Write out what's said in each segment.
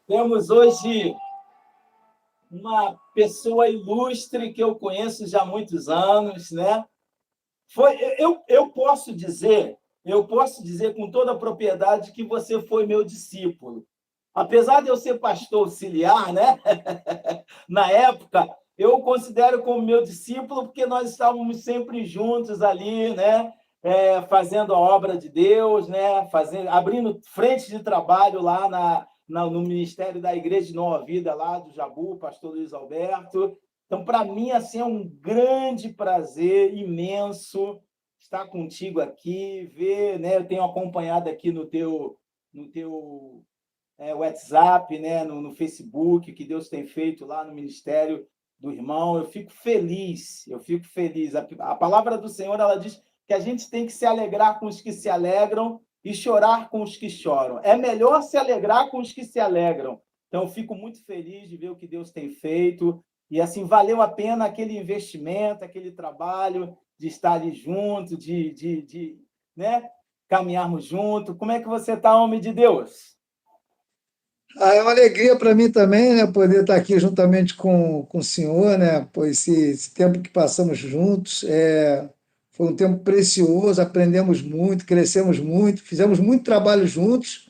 Temos hoje uma pessoa ilustre que eu conheço já há muitos anos, né? Eu posso dizer com toda a propriedade que você foi meu discípulo. Apesar de eu ser pastor auxiliar, né? Na época, eu o considero como meu discípulo porque nós estávamos sempre juntos ali, né? Fazendo a obra de Deus, né? Abrindo frente de trabalho lá no Ministério da Igreja de Nova Vida, lá do Jabu, pastor Luiz Alberto. Então, para mim, assim, é um grande prazer imenso estar contigo aqui, ver, né? Eu tenho acompanhado aqui no teu WhatsApp, né? No Facebook, que Deus tem feito lá no Ministério do Irmão. Eu fico feliz, eu fico feliz. A palavra do Senhor, ela diz que a gente tem que se alegrar com os que se alegram e chorar com os que choram. É melhor se alegrar com os que se alegram. Então, eu fico muito feliz de ver o que Deus tem feito. E, assim, valeu a pena aquele investimento, aquele trabalho de estar ali junto, né, caminharmos junto. Como é que você está, homem de Deus? É uma alegria para mim também, né, poder estar aqui juntamente com o senhor, né, pois esse tempo que passamos juntos foi um tempo precioso, aprendemos muito, crescemos muito, fizemos muito trabalho juntos,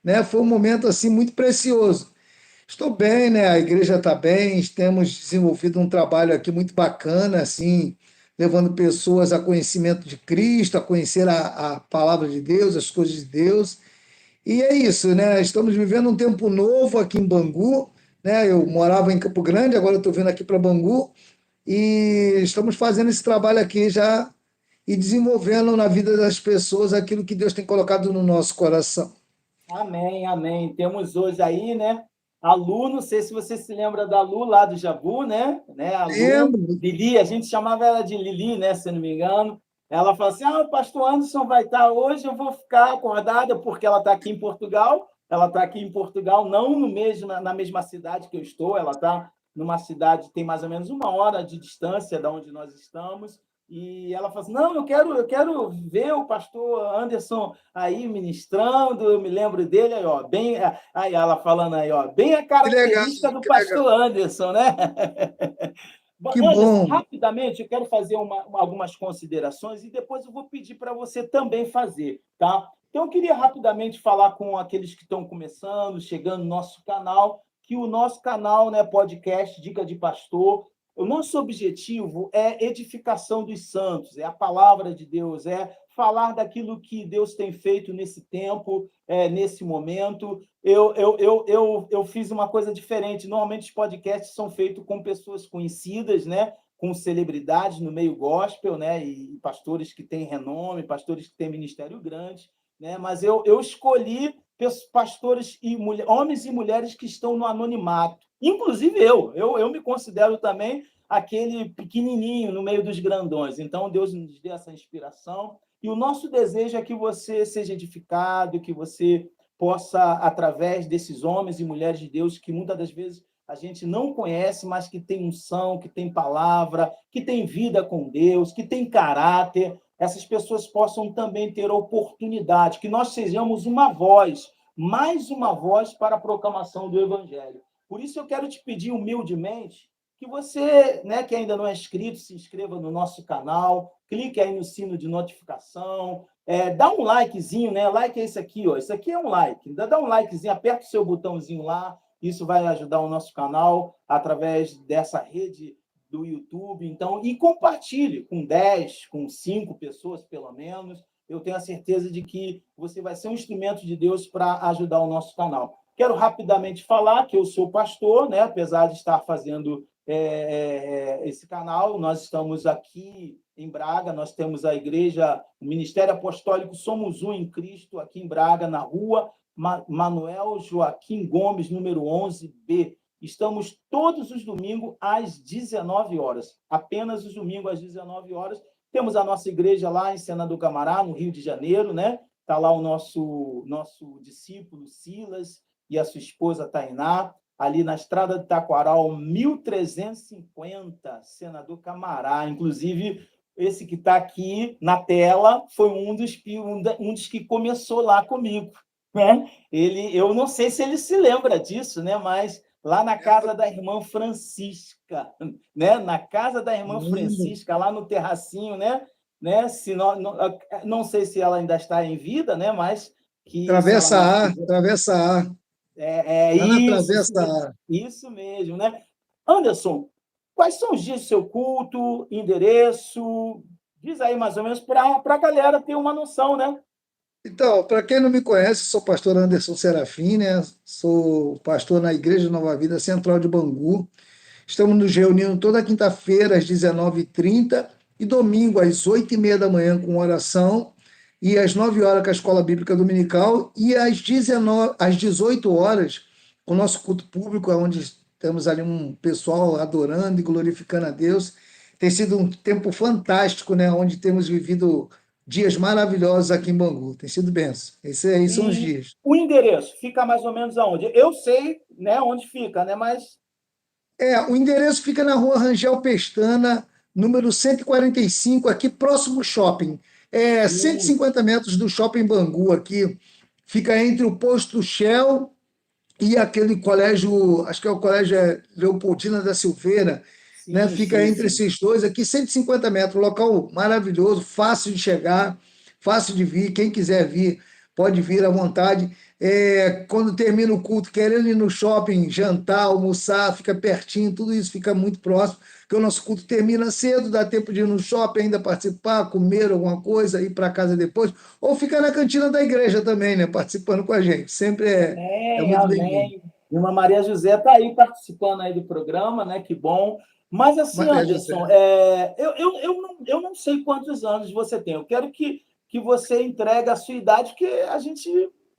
né, foi um momento assim muito precioso. Estou bem, né, a igreja está bem, temos desenvolvido um trabalho aqui muito bacana, assim, levando pessoas a conhecimento de Cristo, a conhecer a palavra de Deus, as coisas de Deus. E é isso, né? Estamos vivendo um tempo novo aqui em Bangu, né? Eu morava em Campo Grande, agora estou vindo aqui para Bangu e estamos fazendo esse trabalho aqui já e desenvolvendo na vida das pessoas aquilo que Deus tem colocado no nosso coração. Amém, amém. Temos hoje aí, né, a Lu, não sei se você se lembra da Lu lá do Jabu, né? A Lu, Lembro, Lili, a gente chamava ela de Lili, né, se não me engano. Ela falou assim: o pastor Anderson vai estar hoje, eu vou ficar acordada, porque ela está aqui em Portugal. Ela está aqui em Portugal, não no mesmo, na mesma cidade que eu estou, ela está numa cidade que tem mais ou menos 1 hora de distância da onde nós estamos. E ela falou assim: não, eu quero ver o pastor Anderson aí ministrando, eu me lembro dele, aí, ó, bem, aí ela falando aí, ó, bem a que legal, característica do que legal. pastor Anderson, né? Que Anderson, bom. rapidamente, eu quero fazer algumas considerações e depois eu vou pedir para você também fazer, tá? Então, eu queria rapidamente falar com aqueles que estão começando, chegando no nosso canal, que o nosso canal, né, podcast Dica de Pastor, o nosso objetivo é edificação dos santos, é a palavra de Deus, é falar daquilo que Deus tem feito nesse tempo, nesse momento. Eu fiz uma coisa diferente. Normalmente, os podcasts são feitos com pessoas conhecidas, né? Com celebridades no meio gospel, né? E pastores que têm renome, pastores que têm ministério grande, né? Mas eu escolhi pastores e homens e mulheres que estão no anonimato. Inclusive eu me considero também aquele pequenininho no meio dos grandões. Então, Deus nos dê essa inspiração. E o nosso desejo é que você seja edificado, que você possa, através desses homens e mulheres de Deus, que muitas das vezes a gente não conhece, mas que tem unção, que tem palavra, que tem vida com Deus, que tem caráter, essas pessoas possam também ter oportunidade, que nós sejamos uma voz, mais uma voz para a proclamação do Evangelho. Por isso eu quero te pedir humildemente que você, né, que ainda não é inscrito, se inscreva no nosso canal, clique aí no sino de notificação, dá um likezinho, né? Like é isso aqui, ó. Isso aqui é um like. Dá um likezinho, aperta o seu botãozinho lá. Isso vai ajudar o nosso canal através dessa rede do YouTube. Então, e compartilhe com 10, com 5 pessoas, pelo menos. Eu tenho a certeza de que você vai ser um instrumento de Deus para ajudar o nosso canal. Quero rapidamente falar que eu sou pastor, né? Apesar de estar fazendo esse canal, nós estamos aqui em Braga, nós temos a igreja, o Ministério Apostólico Somos Um em Cristo, aqui em Braga, na rua Manuel Joaquim Gomes, número 11B. Estamos todos os domingos às 19 horas, apenas os domingos às 19 horas. Temos a nossa igreja lá em Sena do Camará, no Rio de Janeiro, né? Está lá o nosso discípulo Silas e a sua esposa Tainá, ali na Estrada de Taquaral, 1350, Senador Camará. Inclusive, esse que está aqui na tela foi um dos que começou lá comigo. né? Eu não sei se ele se lembra disso, né? Mas lá na casa da irmã Francisca, né? Na casa da irmã Hum, Francisca, lá no terracinho, né? Se não sei se ela ainda está em vida, né? Mas que se ela não estiver, Travessa A, é lá na isso, Travessa A. isso mesmo, né? Anderson, quais são os dias do seu culto, endereço? Diz aí mais ou menos para a galera ter uma noção, né? Então, para quem não me conhece, sou pastor Anderson Serafim, né? Sou pastor na Igreja Nova Vida Central de Bangu. Estamos nos reunindo toda quinta-feira às 19h30 e domingo às 8h30 da manhã com oração e às 9 horas com a Escola Bíblica Dominical e às 18 horas com o nosso culto público, onde temos ali um pessoal adorando e glorificando a Deus. Tem sido um tempo fantástico, né? Onde temos vivido dias maravilhosos aqui em Bangu. Tem sido benção. Esses aí são os E dias. o endereço fica mais ou menos aonde? Eu sei, né, onde fica, né? Mas O endereço fica na rua Rangel Pestana, número 145, aqui próximo ao shopping. 150 metros do shopping Bangu aqui. Fica entre o posto Shell e aquele colégio, acho que é o colégio Leopoldina da Silveira, né? sim, Fica sim, entre sim. esses dois aqui, 150 metros, local maravilhoso, fácil de chegar, fácil de vir. Quem quiser vir, pode vir à vontade. Quando termina o culto, querendo ir no shopping, jantar, almoçar, fica pertinho, tudo isso fica muito próximo, porque o nosso culto termina cedo, dá tempo de ir no shopping ainda participar, comer alguma coisa, ir para casa depois, ou ficar na cantina da igreja também, né? Participando com a gente. Sempre é Amém, muito bem-vindo. amém. Irmã Maria José está aí participando aí do programa, né? Que bom. Mas assim, Maria José. Anderson, eu não sei quantos anos você tem. Eu quero que você entregue a sua idade, porque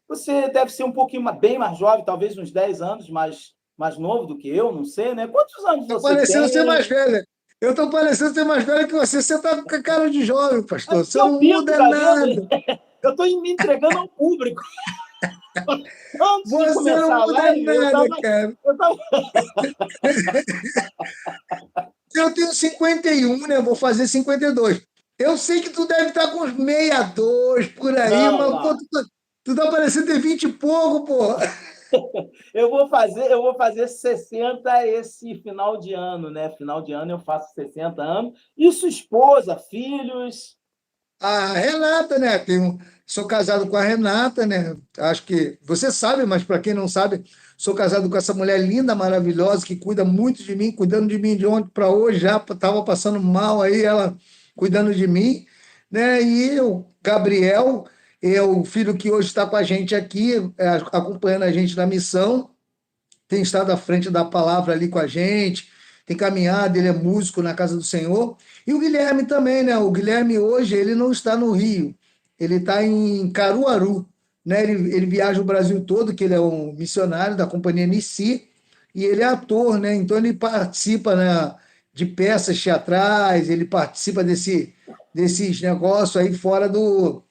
você deve ser um pouquinho bem mais jovem, talvez uns 10 anos mais novo do que eu, não sei, né? Quantos anos Estou você parecendo ser mais tem? velha. Eu estou parecendo ser mais velha que você. Você está com a cara de jovem, É pastor. porque Você eu não pinto o muda cabelo, nada. eu estou me entregando ao público. Antes de Você não começar a muda live, nada, cara. eu tava Eu tenho 51, né? Vou fazer 52. Eu sei que tu deve estar com uns 62 por aí, Não, mas pô, não. tu tá parecendo ter 20 e pouco, pô. Eu vou fazer 60 esse final de ano, né? Final de ano eu faço 60 anos. E sua esposa, filhos. A Renata, né? Sou casado com a Renata, né? Acho que você sabe, mas para quem não sabe, sou casado com essa mulher linda, maravilhosa, que cuida muito de mim, cuidando de mim de ontem para hoje, já estava passando mal aí, ela cuidando de mim, né? E o Gabriel, é o filho que hoje está com a gente aqui, acompanhando a gente na missão, tem estado à frente da palavra ali com a gente, tem caminhado, ele é músico na casa do Senhor. E o Guilherme também, né? O Guilherme hoje, ele não está no Rio, ele está em Caruaru, né? Ele viaja o Brasil todo, que ele é um missionário da companhia Nissi, e ele é ator, né? Então ele participa, né, de peças teatrais, ele participa desses negócios aí fora do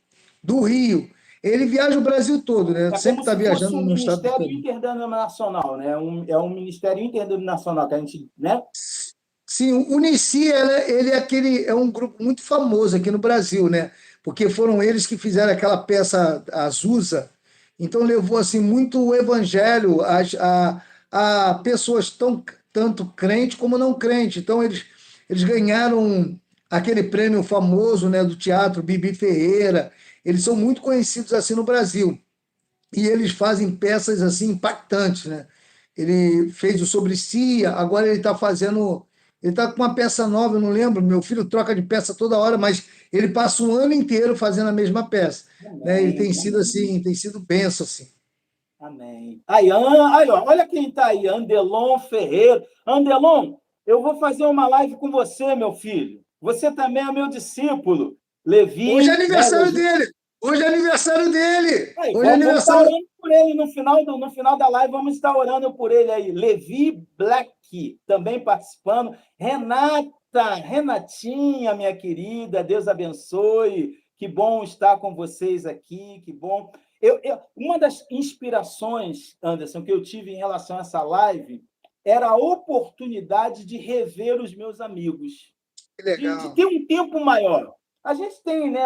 Rio. Ele viaja o Brasil todo, né? É Sempre como está se fosse viajando um no estado do ministério Ceará. interdenominacional, né? É um ministério interdenominacional que a gente, né? Sim, o Unici, ele é aquele, é um grupo muito famoso aqui no Brasil, né? Porque foram eles que fizeram aquela peça Azusa, então levou assim muito o evangelho a pessoas tanto crente como não crente. Então eles ganharam aquele prêmio famoso, né, do teatro Bibi Ferreira. Eles são muito conhecidos assim no Brasil e eles fazem peças assim impactantes, né? Ele fez o Sobre Si, agora ele está fazendo, ele está com uma peça nova, eu não lembro, meu filho troca de peça toda hora, mas ele passa um ano inteiro fazendo a mesma peça, né? Ele tem Amém, sido amém, assim, tem sido benção assim. amém. Aí, olha quem está aí, Andelon Ferreira. Andelon, eu vou fazer uma live com você, meu filho. Você também é meu discípulo. Hoje é Levi, né? aniversário dele. Hoje é aniversário dele. Aí, Hoje é vamos estar aniversário. orando por ele no final da live, vamos estar orando por ele aí. Levi Black, também participando. Renatinha, minha querida, Deus abençoe. Que bom estar com vocês aqui, que bom. Uma das inspirações, Anderson, que eu tive em relação a essa live era a oportunidade de rever os meus amigos Que de legal. ter um tempo maior. A gente tem, né,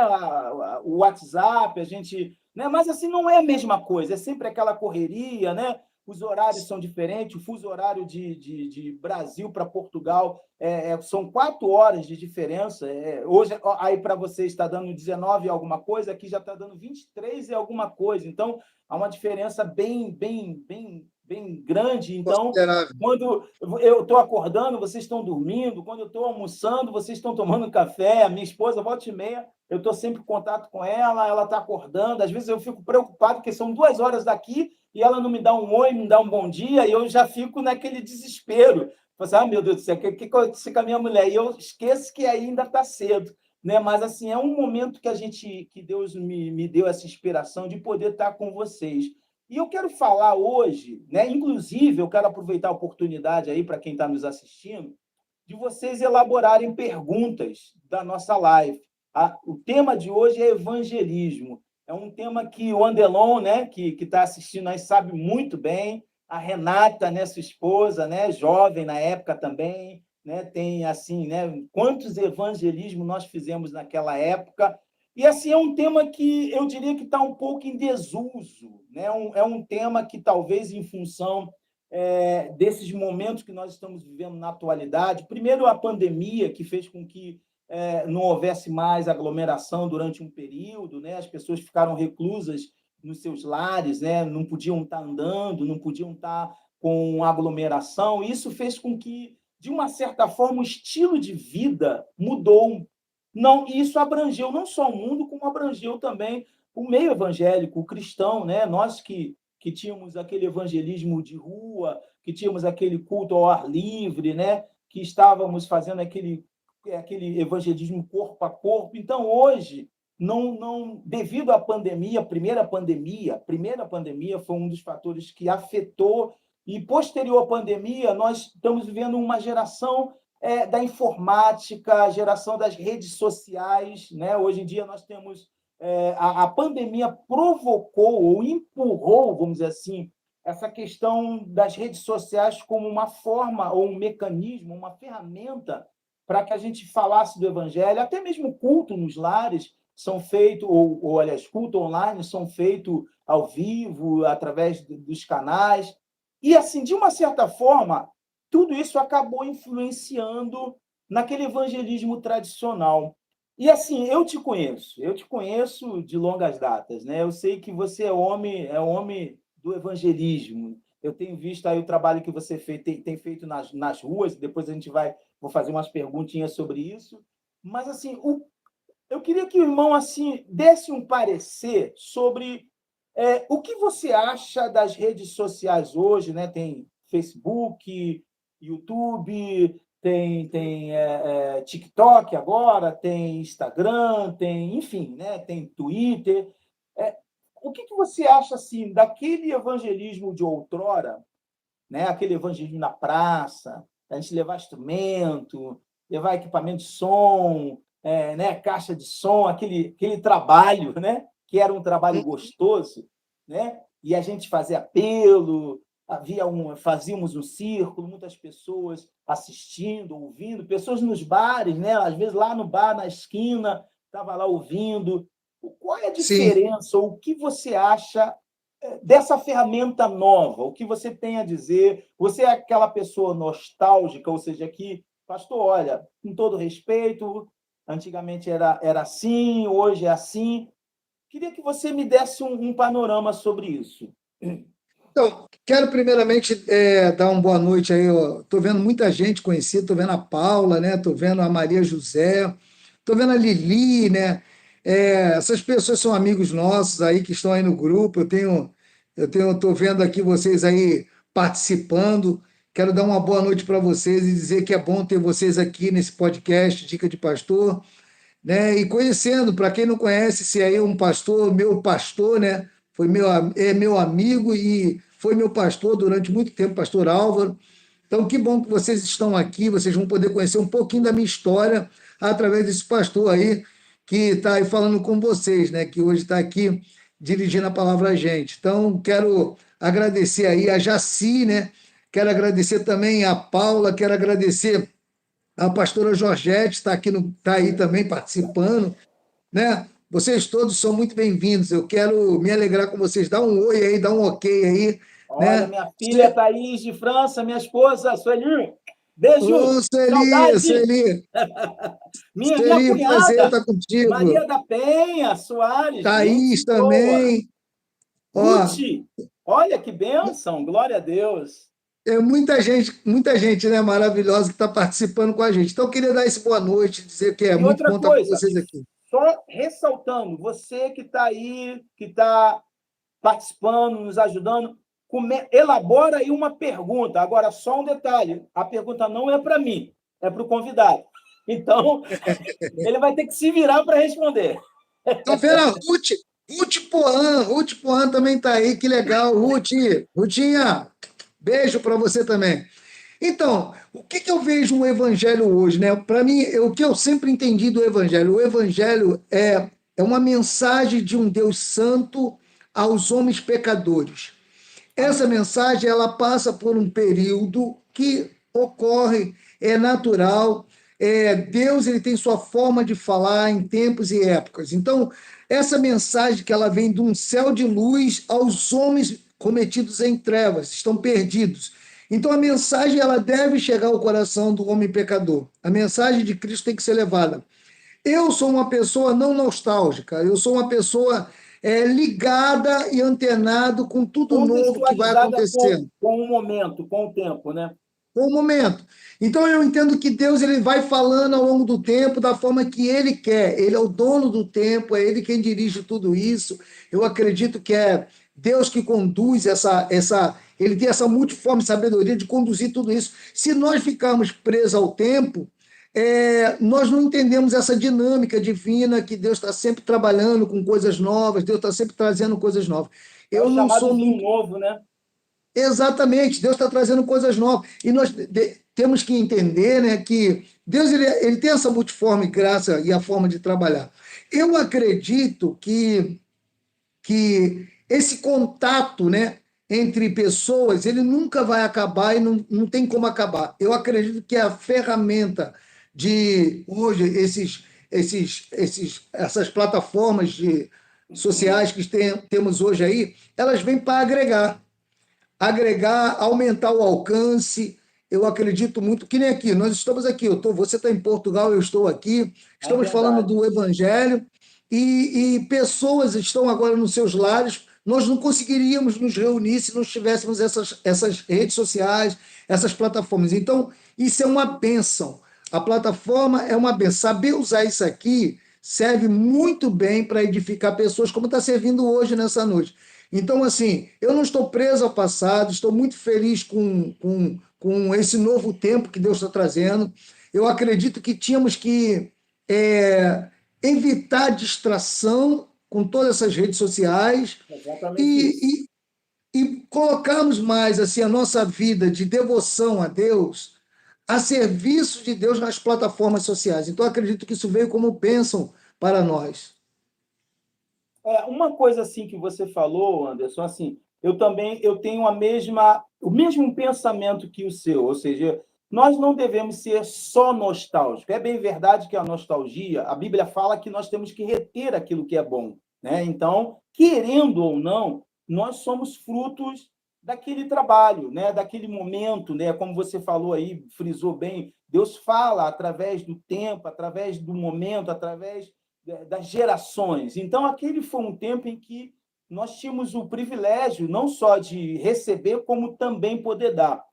o WhatsApp, a gente né? Mas assim não é a mesma coisa, é sempre aquela correria, né? Os horários são diferentes, o fuso horário de Brasil para Portugal são 4 horas de diferença. Hoje, aí para você está dando 19 e alguma coisa, aqui já está dando 23 e alguma coisa. Então, há uma diferença bem grande. Então, Considerável. quando eu estou acordando, vocês estão dormindo. Quando eu estou almoçando, vocês estão tomando café. A minha esposa, volta e meia, eu estou sempre em contato com ela, ela está acordando. Às vezes eu fico preocupado, porque são 2 horas daqui e ela não me dá um oi, não me dá um bom dia, e eu já fico naquele desespero. Assim, meu Deus do céu, o que aconteceu com a minha mulher? E eu esqueço que ainda está cedo. Né? Mas assim, é um momento que Deus me deu essa inspiração de poder estar com vocês. E eu quero falar hoje, né? Inclusive, eu quero aproveitar a oportunidade aí para quem está nos assistindo, de vocês elaborarem perguntas da nossa live. O tema de hoje é evangelismo. É um tema que o Andelon, né, que está assistindo aí, sabe muito bem. A Renata, né, sua esposa, né, jovem na época também, né, tem assim, né, quantos evangelismos nós fizemos naquela época. E assim é um tema que eu diria que está um pouco em desuso, né? É um tema que talvez em função desses momentos que nós estamos vivendo na atualidade, primeiro a pandemia que fez com que não houvesse mais aglomeração durante um período, né? As pessoas ficaram reclusas nos seus lares, né? Não podiam estar andando, não podiam estar com aglomeração. Isso fez com que, de uma certa forma, o estilo de vida mudou. Não, isso abrangeu não só o mundo, como abrangeu também o meio evangélico, o cristão, né? Nós que tínhamos aquele evangelismo de rua, que tínhamos aquele culto ao ar livre, né? Que estávamos fazendo aquele evangelismo corpo a corpo. Então, hoje, devido à pandemia, a primeira pandemia foi um dos fatores que afetou, e posterior à pandemia, nós estamos vivendo uma geração da informática, a geração das redes sociais, né? Hoje em dia nós temos a pandemia provocou ou empurrou, vamos dizer assim, essa questão das redes sociais como uma forma ou um mecanismo, uma ferramenta para que a gente falasse do evangelho, até mesmo culto nos lares são feitos, aliás, culto online são feitos ao vivo, através dos canais. E, assim, de uma certa forma, tudo isso acabou influenciando naquele evangelismo tradicional. E, assim, eu te conheço de longas datas, né? Eu sei que você é homem do evangelismo. Eu tenho visto aí o trabalho que você tem feito nas ruas, depois vou fazer umas perguntinhas sobre isso. Mas, assim, eu queria que o irmão assim desse um parecer sobre o que você acha das redes sociais hoje, né? Tem Facebook, YouTube, tem TikTok agora, tem Instagram, enfim, né? Tem Twitter. É, o que você acha assim daquele evangelismo de outrora, né? Aquele evangelismo na praça, a gente levar instrumento, levar equipamento de som, né? Caixa de som, aquele trabalho, né? Que era um trabalho gostoso, né? E a gente fazia apelo, fazíamos um círculo, muitas pessoas assistindo, ouvindo, pessoas nos bares, né? Às vezes lá no bar, na esquina, estava lá ouvindo. Qual é a Sim. diferença? O que você acha dessa ferramenta nova? O que você tem a dizer? Você é aquela pessoa nostálgica, ou seja, que, pastor, olha, com todo respeito, antigamente era assim, hoje é assim. Queria que você me desse um panorama sobre isso. Então, quero primeiramente dar uma boa noite aí. Estou vendo muita gente conhecida, estou vendo a Paula, né? Estou vendo a Maria José, estou vendo a Lili, né? Essas pessoas são amigos nossos aí que estão aí no grupo. Estou vendo aqui vocês aí participando. Quero dar uma boa noite para vocês e dizer que é bom ter vocês aqui nesse podcast Dica de Pastor, né? E conhecendo, para quem não conhece, se aí é um pastor, meu pastor, né? É meu amigo e foi meu pastor durante muito tempo, pastor Álvaro. Então, que bom que vocês estão aqui, vocês vão poder conhecer um pouquinho da minha história através desse pastor aí que está aí falando com vocês, né? Que hoje está aqui dirigindo a palavra a gente. Então, quero agradecer aí a Jaci, né? Quero agradecer também a Paula, quero agradecer a pastora Georgette, está aqui tá aí também participando, né? Vocês todos são muito bem-vindos. Eu quero me alegrar com vocês. Dá um oi aí, dá um ok aí, Olha, né? minha filha Thaís de França, minha esposa Sueli. Beijo, Ô, Sueli, saudade. Sueli, Minha Sueli, prazer cunhada, estar contigo. Maria da Penha Soares, gente Thaís boa. também. Ó, Ruth, olha que bênção, glória a Deus. é muita gente, né, maravilhosa que está participando com a gente. Então, eu queria dar esse boa noite, dizer que é E muito outra bom estar com coisa, vocês aqui. só ressaltando, você que está aí, que está participando, nos ajudando, elabora aí uma pergunta. Agora, só um detalhe: a pergunta não é para mim, é para o convidado. Então, ele vai ter que se virar para responder. Então, Vera, Ruth Poan também está aí, que legal. Rutinha, beijo para você também. Então, o que que eu vejo no Evangelho hoje, né? Para mim, o que eu sempre entendi do Evangelho, o Evangelho é uma mensagem de um Deus santo aos homens pecadores. Essa Amém. mensagem ela passa por um período que ocorre, é natural. Deus ele tem sua forma de falar em tempos e épocas. Então, essa mensagem que ela vem de um céu de luz aos homens cometidos em trevas, estão perdidos. Então, a mensagem ela deve chegar ao coração do homem pecador. A mensagem de Cristo tem que ser levada. Eu sou uma pessoa não nostálgica, eu sou uma pessoa ligada e antenado com tudo novo que vai Contextualizada acontecendo, com o momento, com o tempo, né? com o momento. Então eu entendo que Deus ele vai falando ao longo do tempo da forma que ele quer. Ele é o dono do tempo, é ele quem dirige tudo isso. Eu acredito que é Deus que conduz ele tem essa multiforme sabedoria de conduzir tudo isso. Se nós ficarmos presos ao tempo, nós não entendemos essa dinâmica divina que Deus está sempre trabalhando com coisas novas, Deus está sempre trazendo coisas novas. É o Eu não chamado sou vinho muito. novo, né? Exatamente, Deus está trazendo coisas novas. E nós temos que entender, né, que Deus ele tem essa multiforme graça e a forma de trabalhar. Eu acredito que esse contato, né, entre pessoas, ele nunca vai acabar e não tem como acabar. Eu acredito que a ferramenta de hoje, essas plataformas sociais que temos hoje aí, elas vêm para agregar, aumentar o alcance. Eu acredito muito que nem aqui, nós estamos aqui, você está em Portugal, eu estou aqui, É estamos falando verdade. do Evangelho e pessoas estão agora nos seus lares. Nós não conseguiríamos nos reunir se não tivéssemos essas redes sociais, essas plataformas. Então, isso é uma bênção. A plataforma é uma bênção. Saber usar isso aqui serve muito bem para edificar pessoas, como está servindo hoje nessa noite. Então, assim, eu não estou preso ao passado, estou muito feliz com esse novo tempo que Deus está trazendo. Eu acredito que tínhamos que evitar distração com todas essas redes sociais Exatamente isso. e, e colocarmos mais assim a nossa vida de devoção a Deus a serviço de Deus nas plataformas sociais. Então, eu acredito que isso veio como bênção para nós. Uma coisa assim que você falou, Anderson, assim, eu tenho o mesmo pensamento que o seu, ou seja, nós não devemos ser só nostálgicos. É bem verdade que a nostalgia, a Bíblia fala que nós temos que reter aquilo que é bom, né? Então, querendo ou não, nós somos frutos daquele trabalho, né? Daquele momento, né? Como você falou aí, frisou bem, Deus fala através do tempo, através do momento, através das gerações. Então, aquele foi um tempo em que nós tínhamos o privilégio não só de receber, como também poder dar.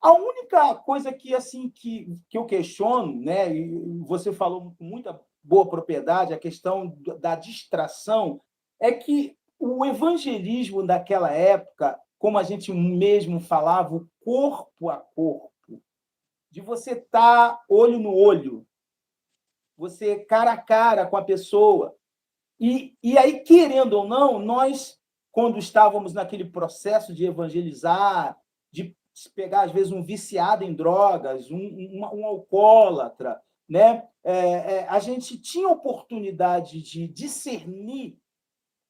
A única coisa que assim que eu questiono, né, e você falou com muita boa propriedade, a questão da distração, é que o evangelismo daquela época, como a gente mesmo falava, o corpo a corpo, de você estar olho no olho, você cara a cara com a pessoa, e aí, querendo ou não, nós, quando estávamos naquele processo de evangelizar, de pegar, às vezes, um viciado em drogas, um alcoólatra, né? A gente tinha oportunidade de discernir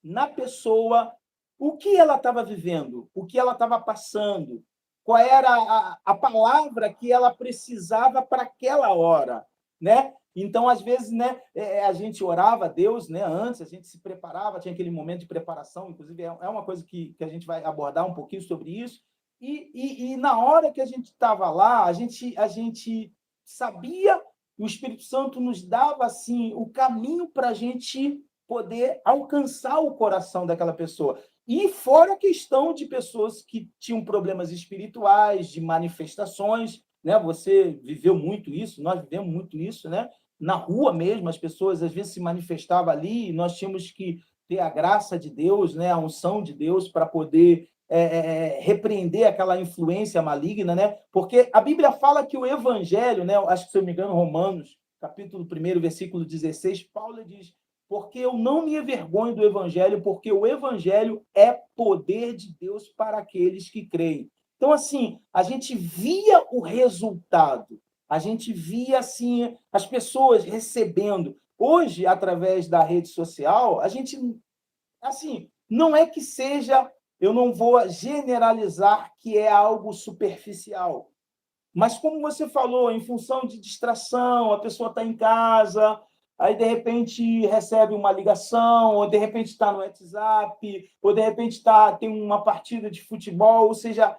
na pessoa o que ela estava vivendo, o que ela estava passando, qual era a palavra que ela precisava para aquela hora, né? Então, às vezes, né, a gente orava a Deus, né, antes, a gente se preparava, tinha aquele momento de preparação, inclusive é uma coisa que a gente vai abordar um pouquinho sobre isso, e na hora que a gente estava lá, a gente sabia, o Espírito Santo nos dava assim o caminho para a gente poder alcançar o coração daquela pessoa. E fora a questão de pessoas que tinham problemas espirituais, de manifestações, né? Você viveu muito isso, nós vivemos muito isso, né? Na rua mesmo, as pessoas às vezes se manifestavam ali, e nós tínhamos que ter a graça de Deus, né? A unção de Deus para poder repreender aquela influência maligna, né? Porque a Bíblia fala que o evangelho, né? Acho que, se eu não me engano, Romanos, capítulo 1, versículo 16, Paulo diz: porque eu não me envergonho do evangelho, porque o evangelho é poder de Deus para aqueles que creem. Então, assim, a gente via o resultado, a gente via, assim, as pessoas recebendo. Hoje, através da rede social, a gente, assim, não é que seja, eu não vou generalizar que é algo superficial, mas como você falou, em função de distração, a pessoa está em casa, aí de repente recebe uma ligação, ou de repente está no WhatsApp, ou de repente tem uma partida de futebol, ou seja,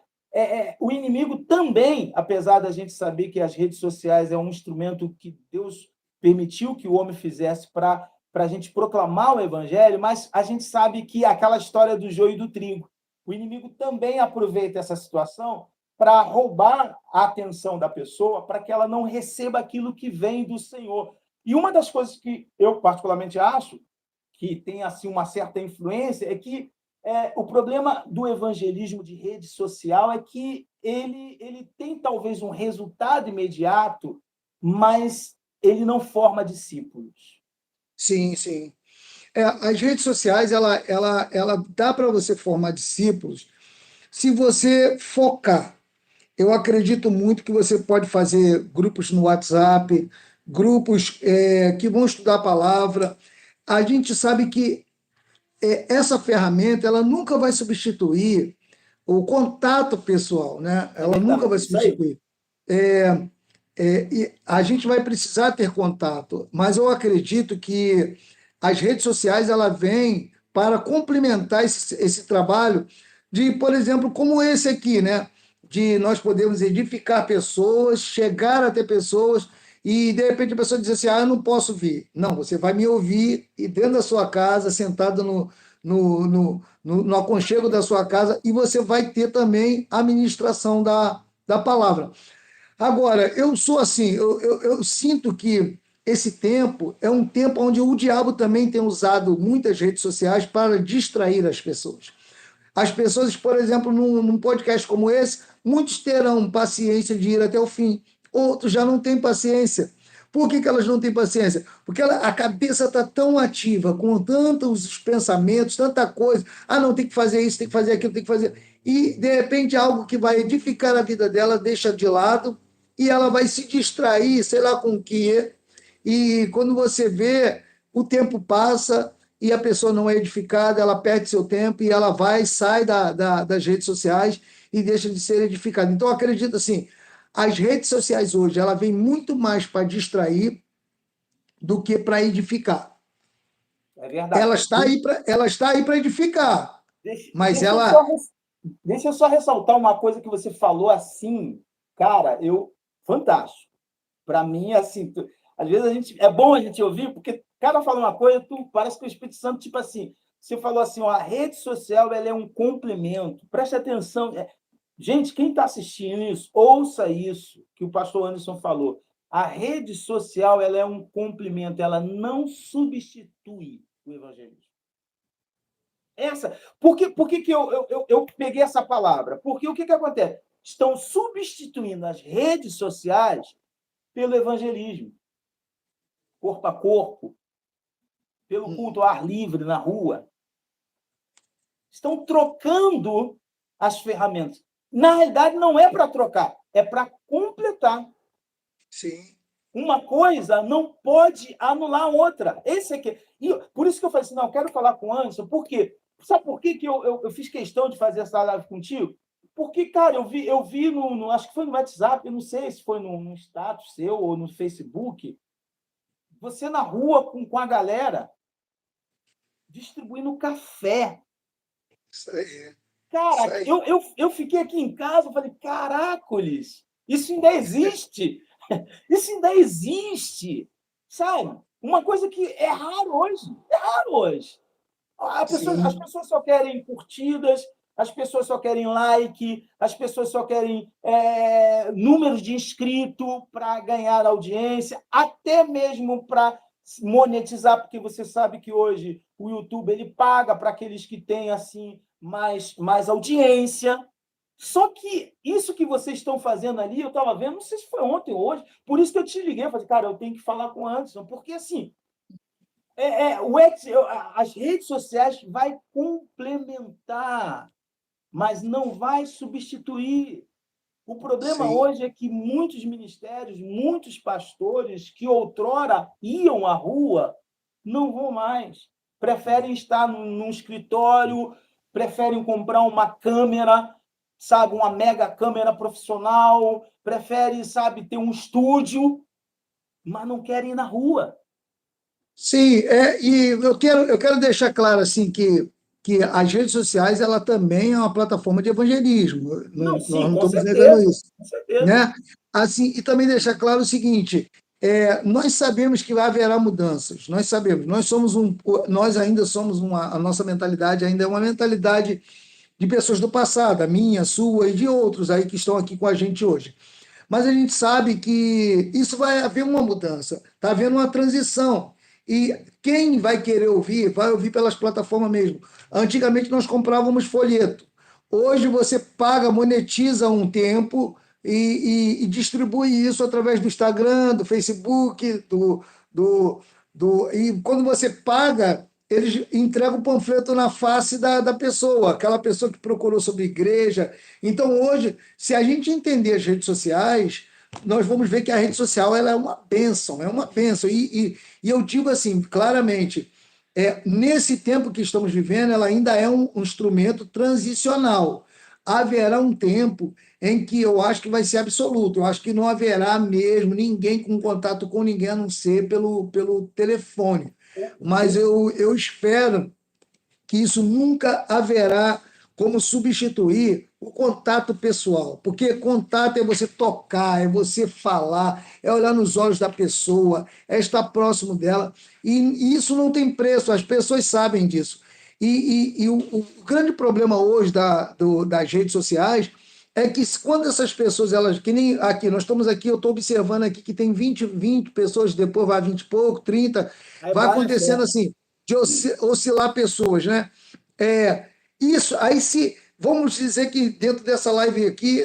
o inimigo também, apesar da gente saber que as redes sociais é um instrumento que Deus permitiu que o homem fizesse para a gente proclamar o evangelho, mas a gente sabe que aquela história do joio e do trigo, o inimigo também aproveita essa situação para roubar a atenção da pessoa, para que ela não receba aquilo que vem do Senhor. E uma das coisas que eu particularmente acho que tem assim uma certa influência é que o problema do evangelismo de rede social é que ele tem talvez um resultado imediato, mas ele não forma discípulos. Sim, sim. As redes sociais, ela dá para você formar discípulos se você focar. Eu acredito muito que você pode fazer grupos no WhatsApp, grupos que vão estudar a palavra. A gente sabe que essa ferramenta ela nunca vai substituir o contato pessoal, né? É Ela nunca vai verdade, isso aí. substituir. E a gente vai precisar ter contato, mas eu acredito que as redes sociais ela vêm para complementar esse trabalho de, por exemplo, como esse aqui, né? De nós podermos edificar pessoas, chegar até pessoas e de repente a pessoa diz assim: ah, eu não posso vir. Não, você vai me ouvir e dentro da sua casa, sentado no aconchego da sua casa, e você vai ter também a ministração da palavra. Agora, eu sou assim, eu sinto que esse tempo é um tempo onde o diabo também tem usado muitas redes sociais para distrair as pessoas. As pessoas, por exemplo, num podcast como esse, muitos terão paciência de ir até o fim, outros já não têm paciência. Por que elas não têm paciência? Porque a cabeça está tão ativa, com tantos pensamentos, tanta coisa. Ah, não, tem que fazer isso, tem que fazer aquilo, tem que fazer. E, de repente, algo que vai edificar a vida dela deixa de lado e ela vai se distrair, sei lá com o quê. E quando você vê, o tempo passa e a pessoa não é edificada, ela perde seu tempo e ela sai das redes sociais e deixa de ser edificada. Então, eu acredito assim, as redes sociais hoje, ela vem muito mais para distrair do que para edificar. É verdade. Ela está aí para edificar, Deixa, mas deixa eu ela. só, deixa eu só ressaltar uma coisa que você falou assim, cara, fantástico. Para mim, assim, às vezes é bom a gente ouvir, porque cada fala uma coisa, parece que o Espírito Santo, tipo assim, você falou assim, ó, a rede social ela é um complemento. Preste atenção. Gente, quem está assistindo isso, ouça isso que o pastor Anderson falou. A rede social ela é um complemento, ela não substitui o evangelismo. Por que eu peguei essa palavra? Porque o que acontece? Estão substituindo as redes sociais pelo evangelismo, corpo a corpo, pelo culto ao ar livre na rua. Estão trocando as ferramentas. Na realidade, não é para trocar, é para completar. Sim. Uma coisa não pode anular a outra. Esse aqui. E por isso que eu falei assim: não, eu quero falar com o Anderson, por quê? Sabe por que eu fiz questão de fazer essa live contigo? Porque, cara, eu vi acho que foi no WhatsApp, eu não sei se foi no status seu ou no Facebook, você na rua com a galera, distribuindo café. Isso aí, isso Cara, aí. eu fiquei aqui em casa, eu falei, caracoles, isso ainda existe. Isso ainda existe, sabe? Uma coisa que é raro hoje. É raro hoje. As Sim. pessoas só querem curtidas, as pessoas só querem like, as pessoas só querem números de inscrito para ganhar audiência, até mesmo para monetizar, porque você sabe que hoje o YouTube ele paga para aqueles que têm assim mais audiência. Só que isso que vocês estão fazendo ali, eu estava vendo, não sei se foi ontem ou hoje, por isso que eu te liguei, eu falei, cara, eu tenho que falar com o Anderson, porque assim, as redes sociais vai complementar, mas não vai substituir. O problema Sim. hoje é que muitos ministérios, muitos pastores que outrora iam à rua, não vão mais. Preferem estar num escritório, preferem comprar uma câmera, sabe, uma mega câmera profissional, preferem, sabe, ter um estúdio, mas não querem ir na rua. Sim, e eu quero deixar claro assim que as redes sociais ela também é uma plataforma de evangelismo. Não, Nós sim, não com estamos negando certeza, isso, com certeza. né? Assim, e também deixar claro o seguinte: nós sabemos que haverá mudanças. Nós sabemos. Nós ainda somos a nossa mentalidade ainda é uma mentalidade de pessoas do passado, a minha, a sua e de outros aí que estão aqui com a gente hoje. Mas a gente sabe que isso vai haver uma mudança, está havendo uma transição. E quem vai querer ouvir, vai ouvir pelas plataformas mesmo. Antigamente nós comprávamos folheto. Hoje você paga, monetiza um tempo e distribui isso através do Instagram, do Facebook, e quando você paga, eles entregam o panfleto na face da pessoa, aquela pessoa que procurou sobre igreja. Então, hoje, se a gente entender as redes sociais, nós vamos ver que a rede social ela é uma bênção, é uma bênção. E eu digo assim, claramente, nesse tempo que estamos vivendo, ela ainda é um instrumento transicional. Haverá um tempo em que eu acho que vai ser absoluto, eu acho que não haverá mesmo ninguém com contato com ninguém a não ser pelo telefone. Mas eu espero que isso nunca haverá como substituir o contato pessoal, porque contato é você tocar, é você falar, é olhar nos olhos da pessoa, é estar próximo dela, e isso não tem preço, as pessoas sabem disso. O grande problema hoje das redes sociais é que quando essas pessoas, elas, que nem aqui, nós estamos aqui, eu estou observando aqui que tem 20 pessoas, depois vai 20 e pouco, 30, Aí vai vai a acontecendo fé. assim, de oscilar pessoas, né? É, isso, aí se vamos dizer que dentro dessa live aqui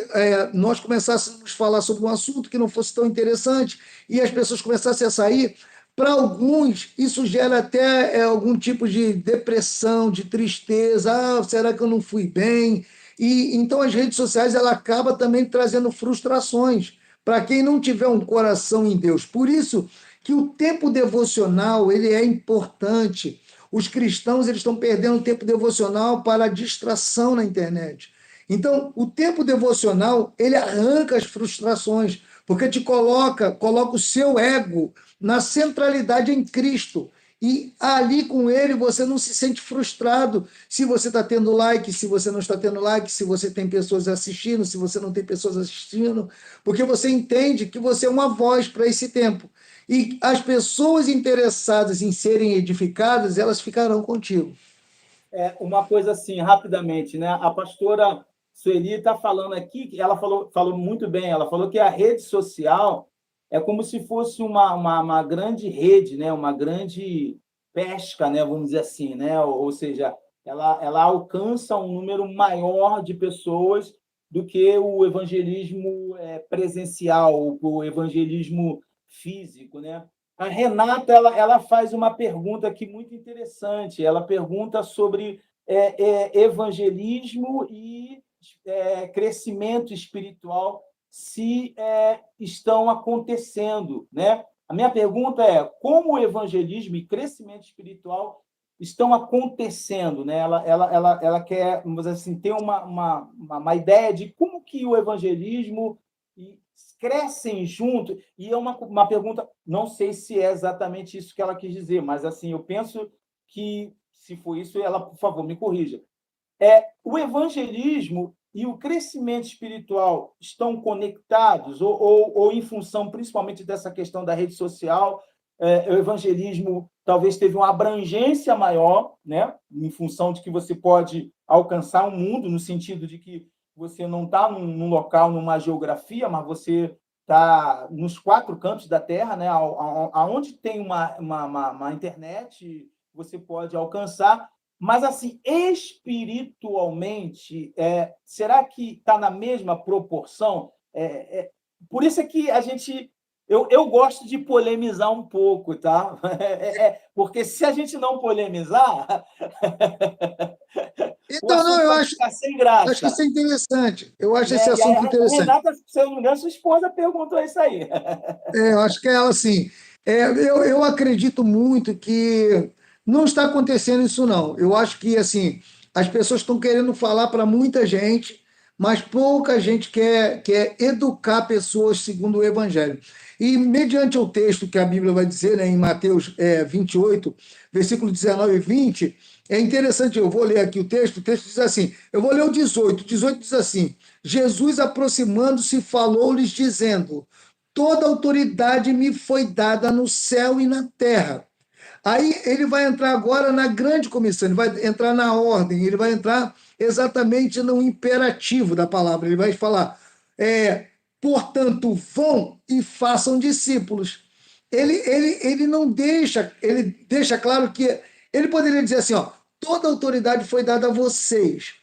nós começássemos a falar sobre um assunto que não fosse tão interessante e as pessoas começassem a sair, para alguns isso gera até algum tipo de depressão, de tristeza, será que eu não fui bem? E então as redes sociais ela acaba também trazendo frustrações para quem não tiver um coração em Deus. Por isso que o tempo devocional ele é importante. Os cristãos eles estão perdendo tempo devocional para distração na internet. Então, o tempo devocional, ele arranca as frustrações, porque te coloca o seu ego na centralidade em Cristo. E ali com ele você não se sente frustrado se você está tendo like, se você não está tendo like, se você tem pessoas assistindo, se você não tem pessoas assistindo, porque você entende que você é uma voz para esse tempo. E as pessoas interessadas em serem edificadas, elas ficarão contigo. Uma coisa assim, rapidamente, né? A pastora Sueli está falando aqui, que ela falou muito bem, ela falou que a rede social é como se fosse uma grande rede, né? Uma grande pesca, né? Vamos dizer assim, né? Ou seja, ela alcança um número maior de pessoas do que o evangelismo presencial, o evangelismo físico, né? A Renata ela faz uma pergunta aqui muito interessante. Ela pergunta sobre evangelismo e crescimento espiritual se estão acontecendo, né? A minha pergunta é como o evangelismo e crescimento espiritual estão acontecendo, né? Ela quer, vamos dizer assim, ter uma ideia de como que o evangelismo e crescem junto. E é uma pergunta, não sei se é exatamente isso que ela quis dizer, mas assim, eu penso que, se for isso, ela, por favor, me corrija. O evangelismo e o crescimento espiritual estão conectados, ou em função principalmente dessa questão da rede social, o evangelismo talvez teve uma abrangência maior, né, em função de que você pode alcançar o mundo, no sentido de que você não está num local, numa geografia, mas você está nos quatro cantos da Terra, né, aonde tem uma internet, você pode alcançar. Mas, assim, espiritualmente, será que está na mesma proporção? Por isso é que a gente. Eu gosto de polemizar um pouco, tá? Porque se a gente não polemizar, o Então, não, assunto eu vai acho, ficar sem acho que graça. isso é interessante. Eu acho esse Né? E assunto a interessante. Renata, se eu não me engano, sua esposa perguntou isso aí. Eu acho que é ela, assim. Eu acredito muito que não está acontecendo isso, não. Eu acho que, assim, as pessoas estão querendo falar para muita gente, mas pouca gente quer educar pessoas segundo o Evangelho. E, mediante o texto que a Bíblia vai dizer, né, em Mateus 28, versículo 19 e 20, é interessante, eu vou ler aqui o texto diz assim, eu vou ler o 18 diz assim, Jesus aproximando-se falou-lhes dizendo, toda autoridade me foi dada no céu e na terra. Aí ele vai entrar agora na grande comissão, ele vai entrar na ordem, ele vai entrar exatamente no imperativo da palavra. Ele vai falar, portanto, vão e façam discípulos. Ele não deixa, ele deixa claro que ele poderia dizer assim, ó, toda autoridade foi dada a vocês.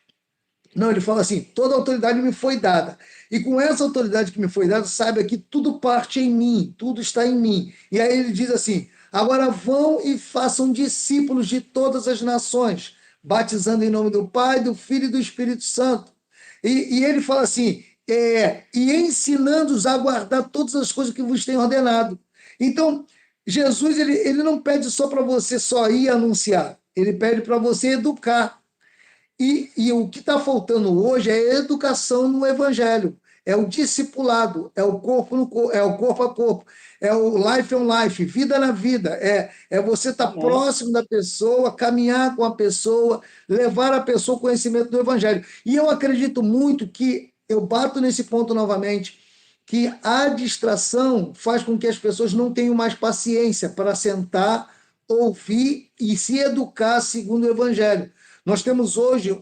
Não, ele fala assim: toda autoridade me foi dada. E com essa autoridade que me foi dada, saiba que tudo parte em mim, tudo está em mim. E aí ele diz assim: agora vão e façam discípulos de todas as nações, batizando em nome do Pai, do Filho e do Espírito Santo. E ele fala assim: e ensinando-os a guardar todas as coisas que vos tenho ordenado. Então, Jesus ele não pede só para você só ir anunciar, ele pede para você educar. E o que está faltando hoje é educação no evangelho, é o discipulado, é o corpo no, é o corpo a corpo, é o life on life, vida na vida, é você estar Amém. próximo da pessoa, caminhar com a pessoa, levar a pessoa ao conhecimento do evangelho. E eu acredito muito que, eu bato nesse ponto novamente, que a distração faz com que as pessoas não tenham mais paciência para sentar, ouvir e se educar segundo o evangelho. Nós temos hoje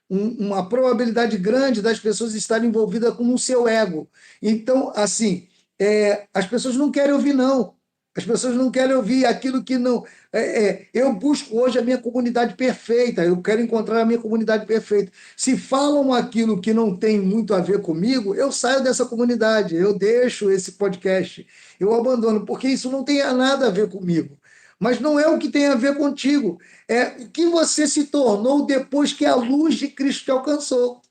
uma probabilidade grande das pessoas estarem envolvidas com o seu ego. Então, assim, as pessoas não querem ouvir, não. As pessoas não querem ouvir aquilo que não. Eu busco hoje a minha comunidade perfeita, eu quero encontrar a minha comunidade perfeita. Se falam aquilo que não tem muito a ver comigo, eu saio dessa comunidade, eu deixo esse podcast, eu abandono, porque isso não tem nada a ver comigo. Mas não é o que tem a ver contigo, é o que você se tornou depois que a luz de Cristo te alcançou.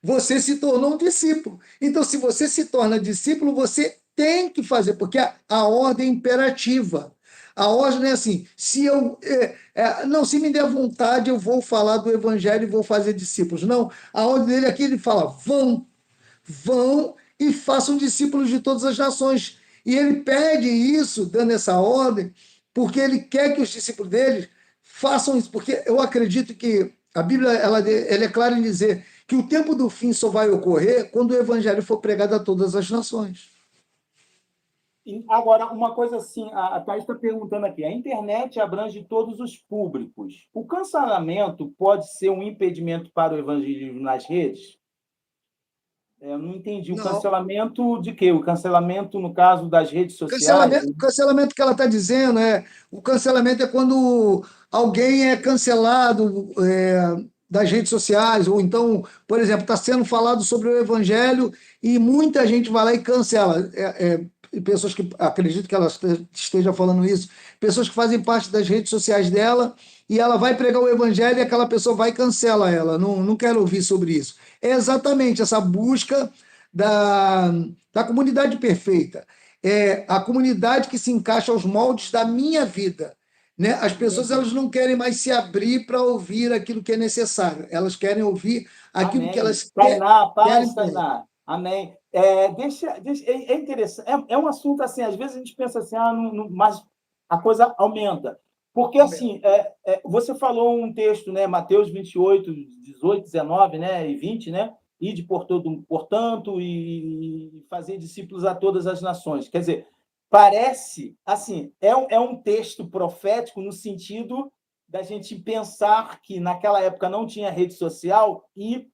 Você se tornou um discípulo. Então, se você se torna discípulo, você tem que fazer, porque a ordem é imperativa. A ordem é assim: se eu não, se me der vontade, eu vou falar do evangelho e vou fazer discípulos. Não, a ordem dele aqui ele fala: vão e façam discípulos de todas as nações. E ele pede isso, dando essa ordem, porque ele quer que os discípulos dele façam isso, porque eu acredito que a Bíblia ela é clara em dizer que o tempo do fim só vai ocorrer quando o evangelho for pregado a todas as nações. Agora, uma coisa assim, a Thais está perguntando aqui: a internet abrange todos os públicos. O cancelamento pode ser um impedimento para o evangelismo nas redes? Eu não entendi. O Não, cancelamento de quê? O cancelamento, no caso das redes sociais? o cancelamento que ela está dizendo o cancelamento é quando alguém é cancelado das redes sociais, ou então, por exemplo, está sendo falado sobre o evangelho e muita gente vai lá e cancela. Pessoas que acredito que ela esteja falando isso, pessoas que fazem parte das redes sociais dela e ela vai pregar o evangelho e aquela pessoa vai e cancela ela. Não, não quero ouvir sobre isso. É exatamente essa busca da, da comunidade perfeita, a comunidade que se encaixa aos moldes da minha vida. Né? As pessoas Entendi. elas não querem mais se abrir para ouvir aquilo que é necessário, elas querem ouvir aquilo que Amém. elas Tainá, querem paz, para elas. Tainá. Amém. É interessante, é um assunto assim, às vezes a gente pensa assim, mas a coisa aumenta. Porque, assim, você falou um texto, né, Mateus 28, 18, 19, né, e 20, né? Ide portanto, e fazer discípulos a todas as nações. Quer dizer, parece, assim, é um texto profético no sentido da gente pensar que naquela época não tinha rede social e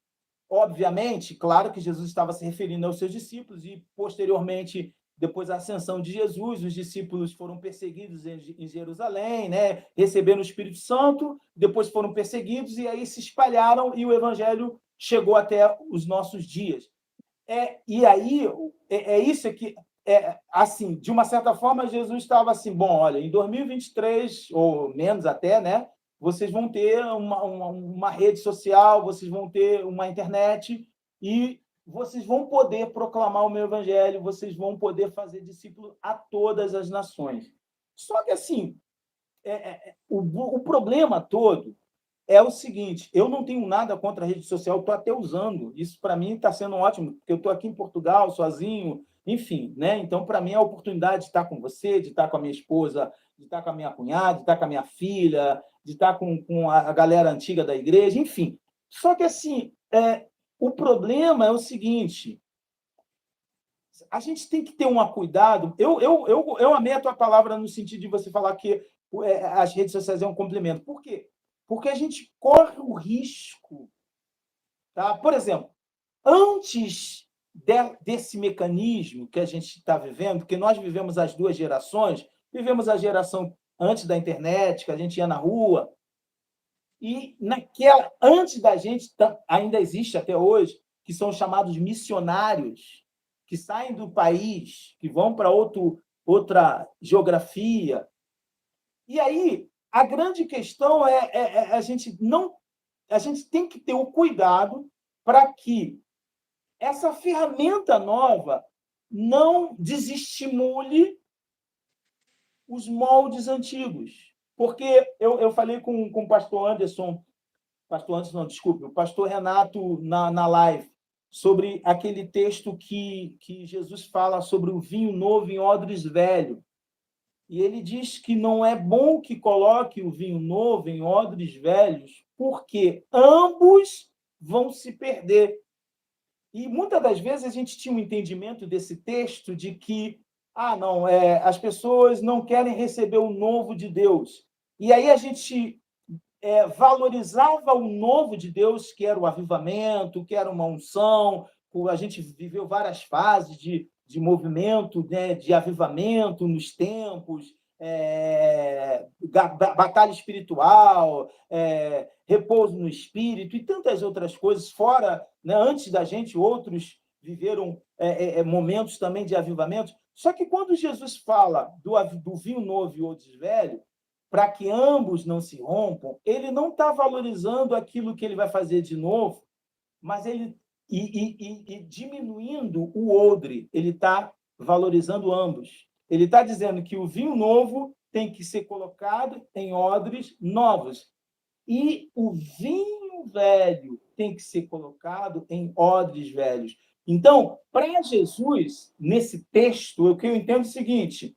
obviamente, claro que Jesus estava se referindo aos seus discípulos e, posteriormente, depois da ascensão de Jesus, os discípulos foram perseguidos em Jerusalém, né? Receberam o Espírito Santo, depois foram perseguidos e aí se espalharam e o evangelho chegou até os nossos dias. E aí, isso que, assim, de uma certa forma, Jesus estava assim, bom, olha, em 2023, ou menos até, né? Vocês vão ter uma rede social, vocês vão ter uma internet e vocês vão poder proclamar o meu evangelho, vocês vão poder fazer discípulo a todas as nações. Só que, assim, o problema todo é o seguinte, eu não tenho nada contra a rede social, estou até usando. Isso, para mim, está sendo ótimo, porque eu estou aqui em Portugal, sozinho, enfim, né? Então, para mim, é a oportunidade de estar com você, de estar com a minha esposa, de estar com a minha cunhada, de estar com a minha filha, de estar com a galera antiga da igreja, enfim. Só que, assim, o problema é o seguinte, a gente tem que ter um cuidado. Eu amei a tua palavra no sentido de você falar que as redes sociais é um complemento. Por quê? Porque a gente corre o risco. Tá? Por exemplo, antes desse mecanismo que a gente está vivendo, que nós vivemos as duas gerações, vivemos a geração antes da internet, que a gente ia na rua, e antes da gente, ainda existe até hoje, que são chamados missionários, que saem do país, que vão para outra geografia. E aí, a grande questão a gente tem que ter o cuidado para que essa ferramenta nova não desestimule os moldes antigos. Porque eu falei com o pastor Anderson, não, desculpe, o pastor Renato na live, sobre aquele texto que Jesus fala sobre o vinho novo em odres velho. E ele diz que não é bom que coloque o vinho novo em odres velhos, porque ambos vão se perder. E muitas das vezes a gente tinha um entendimento desse texto de que não, as pessoas não querem receber o novo de Deus. E aí a gente valorizava o novo de Deus, que era o avivamento, que era uma unção. A gente viveu várias fases de movimento, né, de avivamento nos tempos, batalha espiritual, repouso no espírito e tantas outras coisas. Fora, né, antes da gente, outros viveram momentos também de avivamento. Só que quando Jesus fala do vinho novo e odres velho, para que ambos não se rompam, ele não está valorizando aquilo que ele vai fazer de novo, mas ele e diminuindo o odre, ele está valorizando ambos. Ele está dizendo que o vinho novo tem que ser colocado em odres novos e o vinho velho tem que ser colocado em odres velhos. Então, para Jesus, nesse texto, o que eu entendo é o seguinte: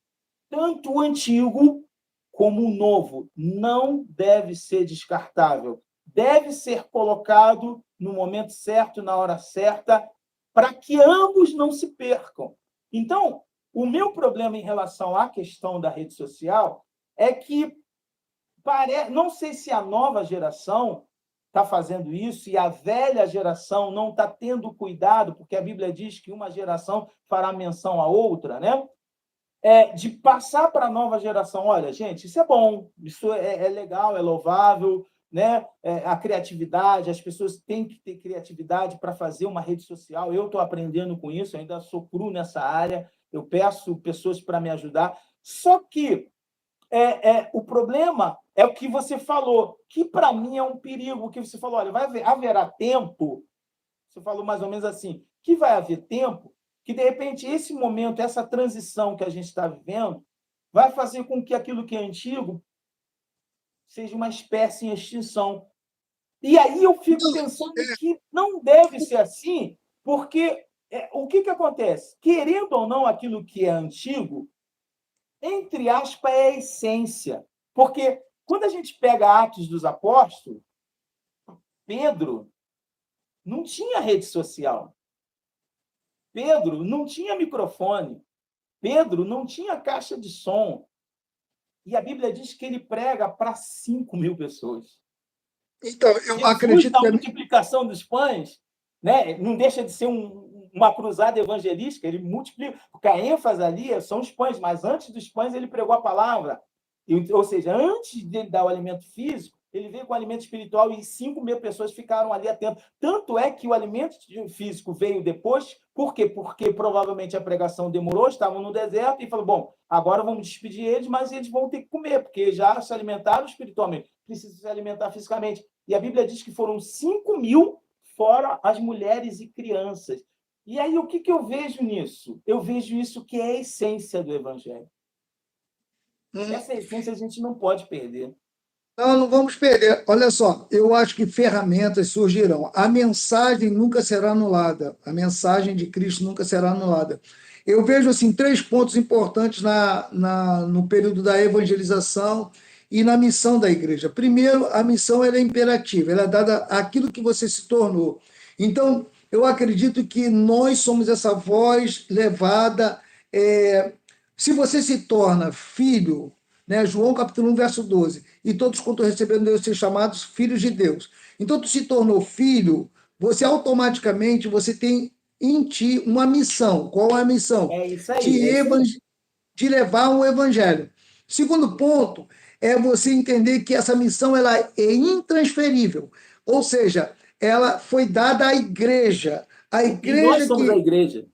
tanto o antigo como o novo não deve ser descartável, deve ser colocado no momento certo, na hora certa, para que ambos não se percam. Então, o meu problema em relação à questão da rede social é que não sei se a nova geração está fazendo isso e a velha geração não está tendo cuidado, porque a Bíblia diz que uma geração fará menção à outra, né? De passar para a nova geração, olha, gente, isso é bom, isso é legal, é louvável, né? A criatividade, as pessoas têm que ter criatividade para fazer uma rede social. Eu estou aprendendo com isso, ainda sou cru nessa área, eu peço pessoas para me ajudar. Só que o problema é o que você falou, que para mim é um perigo, que você falou, olha, haverá tempo, você falou mais ou menos assim, que vai haver tempo que, de repente, esse momento, essa transição que a gente está vivendo, vai fazer com que aquilo que é antigo seja uma espécie em extinção. E aí eu fico pensando que não deve ser assim, porque o que acontece? Querendo ou não, aquilo que é antigo, entre aspas, é a essência. Porque quando a gente pega Atos dos Apóstolos, Pedro não tinha rede social. Pedro não tinha microfone. Pedro não tinha caixa de som. E a Bíblia diz que ele prega para 5.000 pessoas. Então, eu Jesus, acredito na que multiplicação dos pães, né, não deixa de ser uma cruzada evangelística, ele multiplica, porque a ênfase ali são os pães, mas antes dos pães ele pregou a palavra. Ou seja, antes dele dar o alimento físico, ele veio com o alimento espiritual e 5.000 pessoas ficaram ali atentas. Tanto é que o alimento físico veio depois, por quê? Porque provavelmente a pregação demorou, estavam no deserto e falou, bom, agora vamos despedir eles, mas eles vão ter que comer, porque já se alimentaram espiritualmente, precisam se alimentar fisicamente. E a Bíblia diz que foram 5.000, fora as mulheres e crianças. E aí, o que eu vejo nisso? Eu vejo isso que é a essência do Evangelho. Essa essência a gente não pode perder. não vamos perder. Olha só, eu acho que ferramentas surgirão. A mensagem nunca será anulada. A mensagem de Cristo nunca será anulada. Eu vejo assim 3 pontos importantes no período da evangelização e na missão da igreja. Primeiro, a missão ela é imperativa, ela é dada àquilo que você se tornou. Então, eu acredito que nós somos essa voz levada. Se você se torna filho, né, João capítulo 1, verso 12, e todos quanto receberam Deus ser chamados filhos de Deus. Então, tu se tornou filho, você automaticamente você tem em ti uma missão. Qual é a missão? É isso aí, é isso aí. De levar o evangelho. Segundo ponto é você entender que essa missão ela é intransferível, ou seja, ela foi dada à igreja. A E nós igreja somos a que igreja.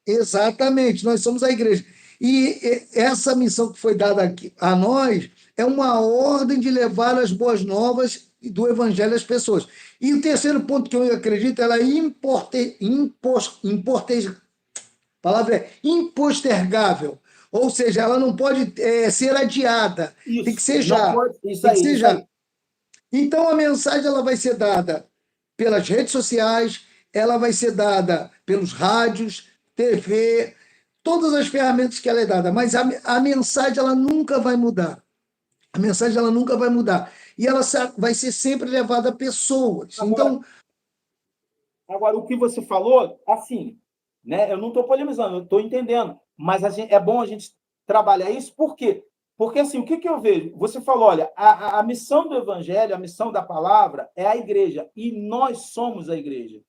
Exatamente, nós somos a igreja. E essa missão que foi dada aqui a nós é uma ordem de levar as boas novas do evangelho às pessoas. E o terceiro ponto que eu acredito, ela é palavra é impostergável. Ou seja, ela não pode ser adiada, tem que Isso, ser não já. pode. Isso Tem que aí, ser isso já. aí. Então a mensagem ela vai ser dada pelas redes sociais, ela vai ser dada pelos rádios, TV, todas as ferramentas que ela é dada, mas a mensagem ela nunca vai mudar. A mensagem ela nunca vai mudar. E ela vai ser sempre levada a pessoas. Agora, Então, agora, o que você falou, assim, né? Eu não estou polemizando, eu estou entendendo, mas é bom a gente trabalhar isso, por quê? Porque, assim, o que eu vejo? Você falou, olha, a missão do evangelho, a missão da palavra é a igreja, e nós somos a igreja.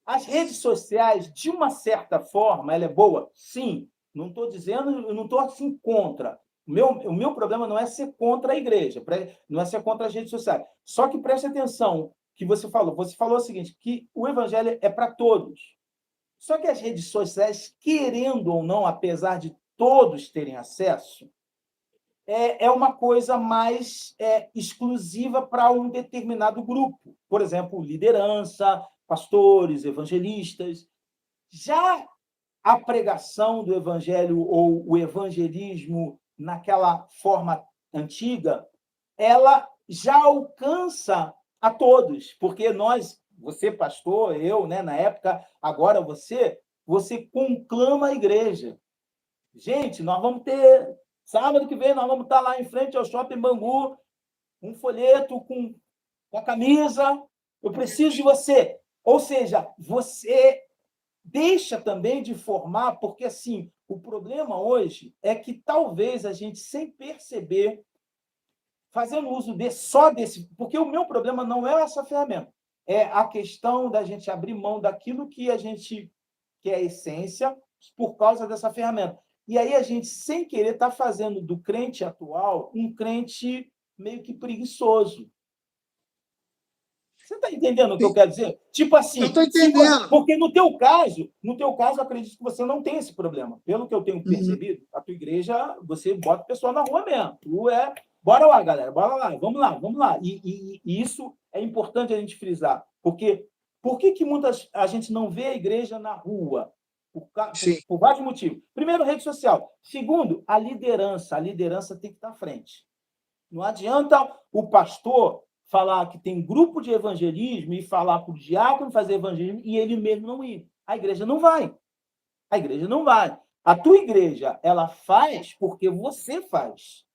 As redes sociais, de uma certa forma, ela é boa? Sim. Não estou dizendo, eu não estou assim contra. O meu problema não é ser contra a igreja, não é ser contra as redes sociais. Só que preste atenção que você falou. Você falou o seguinte, que o evangelho é para todos. Só que as redes sociais, querendo ou não, apesar de todos terem acesso, é uma coisa mais exclusiva para um determinado grupo. Por exemplo, liderança, pastores, evangelistas. Já a pregação do evangelho ou o evangelismo naquela forma antiga, ela já alcança a todos, porque nós, você pastor, eu, né, na época, agora você conclama a igreja. Gente, nós vamos ter sábado que vem nós vamos estar lá em frente ao Shopping Bangu, um folheto com a camisa, eu preciso de você. Ou seja, você deixa também de formar, porque assim, o problema hoje é que talvez a gente, sem perceber, fazendo uso só desse, porque o meu problema não é essa ferramenta, é a questão da gente abrir mão daquilo que a gente que é a essência por causa dessa ferramenta. E aí a gente, sem querer, está fazendo do crente atual um crente meio que preguiçoso. Você está entendendo o que eu quero dizer? Tipo eu assim, estou entendendo. porque no teu caso, eu acredito que você não tem esse problema. Pelo que eu tenho Uhum. percebido, a tua igreja, você bota o pessoal na rua mesmo. Bora lá, galera, bora lá, vamos lá, vamos lá. E isso é importante a gente frisar, porque por que a gente não vê a igreja na rua? Sim. Por vários motivos. Primeiro, rede social. Segundo, a liderança. A liderança tem que estar à frente. Não adianta o pastor falar que tem grupo de evangelismo e falar para o diácono fazer evangelismo e ele mesmo não ir. A igreja não vai. A igreja não vai. A tua igreja, ela faz porque você faz.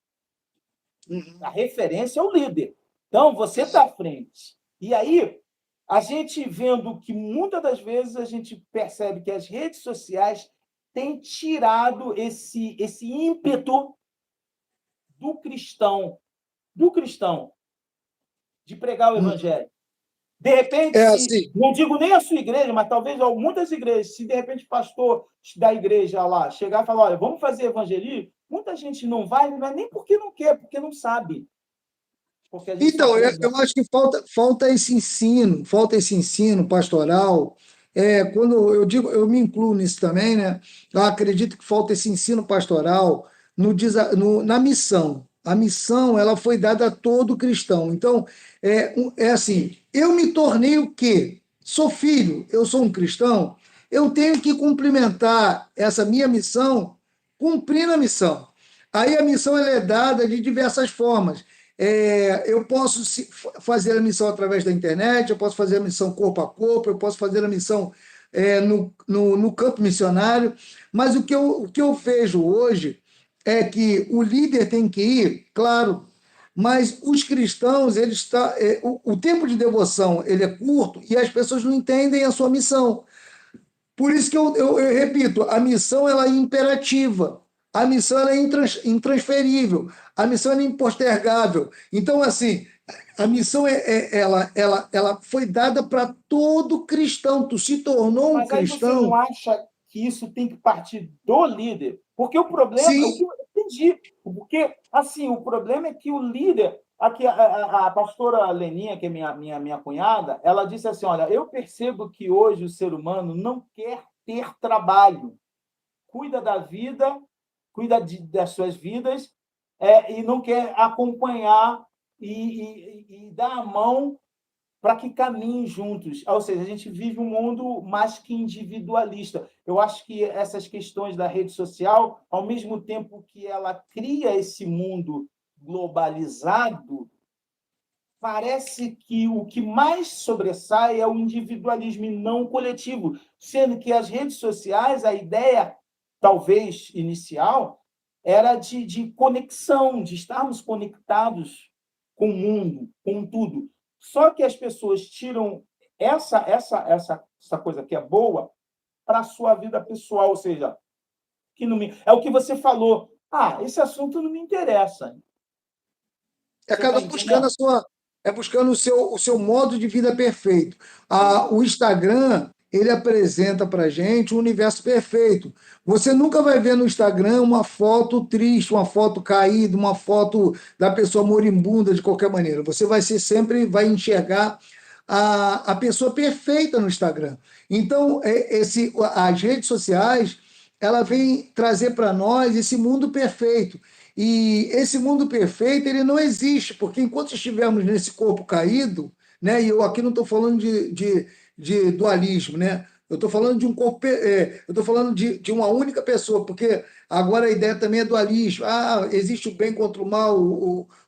A referência é o líder. Então, você está à frente. E aí, a gente vendo que muitas das vezes a gente percebe que as redes sociais têm tirado esse ímpeto do cristão de pregar o evangelho. De repente, É se, assim. não digo nem a sua igreja, mas talvez muitas igrejas, se de repente o pastor da igreja lá chegar e falar, olha, vamos fazer evangelismo, muita gente não vai nem porque não quer, porque não sabe. Porque a gente Então, sabe. eu acho que falta esse ensino pastoral. Quando eu digo, eu me incluo nisso também, né? Eu acredito que falta esse ensino pastoral na missão. A missão, ela foi dada a todo cristão. Então, é assim, eu me tornei o quê? Sou filho, eu sou um cristão, eu tenho que cumprimentar essa minha missão cumprindo a missão. Aí a missão ela é dada de diversas formas. Eu posso fazer a missão através da internet, eu posso fazer a missão corpo a corpo, eu posso fazer a missão no campo missionário, mas o que eu vejo hoje é que o líder tem que ir, claro, mas os cristãos, o tempo de devoção ele é curto e as pessoas não entendem a sua missão. Por isso que eu repito, a missão ela é imperativa, a missão ela é intransferível, a missão ela é impostergável. Então, assim, a missão ela foi dada para todo cristão. Tu se tornou um Mas aí você não cristão, acha que isso tem que partir do líder? Porque o problema, é o que sim. eu entendi, porque assim, o problema é que o líder, aqui a pastora Leninha, que é minha cunhada, ela disse assim, olha, eu percebo que hoje o ser humano não quer ter trabalho, cuida da vida, das suas vidas, e não quer acompanhar e dar a mão para que caminhem juntos. Ou seja, a gente vive um mundo mais que individualista. Eu acho que essas questões da rede social, ao mesmo tempo que ela cria esse mundo globalizado, parece que o que mais sobressai é o individualismo e não o coletivo, sendo que as redes sociais, a ideia, talvez inicial, era de conexão, de estarmos conectados com o mundo, com tudo. Só que as pessoas tiram essa coisa que é boa para a sua vida pessoal, ou seja, que não me, é o que você falou. Ah, esse assunto não me interessa. É Você está cada um buscando entendendo? buscando o seu modo de vida perfeito. O Instagram, ele apresenta para gente um universo perfeito. Você nunca vai ver no Instagram uma foto triste, uma foto caída, uma foto da pessoa moribunda de qualquer maneira. Você sempre vai enxergar a pessoa perfeita no Instagram. Então, as redes sociais, ela vem trazer para nós esse mundo perfeito. E esse mundo perfeito, ele não existe, porque enquanto estivermos nesse corpo caído, né, e eu aqui não estou falando de dualismo, né? Eu estou falando de um corpo, eu estou falando de uma única pessoa, porque agora a ideia também é dualismo. Ah, existe o bem contra o mal,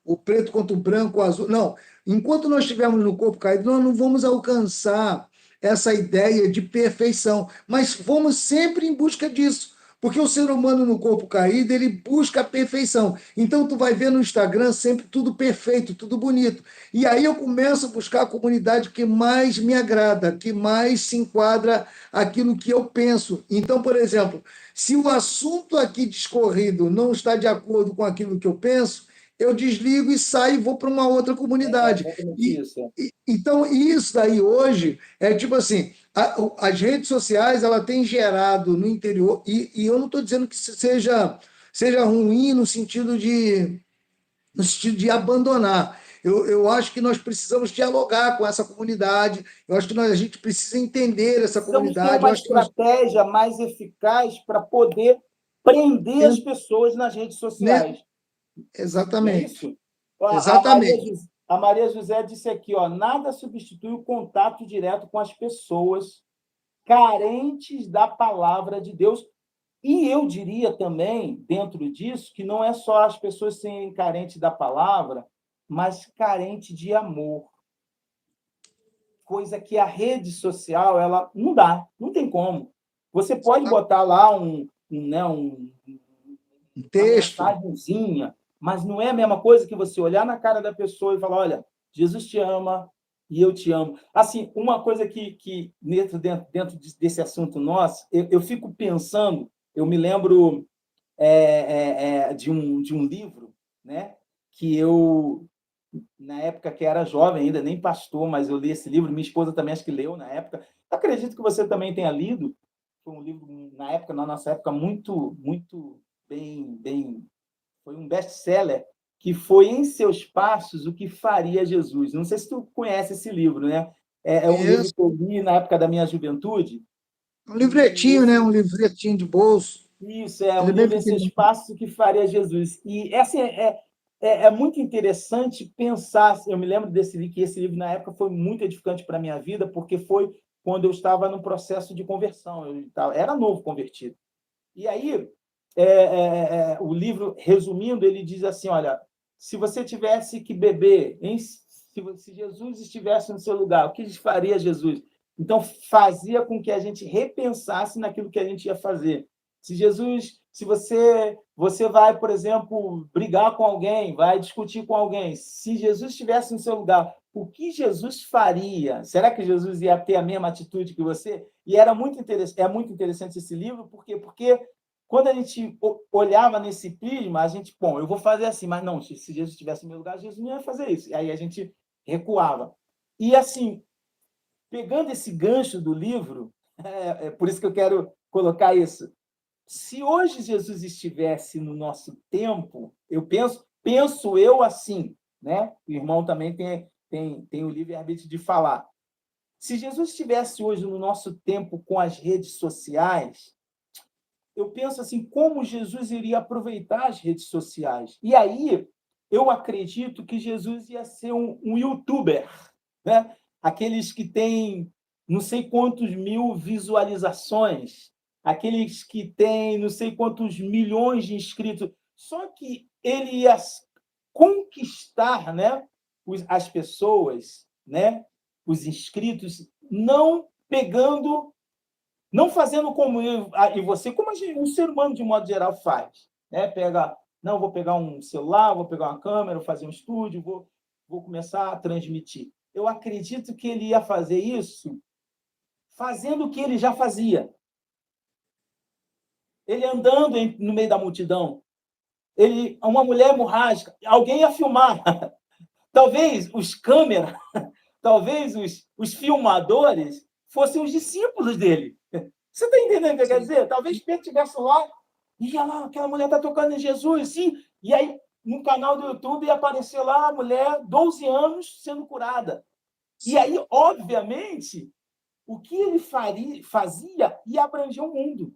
o preto contra o branco, o azul. Não. Enquanto nós estivermos no corpo caído, nós não vamos alcançar essa ideia de perfeição, mas vamos sempre em busca disso. Porque o ser humano no corpo caído, ele busca a perfeição. Então, tu vai ver no Instagram sempre tudo perfeito, tudo bonito. E aí eu começo a buscar a comunidade que mais me agrada, que mais se enquadra aquilo que eu penso. Então, por exemplo, se o assunto aqui discorrido não está de acordo com aquilo que eu penso, eu desligo e saio e vou para uma outra É comunidade. exatamente isso. Então, isso daí hoje é tipo assim, as redes sociais ela tem gerado no interior, e eu não estou dizendo que isso seja ruim no sentido de abandonar. Eu acho que nós precisamos dialogar com essa comunidade, eu acho que a gente precisa entender essa Precisamos ter comunidade, eu uma acho que nós. estratégia mais eficaz para poder prender as pessoas nas redes Né? sociais. Não é Exatamente, isso? A exatamente. A Maria José disse aqui, ó, nada substitui o contato direto com as pessoas carentes da palavra de Deus. E eu diria também, dentro disso, que não é só as pessoas serem carentes da palavra, mas carentes de amor. coisa que a rede social ela não dá, não tem como. Você pode Tá botar lá né, um uma texto. mensagenzinha, mas não é a mesma coisa que você olhar na cara da pessoa e falar, olha, Jesus te ama e eu te amo. Assim, uma coisa que dentro desse assunto nosso, eu fico pensando, eu me lembro de um livro, né, que eu, na época que era jovem ainda, nem pastor, mas eu li esse livro, minha esposa também acho que leu na época. Acredito que você também tenha lido. Foi um livro, na época, na nossa época, muito bem, foi um best-seller, que foi Em Seus Passos, o que faria Jesus. Não sei se tu conhece esse livro, né? É um livro Conheço. que eu li na época da minha juventude, Um e livretinho, né? Um livretinho de bolso. isso, é Ele o é bem livro Em Seus pequenininho. Passos, o que faria Jesus. E assim, é muito interessante pensar. Eu me lembro desse livro, que esse livro, na época, foi muito edificante para a minha vida, porque foi quando eu estava no processo de conversão. Era novo convertido. E aí, o livro, resumindo, ele diz assim: olha, se você tivesse que beber, se Jesus estivesse no seu lugar, o que faria Jesus? Então, fazia com que a gente repensasse naquilo que a gente ia fazer. Se Jesus, se você vai, por exemplo, brigar com alguém, vai discutir com alguém, se Jesus estivesse no seu lugar, o que Jesus faria? Será que Jesus ia ter a mesma atitude que você? E é muito interessante esse livro, por quê? Porque quando a gente olhava nesse prisma, a gente, bom, eu vou fazer assim, mas não, se Jesus estivesse no meu lugar, Jesus não ia fazer isso. E aí a gente recuava. E assim, pegando esse gancho do livro, por isso que eu quero colocar isso. Se hoje Jesus estivesse no nosso tempo, penso eu assim, né? O irmão também tem o livre-arbítrio de falar. Se Jesus estivesse hoje no nosso tempo com as redes sociais, eu penso assim, como Jesus iria aproveitar as redes sociais. E aí, eu acredito que Jesus ia ser um youtuber, né? Aqueles que têm não sei quantos mil visualizações, aqueles que têm não sei quantos milhões de inscritos. Só que ele ia conquistar, né, as pessoas, né, os inscritos, não pegando, não fazendo como eu e você, como um ser humano de modo geral faz, né? Pega, não, vou pegar um celular, vou pegar uma câmera, vou fazer um estúdio, vou começar a transmitir. Eu acredito que ele ia fazer isso fazendo o que ele já fazia. Ele andando no meio da multidão, uma mulher hemorrágica, alguém ia filmar. Talvez os câmeras, talvez os filmadores fossem os discípulos dele. Você está entendendo o que eu quero Sim. dizer? Talvez Pedro estivesse lá e olha lá, aquela mulher está tocando em Jesus, sim. E aí, no canal do YouTube, ia aparecer lá a mulher, 12 anos, sendo curada. E aí, obviamente, o que ele fazia ia abranger o mundo.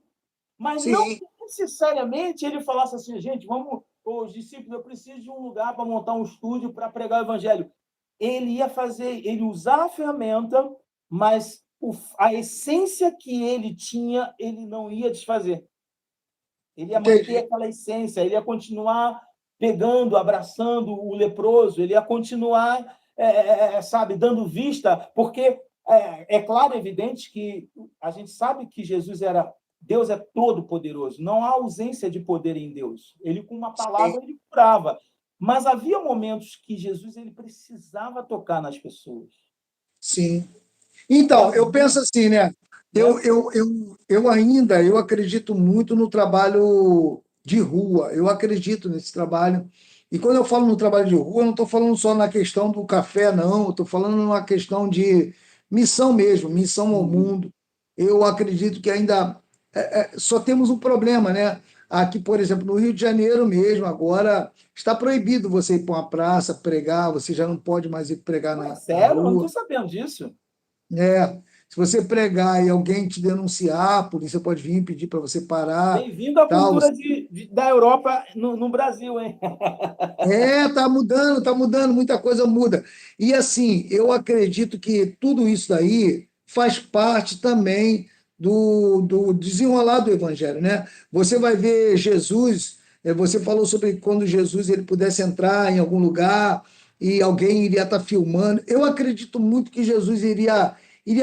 Mas não Sim. que necessariamente ele falasse assim, gente, vamos, os discípulos, eu preciso de um lugar para montar um estúdio para pregar o evangelho. Ele ia fazer, ele usar a ferramenta, mas a essência que ele tinha, ele não ia desfazer. Ele ia manter Entendi. aquela essência, ele ia continuar pegando, abraçando o leproso, ele ia continuar, sabe, dando vista, porque é claro, evidente que a gente sabe que Deus é todo poderoso, não há ausência de poder em Deus. Ele com uma Sim. palavra ele curava, mas havia momentos que Jesus ele precisava tocar nas pessoas. Sim. E Então, eu havia, penso assim, né? né? Eu acredito muito no trabalho de rua. Eu acredito nesse trabalho. E quando eu falo no trabalho de rua, eu não estou falando só na questão do café, não. Eu estou falando numa questão de missão mesmo, missão ao Uhum. mundo. Eu acredito que ainda só temos um problema, né? Aqui, por exemplo, no Rio de Janeiro mesmo, agora está proibido você ir para uma praça pregar, você já não pode mais ir pregar Ué, na sério? Eu não estou rua. sabendo disso. É, se você pregar e alguém te denunciar, a polícia pode vir pedir para você parar, Bem-vindo à tal. cultura da Europa no Brasil, hein? Tá mudando, muita coisa muda. E assim, eu acredito que tudo isso daí faz parte também do desenrolar do evangelho, né? Você vai ver Jesus, você falou sobre quando Jesus ele pudesse entrar em algum lugar, e alguém iria estar filmando. Eu acredito muito que Jesus iria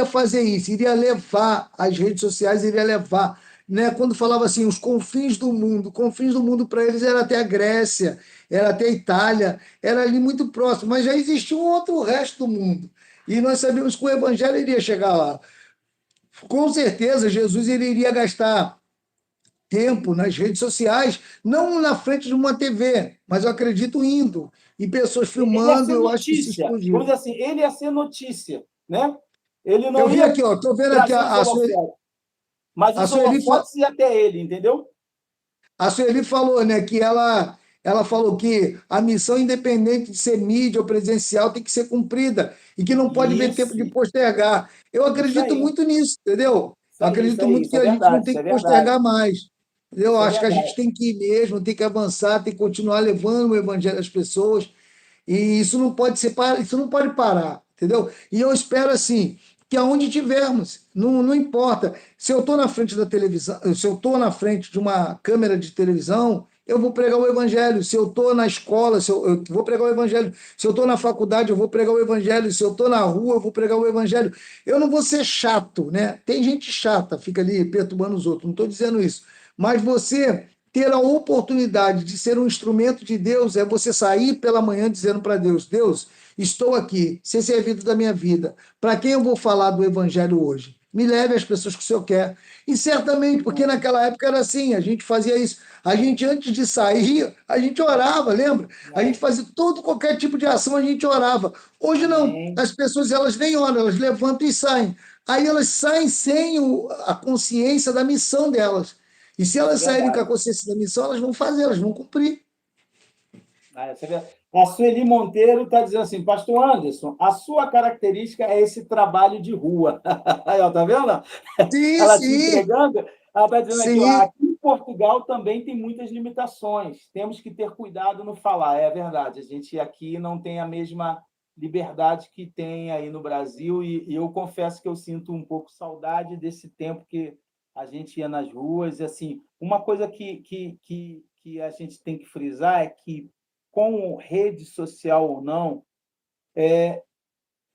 fazer isso, iria levar as redes sociais, iria levar, né? Quando falava assim, os confins do mundo para eles era até a Grécia, era até a Itália, era ali muito próximo, mas já existia um outro resto do mundo. E nós sabíamos que o evangelho iria chegar lá. Com certeza, Jesus ele iria gastar tempo nas redes sociais, não na frente de uma TV, mas eu acredito indo, e pessoas Ele ia filmando, ser eu acho que isso notícia, vamos explodiu. dizer assim, ele ia ser notícia, né? Ele Eu não vi ia aqui, ó, estou vendo aqui trazer os holofotes, mas a os Sueli, holofotes iam até ele, entendeu? a Sueli falou, né, que ela falou que a missão, independente de ser mídia ou presencial, tem que ser cumprida e que não pode ver tempo Isso, de postergar. Eu isso acredito aí, muito nisso, entendeu? Eu acredito muito isso que é a gente não verdade, isso tem é que verdade, postergar mais. Eu isso é acho que a verdade. gente tem que ir mesmo, tem que avançar, tem que continuar levando o evangelho às pessoas. E isso não pode ser, isso não pode parar, entendeu? E eu espero assim que aonde tivermos, não importa. Se eu estou na frente da televisão, se eu estou na frente de uma câmera de televisão, eu vou pregar o evangelho. Se eu estou na escola, eu vou pregar o evangelho. Se eu estou na faculdade, eu vou pregar o evangelho. Se eu estou na rua, eu vou pregar o evangelho. Eu não vou ser chato, né? Tem gente chata, fica ali perturbando os outros. Não estou dizendo isso. Mas você ter a oportunidade de ser um instrumento de Deus é você sair pela manhã dizendo para Deus: Deus, estou aqui, ser servido da minha vida. Para quem eu vou falar do Evangelho hoje? Me leve às pessoas que o Senhor quer. E certamente, porque naquela época era assim, a gente fazia isso. A gente, antes de sair, a gente orava, lembra? A gente fazia qualquer tipo de ação, a gente orava. Hoje não. Amém. As pessoas, elas nem oram, elas levantam e saem. Aí elas saem sem a consciência da missão delas. E se Isso é elas saírem com verdade. a consciência da missão, elas vão fazer, elas vão cumprir. Isso é verdade. A Sueli Monteiro está dizendo assim, Pastor Anderson, a sua característica é esse trabalho de rua. Aí, ó, tá vendo? Sim, Ela se sim, entregando. Ela está dizendo aqui, ó, sim. aqui em Portugal também tem muitas limitações. Temos que ter cuidado no falar. É verdade, a gente aqui não tem a mesma liberdade que tem aí no Brasil e eu confesso que eu sinto um pouco saudade desse tempo que a gente ia nas ruas. E, assim, uma coisa que a gente tem que frisar é que, com rede social ou não,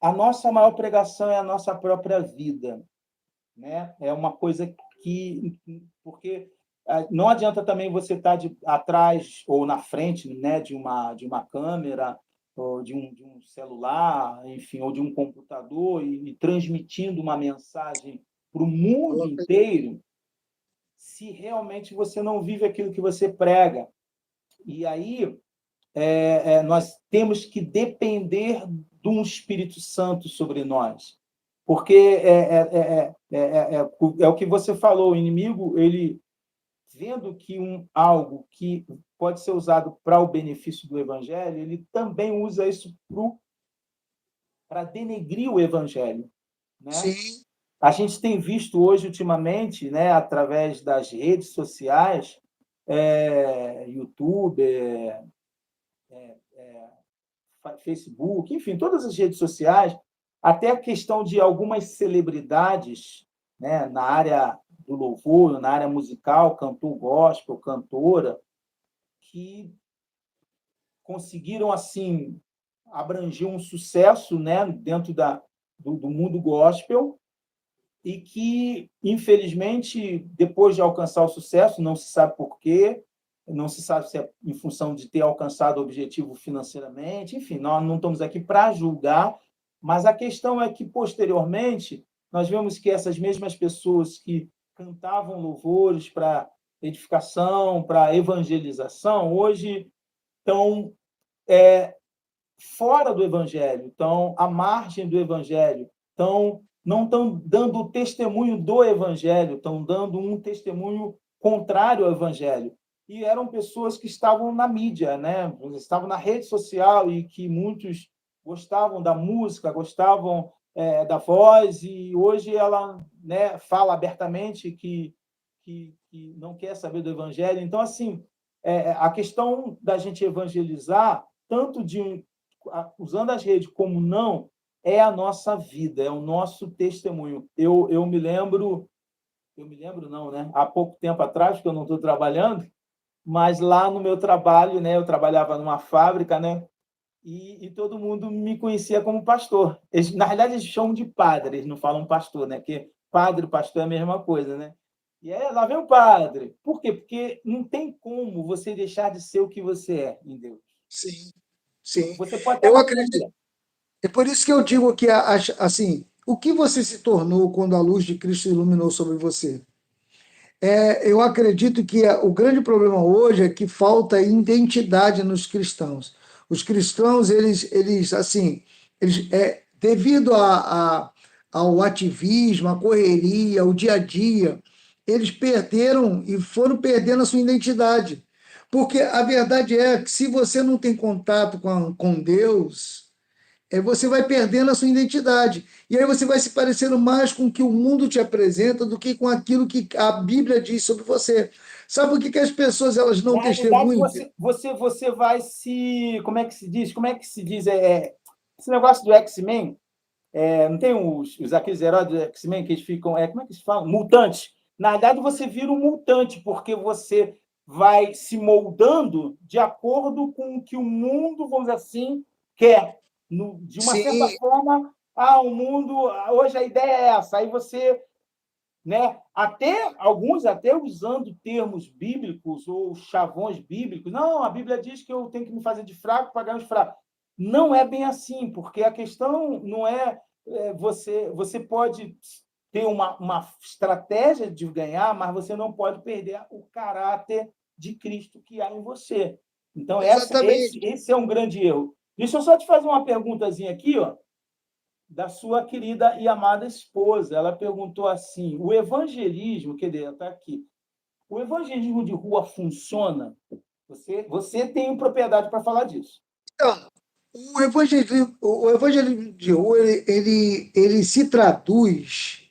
a nossa maior pregação é a nossa própria vida, né? É uma coisa que, porque não adianta também você estar atrás ou na frente, né, de uma câmera ou de um celular, enfim, ou de um computador e transmitindo uma mensagem para o mundo Coloca aí. inteiro, se realmente você não vive aquilo que você prega. E aí nós temos que depender de um Espírito Santo sobre nós. Porque é o que você falou, o inimigo, ele vendo que algo que pode ser usado para o benefício do evangelho, ele também usa isso para denegrir o evangelho, né? Sim, A gente tem visto hoje, ultimamente, né, através das redes sociais, YouTube, Facebook, enfim, todas as redes sociais, até a questão de algumas celebridades, né, na área do louvor, na área musical, cantor gospel, cantora, que conseguiram assim abranger um sucesso, né, dentro do mundo gospel e que, infelizmente, depois de alcançar o sucesso, não se sabe por quê, não se sabe se é em função de ter alcançado o objetivo financeiramente, enfim, nós não estamos aqui para julgar, mas a questão é que, posteriormente, nós vemos que essas mesmas pessoas que cantavam louvores para edificação, para evangelização, hoje estão fora do evangelho, estão à margem do evangelho, não estão dando o testemunho do evangelho, estão dando um testemunho contrário ao evangelho. E eram pessoas que estavam na mídia, né? Estavam na rede social e que muitos gostavam da música, gostavam da voz, e hoje ela, né, fala abertamente que não quer saber do evangelho. Então, assim, a questão da gente evangelizar, tanto usando as redes como não, é a nossa vida, é o nosso testemunho. Eu me lembro não, né? Há pouco tempo atrás, porque eu não estou trabalhando, mas lá no meu trabalho, né? Eu trabalhava numa fábrica, né? e todo mundo me conhecia como pastor. Na realidade, eles chamam de padre, eles não falam pastor, né? Porque padre e pastor é a mesma coisa, né? E aí, lá vem o padre. Por quê? Porque não tem como você deixar de ser o que você é em Deus. Sim, sim. Você pode até Eu mudar. acredito. É por isso que eu digo que, assim, o que você se tornou quando a luz de Cristo iluminou sobre você? Eu acredito que o grande problema hoje é que falta identidade nos cristãos. Os cristãos, assim, devido ao ativismo, à correria, ao dia a dia, eles perderam e foram perdendo a sua identidade. Porque a verdade é que se você não tem contato com Deus, você vai perdendo a sua identidade. E aí você vai se parecendo mais com o que o mundo te apresenta do que com aquilo que a Bíblia diz sobre você. Sabe por que as pessoas elas não Na realidade, testemunham? você vai se. Como é que se diz? Como é que se diz? Esse negócio do X-Men, não tem aqueles heróis do X-Men que eles ficam. Como é que se fala? Mutantes. Na verdade, você vira um mutante, porque você vai se moldando de acordo com o que o mundo, vamos dizer assim, quer. De uma certa Sim, forma, o mundo. Hoje a ideia é essa. Aí você, né? Até alguns até usando termos bíblicos ou chavões bíblicos. Não, a Bíblia diz que eu tenho que me fazer de fraco para ganhar os fracos. Não é bem assim, porque a questão não você pode ter uma estratégia de ganhar, mas você não pode perder o caráter de Cristo que há em você. Então, exatamente. esse é um grande erro. Deixa eu só te fazer uma perguntazinha aqui, ó, da sua querida e amada esposa. Ela perguntou assim: o evangelismo, quer dizer, está aqui, o evangelismo de rua funciona? Você tem propriedade para falar disso. Então, o evangelismo de rua, ele se traduz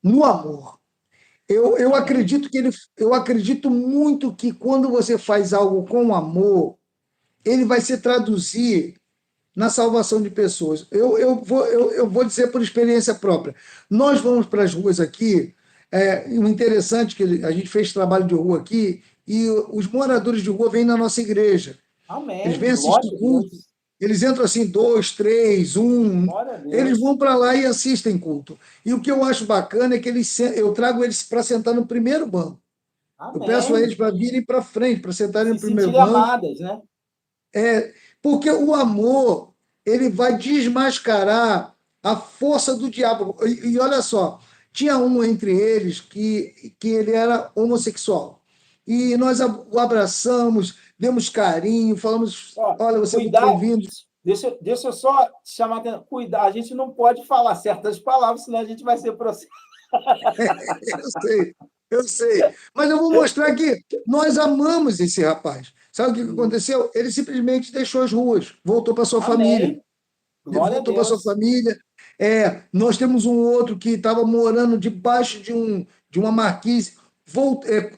no amor. Amém. Eu acredito muito que quando você faz algo com amor, ele vai se traduzir na salvação de pessoas. Eu vou dizer por experiência própria. Nós vamos para as ruas aqui, o interessante é que a gente fez trabalho de rua aqui, e os moradores de rua vêm na nossa igreja. Eles Amém. vêm assistir Glória o a culto, Deus. eles entram assim, dois, três, um, Glória a eles Deus. vão para lá e assistem culto. E o que eu acho bacana é que eu trago eles para sentar no primeiro banco. Eu peço a Amém. eles para virem para frente, para sentarem Se no primeiro sentir banco. amadas, né? Porque o amor, ele vai desmascarar a força do diabo. E olha só, tinha um entre eles que ele era homossexual. E nós o abraçamos, demos carinho, falamos: Ó, olha, você é muito cuidar. bem-vindo. Deixa eu só chamar a atenção. Cuidar. A gente não pode falar certas palavras, senão a gente vai ser processado. Eu sei, eu sei. Mas eu vou mostrar que nós amamos esse rapaz. Sabe o que aconteceu? Ele simplesmente deixou as ruas, voltou para sua família. Amém. Ele Glória a voltou para sua Deus. família. Nós temos um outro que estava morando debaixo de uma marquise,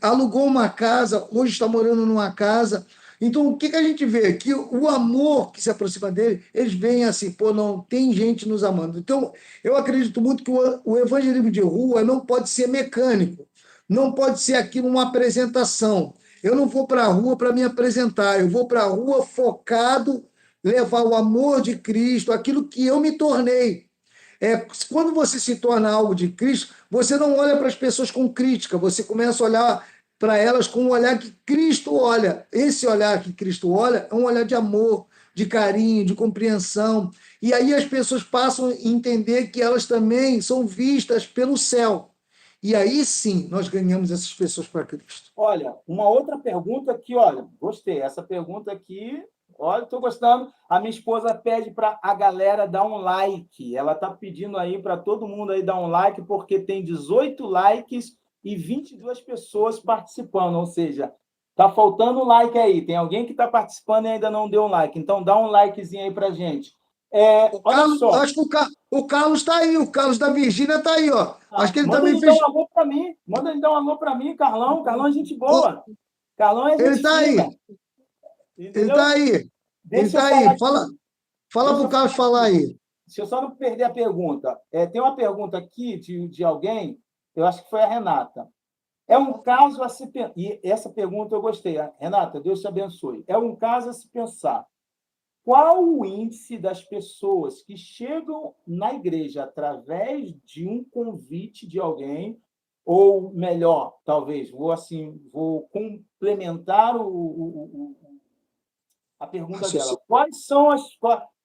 alugou uma casa, hoje está morando numa casa. Então, o que a gente vê? Que o amor que se aproxima dele, eles veem assim, pô, não, tem gente nos amando. Então, eu acredito muito que o evangelismo de rua não pode ser mecânico, não pode ser aquilo uma apresentação. Eu não vou para a rua para me apresentar, eu vou para a rua focado levar o amor de Cristo, aquilo que eu me tornei. Quando você se torna algo de Cristo, você não olha para as pessoas com crítica, você começa a olhar para elas com o olhar que Cristo olha. Esse olhar que Cristo olha é um olhar de amor, de carinho, de compreensão. E aí as pessoas passam a entender que elas também são vistas pelo céu. E aí sim nós ganhamos essas pessoas para Cristo. Olha, uma outra pergunta aqui, olha, gostei. Essa pergunta aqui, olha, estou gostando. A minha esposa pede para a galera dar um like. Ela está pedindo aí para todo mundo aí dar um like, porque tem 18 likes e 22 pessoas participando. Ou seja, está faltando um like aí. Tem alguém que está participando e ainda não deu um like. Então, dá um likezinho aí para gente. O Olha Carlos, só. acho que o Carlos está aí, o Carlos da Virgínia está aí, ó. Acho que ele Manda também ele dar fez. um alô para mim. Manda ele dar um alô para mim, Carlão. Carlão é gente boa. Carlão é Ele gente está fina. aí, ele está Entendeu? aí, ele Deixa eu está falar aí. aqui. Fala Deixa para eu o Carlos falar falar aqui. aí. Deixa eu só não perder a pergunta. Tem uma pergunta aqui de alguém, eu acho que foi a Renata. É um caso a se pensar. E essa pergunta eu gostei. Renata, Deus te abençoe. É um caso a se pensar. qual o índice das pessoas que chegam na igreja através de um convite de alguém, ou melhor, talvez, vou complementar a pergunta dela.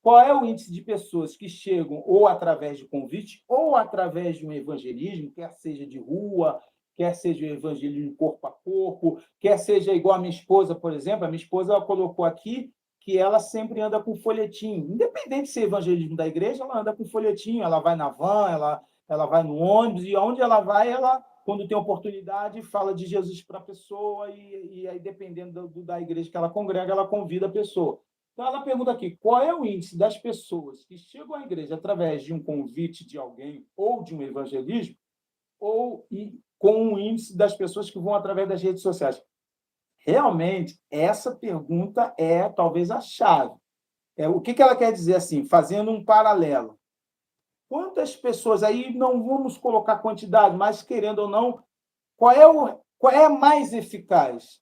Qual é o índice de pessoas que chegam ou através de convite ou através de um evangelismo, quer seja de rua, quer seja um evangelismo corpo a corpo, quer seja igual a minha esposa, por exemplo. A minha esposa ela colocou aqui que ela sempre anda com folhetim. Independente de ser evangelismo da igreja, ela anda com folhetim, ela vai na van, ela vai no ônibus, e onde ela vai, ela, quando tem oportunidade, fala de Jesus para a pessoa, e aí, dependendo da igreja que ela congrega, ela convida a pessoa. Então, ela pergunta aqui, qual é o índice das pessoas que chegam à igreja através de um convite de alguém ou de um evangelismo, ou com o índice das pessoas que vão através das redes sociais? Realmente, essa pergunta é talvez a chave. O que ela quer dizer assim, fazendo um paralelo? Quantas pessoas, aí não vamos colocar quantidade, mas querendo ou não, qual é a mais eficaz?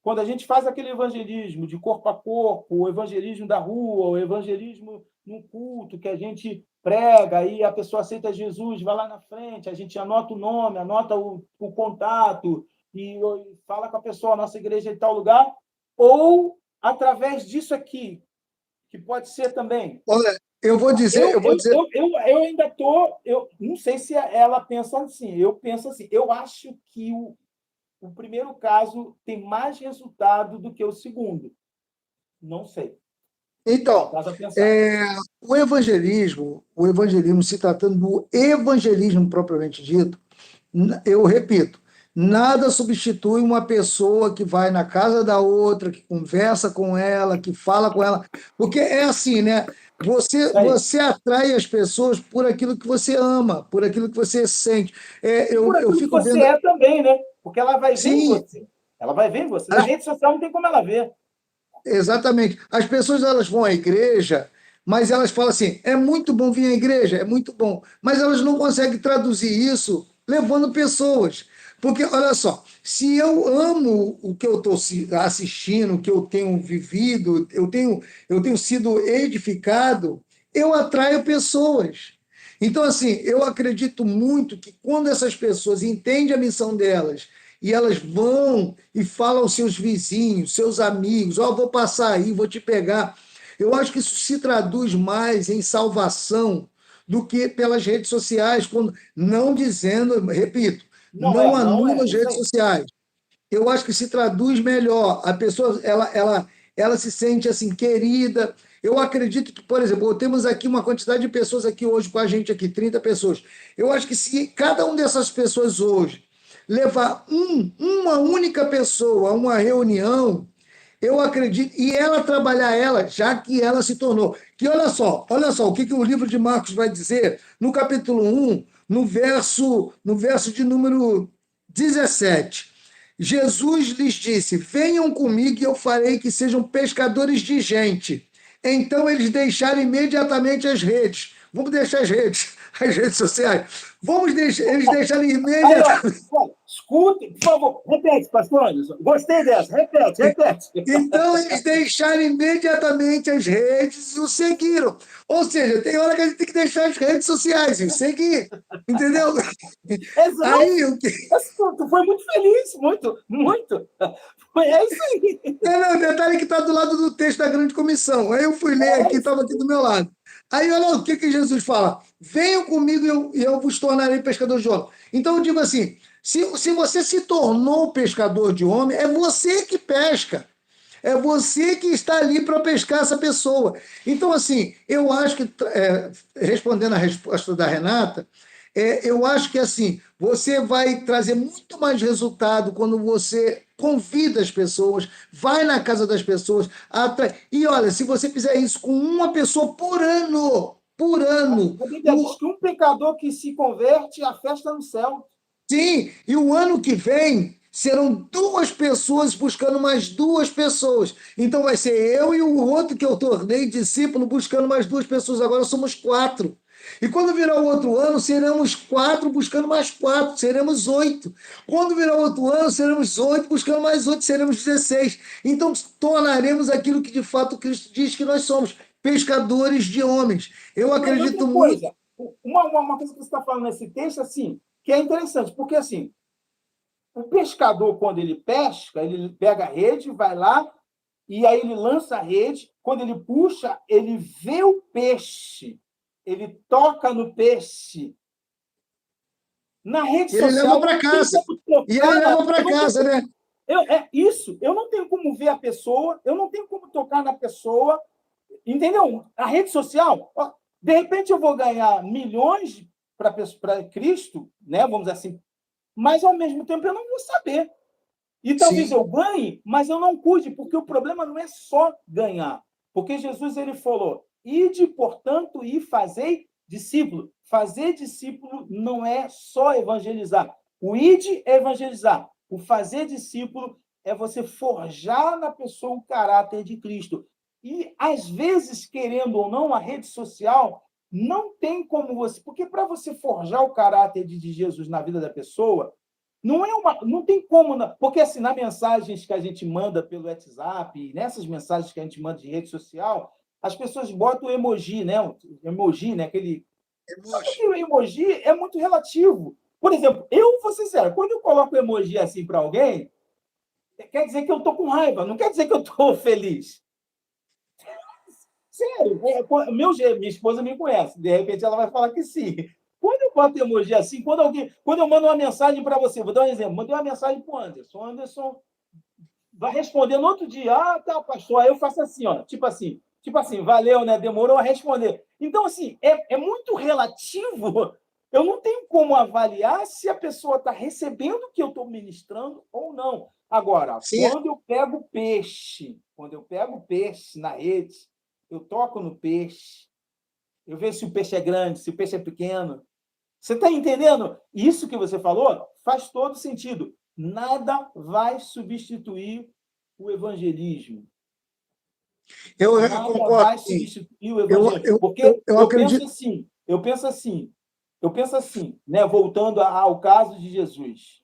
Quando a gente faz aquele evangelismo de corpo a corpo, o evangelismo da rua, o evangelismo num culto que a gente prega, aí a pessoa aceita Jesus, vai lá na frente, a gente anota o nome, anota o contato e fala com a pessoa, nossa igreja é em tal lugar, ou através disso aqui, que pode ser também. Olha, eu vou dizer, eu ainda estou, eu não sei se ela pensa assim, eu penso assim, eu acho que o primeiro caso tem mais resultado do que o segundo. Não sei. Então, o evangelismo, se tratando do evangelismo propriamente dito, eu repito, nada substitui uma pessoa que vai na casa da outra, que conversa com ela, que fala com ela, porque é assim, né? Você atrai as pessoas por aquilo que você ama, por aquilo que você sente. E por Eu aquilo que fico você vendo. é também, né? Porque ela vai ver em Sim, você. Ela vai ver em você. Na rede social não tem como ela ver. exatamente. As pessoas elas vão à igreja, mas elas falam assim: é muito bom vir à igreja, é muito bom. Mas elas não conseguem traduzir isso levando pessoas. Porque, olha só, se eu amo o que eu estou assistindo, o que eu tenho vivido, eu tenho sido edificado, eu atraio pessoas. Então, assim, eu acredito muito que quando essas pessoas entendem a missão delas e elas vão e falam aos seus vizinhos, seus amigos, ó, oh, vou passar aí, vou te pegar. Eu acho que isso se traduz mais em salvação do que pelas redes sociais, quando, não dizendo, repito, não Não anula é. as Isso redes aí. sociais. Eu acho que se traduz melhor. A pessoa, ela se sente assim, querida. Eu acredito que, por exemplo, temos aqui uma quantidade de pessoas aqui hoje com a gente aqui, 30 pessoas. Eu acho que se cada uma dessas pessoas hoje levar uma única pessoa a uma reunião, eu acredito, e ela trabalhar ela, já que ela se tornou. Que olha só o que o livro de Marcos vai dizer no capítulo 1, no verso de número 17. Jesus lhes disse: venham comigo e eu farei que sejam pescadores de gente. Então eles deixaram imediatamente as redes. Vamos deixar as redes sociais. Eles deixaram Aí, ó, imediatamente. escute, por favor, repete, pastor Anderson. Gostei dessa, repete. Então eles deixaram imediatamente as redes e o seguiram. Ou seja, tem hora que a gente tem que deixar as redes sociais e seguir. Entendeu? Exato. Aí o que. Tu foi muito feliz, muito. É isso aí. Não, o detalhe é que está do lado do texto da grande comissão. Aí eu fui ler aqui, estava aqui do meu lado. Aí olha o que Jesus fala: venham comigo e eu vos tornarei pescador de homem. Então eu digo assim: se você se tornou pescador de homem, é você que pesca. É você que está ali para pescar essa pessoa. Então, assim, eu acho que, respondendo a resposta da Renata, eu acho que assim, você vai trazer muito mais resultado quando você convida as pessoas, vai na casa das pessoas, e olha, se você fizer isso com uma pessoa por ano, A Bíblia diz que um pecador que se converte, a festa no céu. sim, e o ano que vem serão duas pessoas buscando mais duas pessoas. Então vai ser eu e o outro que eu tornei discípulo buscando mais duas pessoas. Agora somos quatro. E quando virar o outro ano, seremos quatro buscando mais quatro, seremos oito. Quando virar o outro ano, seremos oito buscando mais oito, seremos 16. Então tornaremos aquilo que de fato Cristo diz que nós somos, pescadores de homens. Eu Mas outra acredito muito. coisa, uma coisa que você está falando nesse texto, assim, que é interessante, porque assim, o pescador, quando ele pesca, ele pega a rede, vai lá, e aí ele lança a rede. Quando ele puxa, ele vê o peixe, ele toca no peixe. Na rede Ele leva social, eu para não tenho casa. como E ele tocar, leva eu para não tenho, casa, né? é isso, eu não tenho como ver a pessoa, eu não tenho como tocar na pessoa, entendeu? A rede social, ó, de repente eu vou ganhar milhões para Cristo, né? Vamos dizer assim, mas ao mesmo tempo eu não vou saber. E talvez Sim, eu ganhe, mas eu não cuide, porque o problema não é só ganhar. Porque Jesus ele falou: ide, portanto, e fazei discípulo. Fazer discípulo não é só evangelizar. O ide é evangelizar. O fazer discípulo é você forjar na pessoa o caráter de Cristo. E, às vezes, querendo ou não, a rede social não tem como você. Porque para você forjar o caráter de Jesus na vida da pessoa, não tem como, porque assim, nas mensagens que a gente manda pelo WhatsApp, nessas mensagens que a gente manda de rede social, as pessoas botam o emoji, né? O emoji, né? Aquele. Só que emoji. o emoji é muito relativo. Por exemplo, eu vou ser sincero, quando eu coloco o emoji assim para alguém, quer dizer que eu estou com raiva, não quer dizer que eu estou feliz. Sério, minha esposa me conhece, de repente ela vai falar que sim. Quando eu boto emoji assim, quando eu mando uma mensagem para você, vou dar um exemplo, mandei uma mensagem para o Anderson. O Anderson vai responder no outro dia, tá, pastor. Aí eu faço assim, ó, tipo assim, valeu, né? Demorou a responder. Então, assim, é muito relativo. Eu não tenho como avaliar se a pessoa está recebendo o que eu estou ministrando ou não. Agora, Sim, quando eu pego peixe na rede, eu toco no peixe, eu vejo se o peixe é grande, se o peixe é pequeno. Você está entendendo? Isso que você falou faz todo sentido. Nada vai substituir o evangelismo. eu Nada concordo. vai Sim. substituir o evangelismo. Porque Eu acredito. eu penso assim, né? Voltando ao caso de Jesus.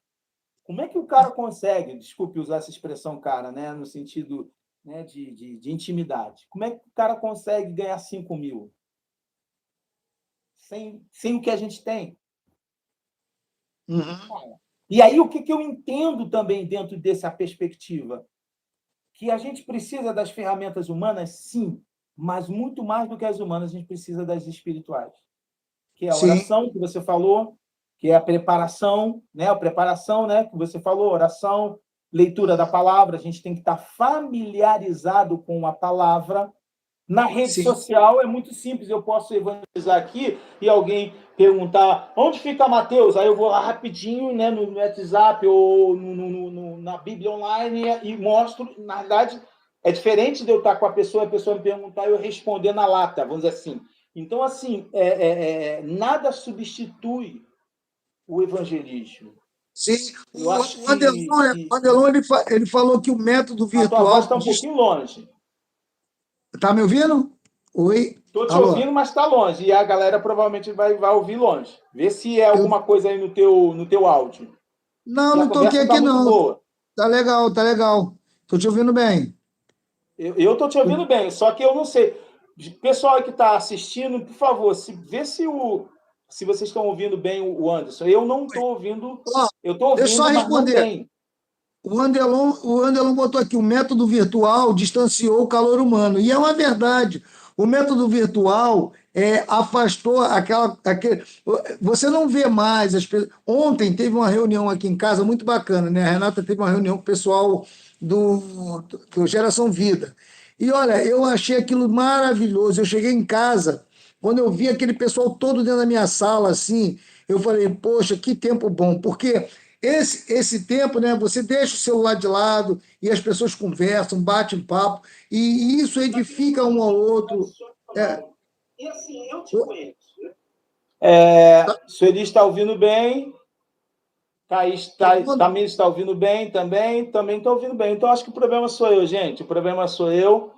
Como é que o cara consegue, desculpe usar essa expressão, cara, né? No sentido, né, de intimidade. Como é que o cara consegue ganhar 5.000 sem o que a gente tem? Uhum. E aí, o que eu entendo também dentro dessa perspectiva? Que a gente precisa das ferramentas humanas, sim, mas muito mais do que as humanas, a gente precisa das espirituais, que é a Sim, oração que você falou, que é a preparação, né? A preparação, né? Que você falou, oração, leitura da palavra, a gente tem que estar familiarizado com a palavra. Na rede sim. social é muito simples, eu posso evangelizar aqui e alguém perguntar onde fica Mateus, aí eu vou lá rapidinho, né, no WhatsApp ou na Bíblia online e mostro. Na verdade, é diferente de eu estar com a pessoa me perguntar e eu responder na lata, vamos dizer assim. Então, assim, nada substitui o evangelismo. Sim. Eu acho O Andelon, o que Andelon ele falou que o método a tua voz virtual. está um pouquinho longe. Tá me ouvindo? Oi? Estou te Alô? ouvindo, mas está longe. E a galera provavelmente vai ouvir longe. Vê se é Eu, alguma coisa aí no teu áudio. não, Que a não toquei conversa está aqui, muito não. boa. Tá legal, tá legal. Tô te ouvindo bem. Eu estou te ouvindo bem, só que eu não sei. Pessoal que está assistindo, por favor, vê se vocês estão ouvindo bem o Anderson. Eu não estou ouvindo. Ó, Eu estou deixa eu só ouvindo, mas não responder. bem. O Andelon botou aqui: o método virtual distanciou o calor humano. E é uma verdade. O método virtual afastou aquele. Você não vê mais as pessoas. Ontem teve uma reunião aqui em casa muito bacana, né? A Renata teve uma reunião com o pessoal do Geração Vida. E olha, eu achei aquilo maravilhoso. Eu cheguei em casa, quando eu vi aquele pessoal todo dentro da minha sala, assim, eu falei, poxa, que tempo bom, porque esse tempo, né, você deixa o celular de lado e as pessoas conversam, batem papo, e isso edifica um ao outro. É, E assim, eu te conheço. Sueli está ouvindo bem. Tamir está ouvindo bem também está ouvindo bem. Então, acho que o problema sou eu, gente. O problema sou eu.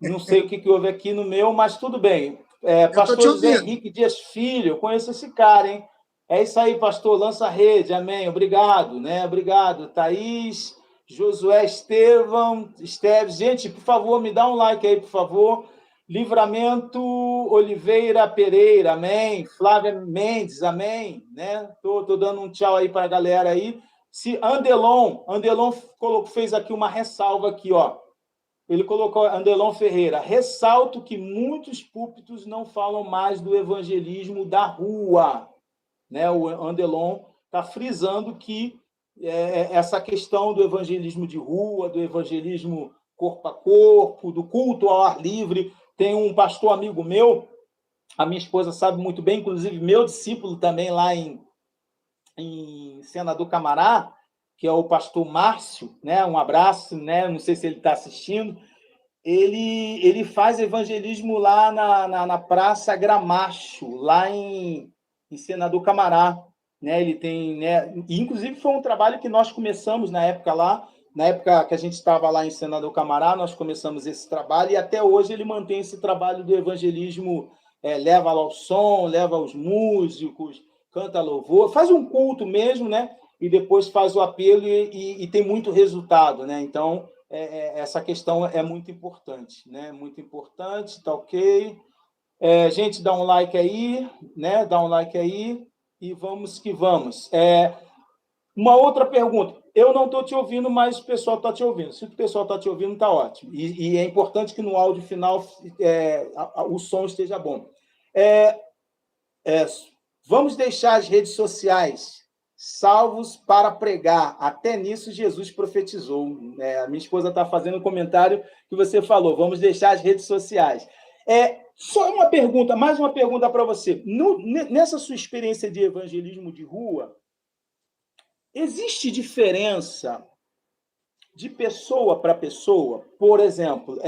Não sei o que houve aqui no meu, mas tudo bem. eu estou te Pastor José ouvindo. Henrique Dias Filho, eu conheço esse cara, hein? É isso aí, pastor. Lança a rede, amém. Obrigado, né? Obrigado. Thaís, Josué Esteves. Gente, por favor, me dá um like aí, por favor. Livramento Oliveira Pereira, amém. Flávia Mendes, amém. Né? Tô dando um tchau aí para a galera aí. Se Andelon fez aqui uma ressalva aqui, ó. Ele colocou, Andelon Ferreira, ressalto que muitos púlpitos não falam mais do evangelismo da rua. Né? O Andelon está frisando que essa questão do evangelismo de rua, do evangelismo corpo a corpo, do culto ao ar livre. Tem um pastor amigo meu, a minha esposa sabe muito bem, inclusive meu discípulo também lá em Senador Camará, que é o pastor Márcio, né? Um abraço, né? Não sei se ele está assistindo. Ele faz evangelismo lá na Praça Gramacho, lá em Senador Camará. Né? Ele tem, né? Inclusive, foi um trabalho que nós começamos na época lá, na época que a gente estava lá em Senador Camará, nós começamos esse trabalho, e até hoje ele mantém esse trabalho do evangelismo, leva ao som, leva os músicos, canta louvor, faz um culto mesmo, né? E depois faz o apelo e tem muito resultado, né? Então, essa questão é muito importante, né? Muito importante, tá ok? Gente, dá um like aí, né? Dá um like aí e vamos que vamos. Uma outra pergunta. Eu não estou te ouvindo, mas o pessoal está te ouvindo. Se o pessoal está te ouvindo, está ótimo. E é importante que no áudio final o som esteja bom. Vamos deixar as redes sociais salvos para pregar. Até nisso Jesus profetizou. A minha esposa está fazendo um comentário que você falou. Vamos deixar as redes sociais. Só uma pergunta, mais uma pergunta para você. Nessa sua experiência de evangelismo de rua, existe diferença de pessoa para pessoa? Por exemplo,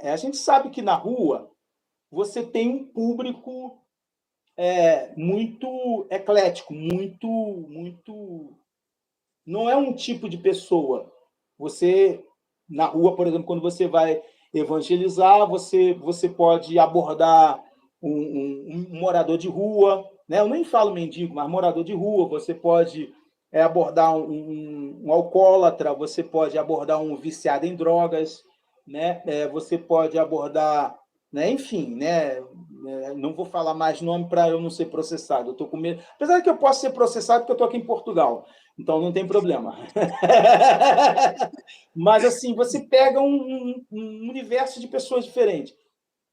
a gente sabe que na rua você tem um público muito eclético, muito. Não é um tipo de pessoa. Você, na rua, por exemplo, quando você vai evangelizar, você pode abordar um morador de rua, né? Eu nem falo mendigo, mas morador de rua. Você pode abordar um alcoólatra, você pode abordar um viciado em drogas, né? Você pode abordar, né? Enfim, né? Não vou falar mais nome para eu não ser processado. Eu estou com medo. Apesar de que eu posso ser processado porque eu estou aqui em Portugal, então não tem problema. Mas assim, você pega um universo de pessoas diferentes.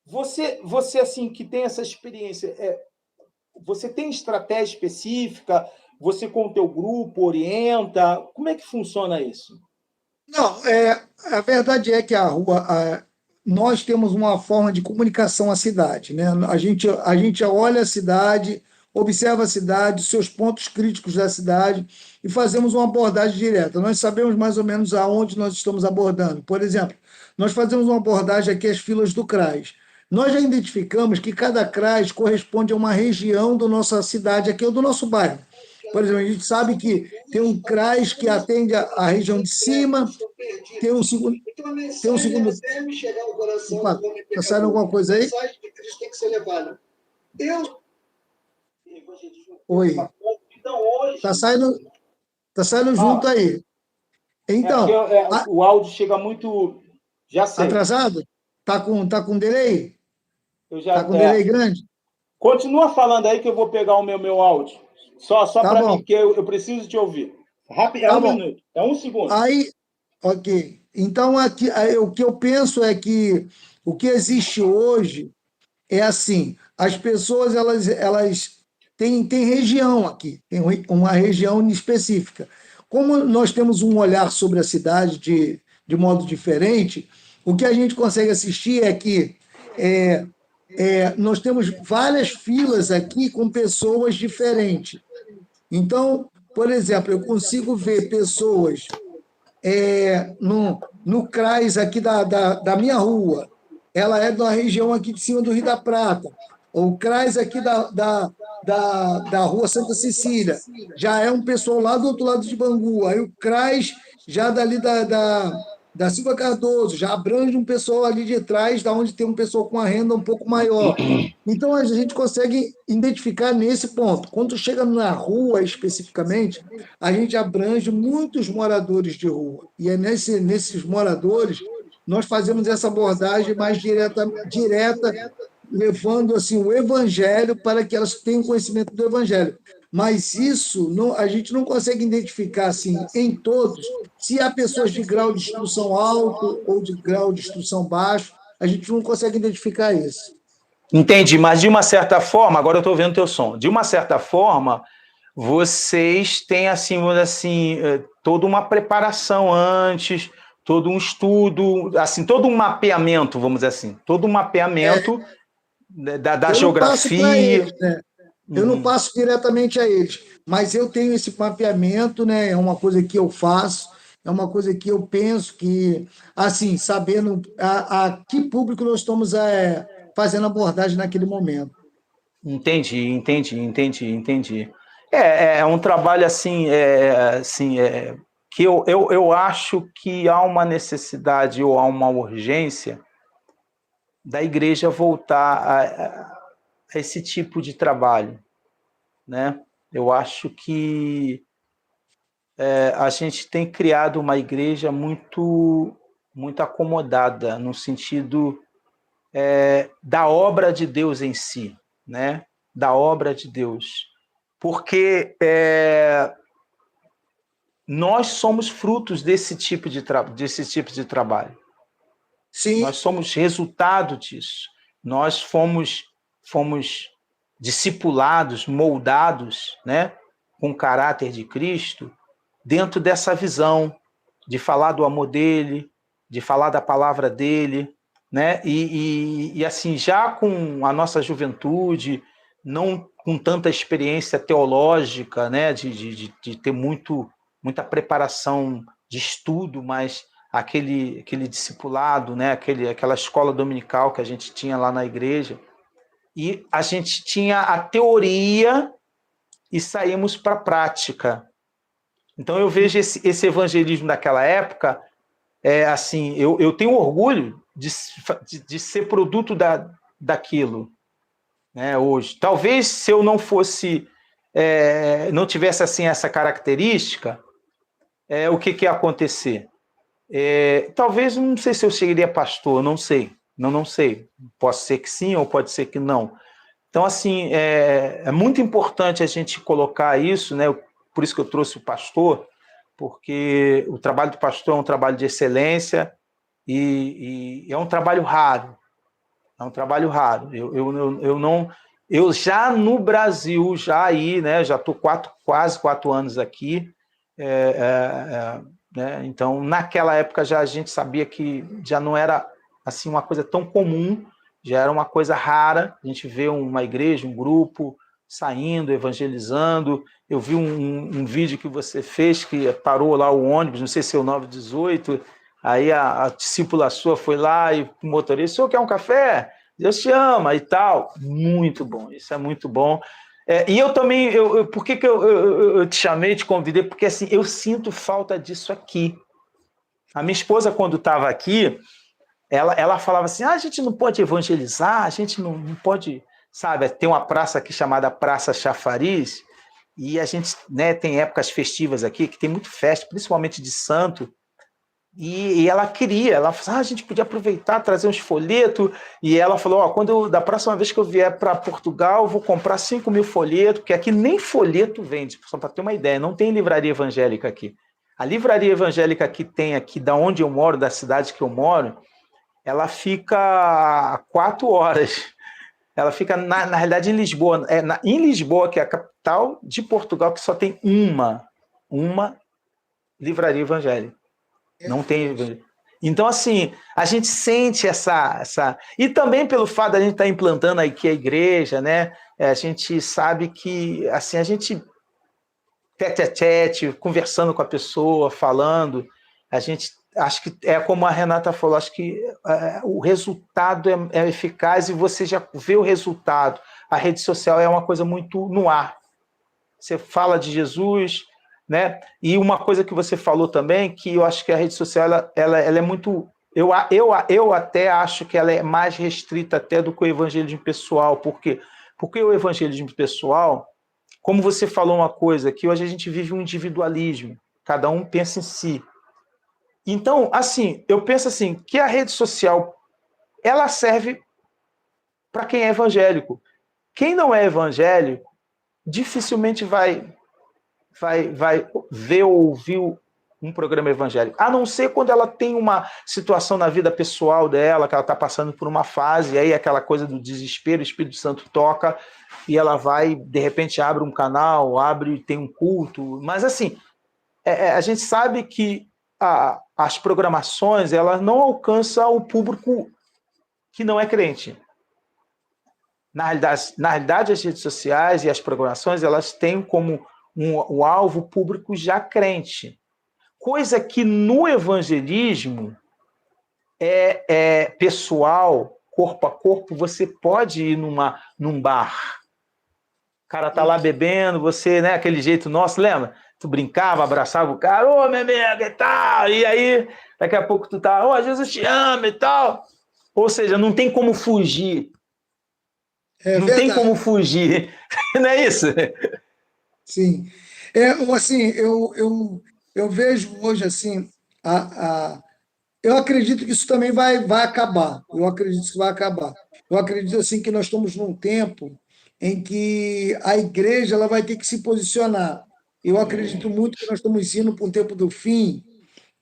Você assim que tem essa experiência, você tem estratégia específica? Você com o teu grupo orienta? Como é que funciona isso? Não, a verdade é que nós temos uma forma de comunicação à cidade, né? A gente olha a cidade, observa a cidade, seus pontos críticos da cidade e fazemos uma abordagem direta. Nós sabemos mais ou menos aonde nós estamos abordando. Por exemplo, nós fazemos uma abordagem aqui às filas do CRAS. Nós já identificamos que cada CRAS corresponde a uma região da nossa cidade, aqui ou do nosso bairro. Por exemplo, a gente sabe que tem um CRAS que atende a região de cima, tem um segundo. Tem um segundo. Opa, está saindo alguma coisa aí? Oi. Tá saindo junto aí. Então. O áudio chega muito. Já sei. Atrasado? Tá com delay? Está com delay grande? Continua falando aí que eu vou pegar o meu áudio. Só para mim, porque eu preciso te ouvir. Rápido, tá um bom. minuto, é 1 segundo. Aí, ok. Então, aqui, o que eu penso é que o que existe hoje é assim: as pessoas elas têm região aqui, tem uma região específica. Como nós temos um olhar sobre a cidade de modo diferente, o que a gente consegue assistir é que nós temos várias filas aqui com pessoas diferentes. Então, por exemplo, eu consigo ver pessoas no CRAS aqui da minha rua. Ela é da região aqui de cima do Rio da Prata. O CRAS aqui da rua Santa Cecília já é um pessoal lá do outro lado de Bangu. Aí o CRAS já dali da Silva Cardoso já abrange um pessoal ali de trás, da onde tem um pessoal com a renda um pouco maior. Então a gente consegue identificar nesse ponto. Quando chega na rua especificamente, a gente abrange muitos moradores de rua. E é nesses moradores nós fazemos essa abordagem mais direta, levando assim o evangelho para que elas tenham conhecimento do evangelho. Mas isso não, a gente não consegue identificar assim em todos se há pessoas de grau de instrução alto ou de grau de instrução baixo, a gente não consegue identificar isso. Entendi, mas de uma certa forma, agora eu estou vendo o teu som, de uma certa forma, vocês têm assim, toda uma preparação antes, todo um estudo, assim, todo um mapeamento, vamos dizer assim, todo um mapeamento da Eu não passo para geografia. eles, né? Eu não Uhum. passo diretamente a eles, mas eu tenho esse mapeamento, né? É uma coisa que eu faço, é uma coisa que eu penso que, assim, sabendo a que público nós estamos fazendo abordagem naquele momento. Entendi. É um trabalho que eu acho que há uma necessidade ou há uma urgência da igreja voltar a esse tipo de trabalho, né? Eu acho que a gente tem criado uma igreja muito acomodada no sentido da obra de Deus em si, né? Da obra de Deus, porque nós somos frutos desse tipo de trabalho. Sim, Nós somos resultado disso. Nós fomos discipulados, moldados, né, com o caráter de Cristo, dentro dessa visão de falar do amor dele, de falar da palavra dele, né? E assim, já com a nossa juventude, não com tanta experiência teológica, né, de ter muita preparação de estudo, mas aquele discipulado, né, aquela escola dominical que a gente tinha lá na igreja, e a gente tinha a teoria e saímos para a prática. Então eu vejo esse evangelismo daquela época, assim, eu tenho orgulho de ser produto daquilo, né, hoje. Talvez se eu não fosse, não tivesse assim essa característica, o que ia acontecer? Talvez, não sei se eu chegaria a pastor, não sei. Não sei. Pode ser que sim ou pode ser que não. Então, assim, é muito importante a gente colocar isso, né? Por isso que eu trouxe o pastor, porque o trabalho do pastor é um trabalho de excelência e é um trabalho raro. É um trabalho raro. Eu não. Eu já no Brasil, já aí, né? Já estou quase 4 anos aqui. Né? Então, naquela época já a gente sabia que já não era assim uma coisa tão comum, já era uma coisa rara. A gente vê uma igreja, um grupo saindo, evangelizando. Eu vi um vídeo que você fez que parou lá o ônibus, não sei se é o 918, aí a discípula sua foi lá e o motorista, o senhor quer um café? Deus te ama e tal. Muito bom, isso é muito bom. E eu também, por que eu te chamei, te convidei? Porque assim, eu sinto falta disso aqui. A minha esposa, quando estava aqui, ela falava assim, a gente não pode evangelizar, a gente não pode, sabe, tem uma praça aqui chamada Praça Chafariz, e a gente, né, tem épocas festivas aqui, que tem muito festa, principalmente de santo, e ela falou, a gente podia aproveitar, trazer uns folhetos, e ela falou, da próxima vez que eu vier para Portugal, eu vou comprar 5.000 folhetos, porque aqui nem folheto vende, só para ter uma ideia, não tem livraria evangélica aqui. A livraria evangélica que tem aqui, da onde eu moro, da cidade que eu moro, ela fica a 4 horas. Ela fica, na realidade, em Lisboa. Em Lisboa, que é a capital de Portugal, que só tem uma livraria evangélica. Não tem. Então, assim, a gente sente essa. E também pelo fato de a gente estar implantando aqui a igreja, né? A gente sabe que assim, a gente tete a tete, conversando com a pessoa, falando, a gente acho que é como a Renata falou, acho que o resultado é eficaz e você já vê o resultado. A rede social é uma coisa muito no ar. Você fala de Jesus, né? E uma coisa que você falou também, que eu acho que a rede social ela é muito. Eu até acho que ela é mais restrita até do que o evangelismo pessoal. Por quê? Porque o evangelismo pessoal, como você falou uma coisa, que hoje a gente vive um individualismo, cada um pensa em si. Então, assim, eu penso assim, que a rede social, ela serve para quem é evangélico. Quem não é evangélico, dificilmente vai ver ou ouvir um programa evangélico. A não ser quando ela tem uma situação na vida pessoal dela, que ela está passando por uma fase, e aí aquela coisa do desespero, o Espírito Santo toca, e ela vai, de repente, abre um canal, tem um culto. Mas, assim, a gente sabe que as programações, elas não alcançam o público que não é crente. Na realidade, as redes sociais e as programações, elas têm como um alvo público já crente. Coisa que no evangelismo é pessoal, corpo a corpo, você pode ir num bar. O cara tá lá bebendo, você, né, aquele jeito nosso, lembra? Tu brincava, abraçava o cara, ô, meu amigo, e tal, e aí, daqui a pouco tu tá, ô, Jesus te ama e tal. Ou seja, não tem como fugir. É Não tem como verdade, fugir. Não é isso? sim. Assim, eu vejo hoje assim, eu acredito que isso também vai acabar. Eu acredito que isso vai acabar. Eu acredito assim que nós estamos num tempo em que a igreja ela vai ter que se posicionar. Eu acredito muito que nós estamos indo para um tempo do fim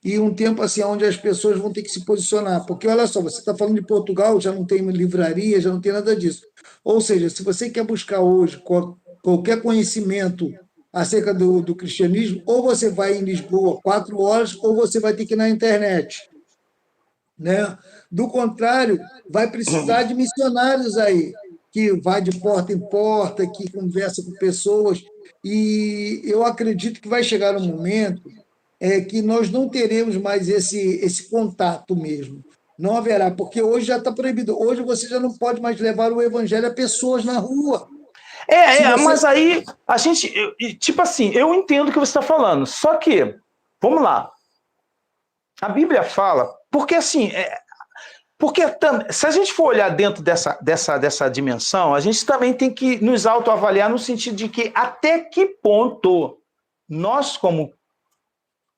e um tempo assim onde as pessoas vão ter que se posicionar. Porque olha só, você está falando de Portugal, já não tem livraria, já não tem nada disso. Ou seja, se você quer buscar hoje qualquer conhecimento acerca do cristianismo, ou você vai em Lisboa 4 horas, ou você vai ter que ir na internet, né? Do contrário, vai precisar de missionários aí, que vai de porta em porta, que conversa com pessoas, e eu acredito que vai chegar um momento que nós não teremos mais esse contato mesmo. Não haverá, porque hoje já está proibido. Hoje você já não pode mais levar o evangelho a pessoas na rua. Se você Mas aí a gente, tipo assim, eu entendo o que você está falando, só que, vamos lá, a Bíblia fala, porque assim, porque se a gente for olhar dentro dessa dimensão, a gente também tem que nos autoavaliar no sentido de que até que ponto nós, como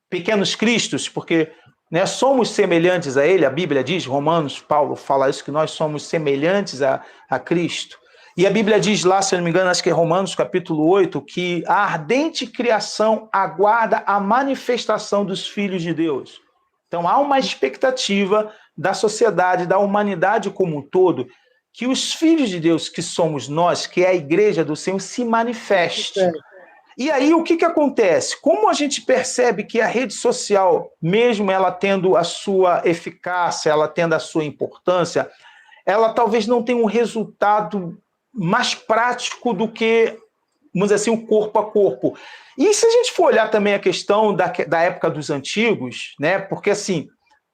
pequenos cristos, porque, né, somos semelhantes a ele, a Bíblia diz, Romanos, Paulo fala isso, que nós somos semelhantes a Cristo. E a Bíblia diz lá, se eu não me engano, acho que é Romanos capítulo 8, que a ardente criação aguarda a manifestação dos filhos de Deus. Então há uma expectativa da sociedade, da humanidade como um todo, que os filhos de Deus, que somos nós, que é a igreja do Senhor, se manifeste. E aí, o que acontece? Como a gente percebe que a rede social, mesmo ela tendo a sua eficácia, ela tendo a sua importância, ela talvez não tenha um resultado mais prático do que, vamos dizer assim, o corpo a corpo. E se a gente for olhar também a questão da época dos antigos, né? Porque, assim,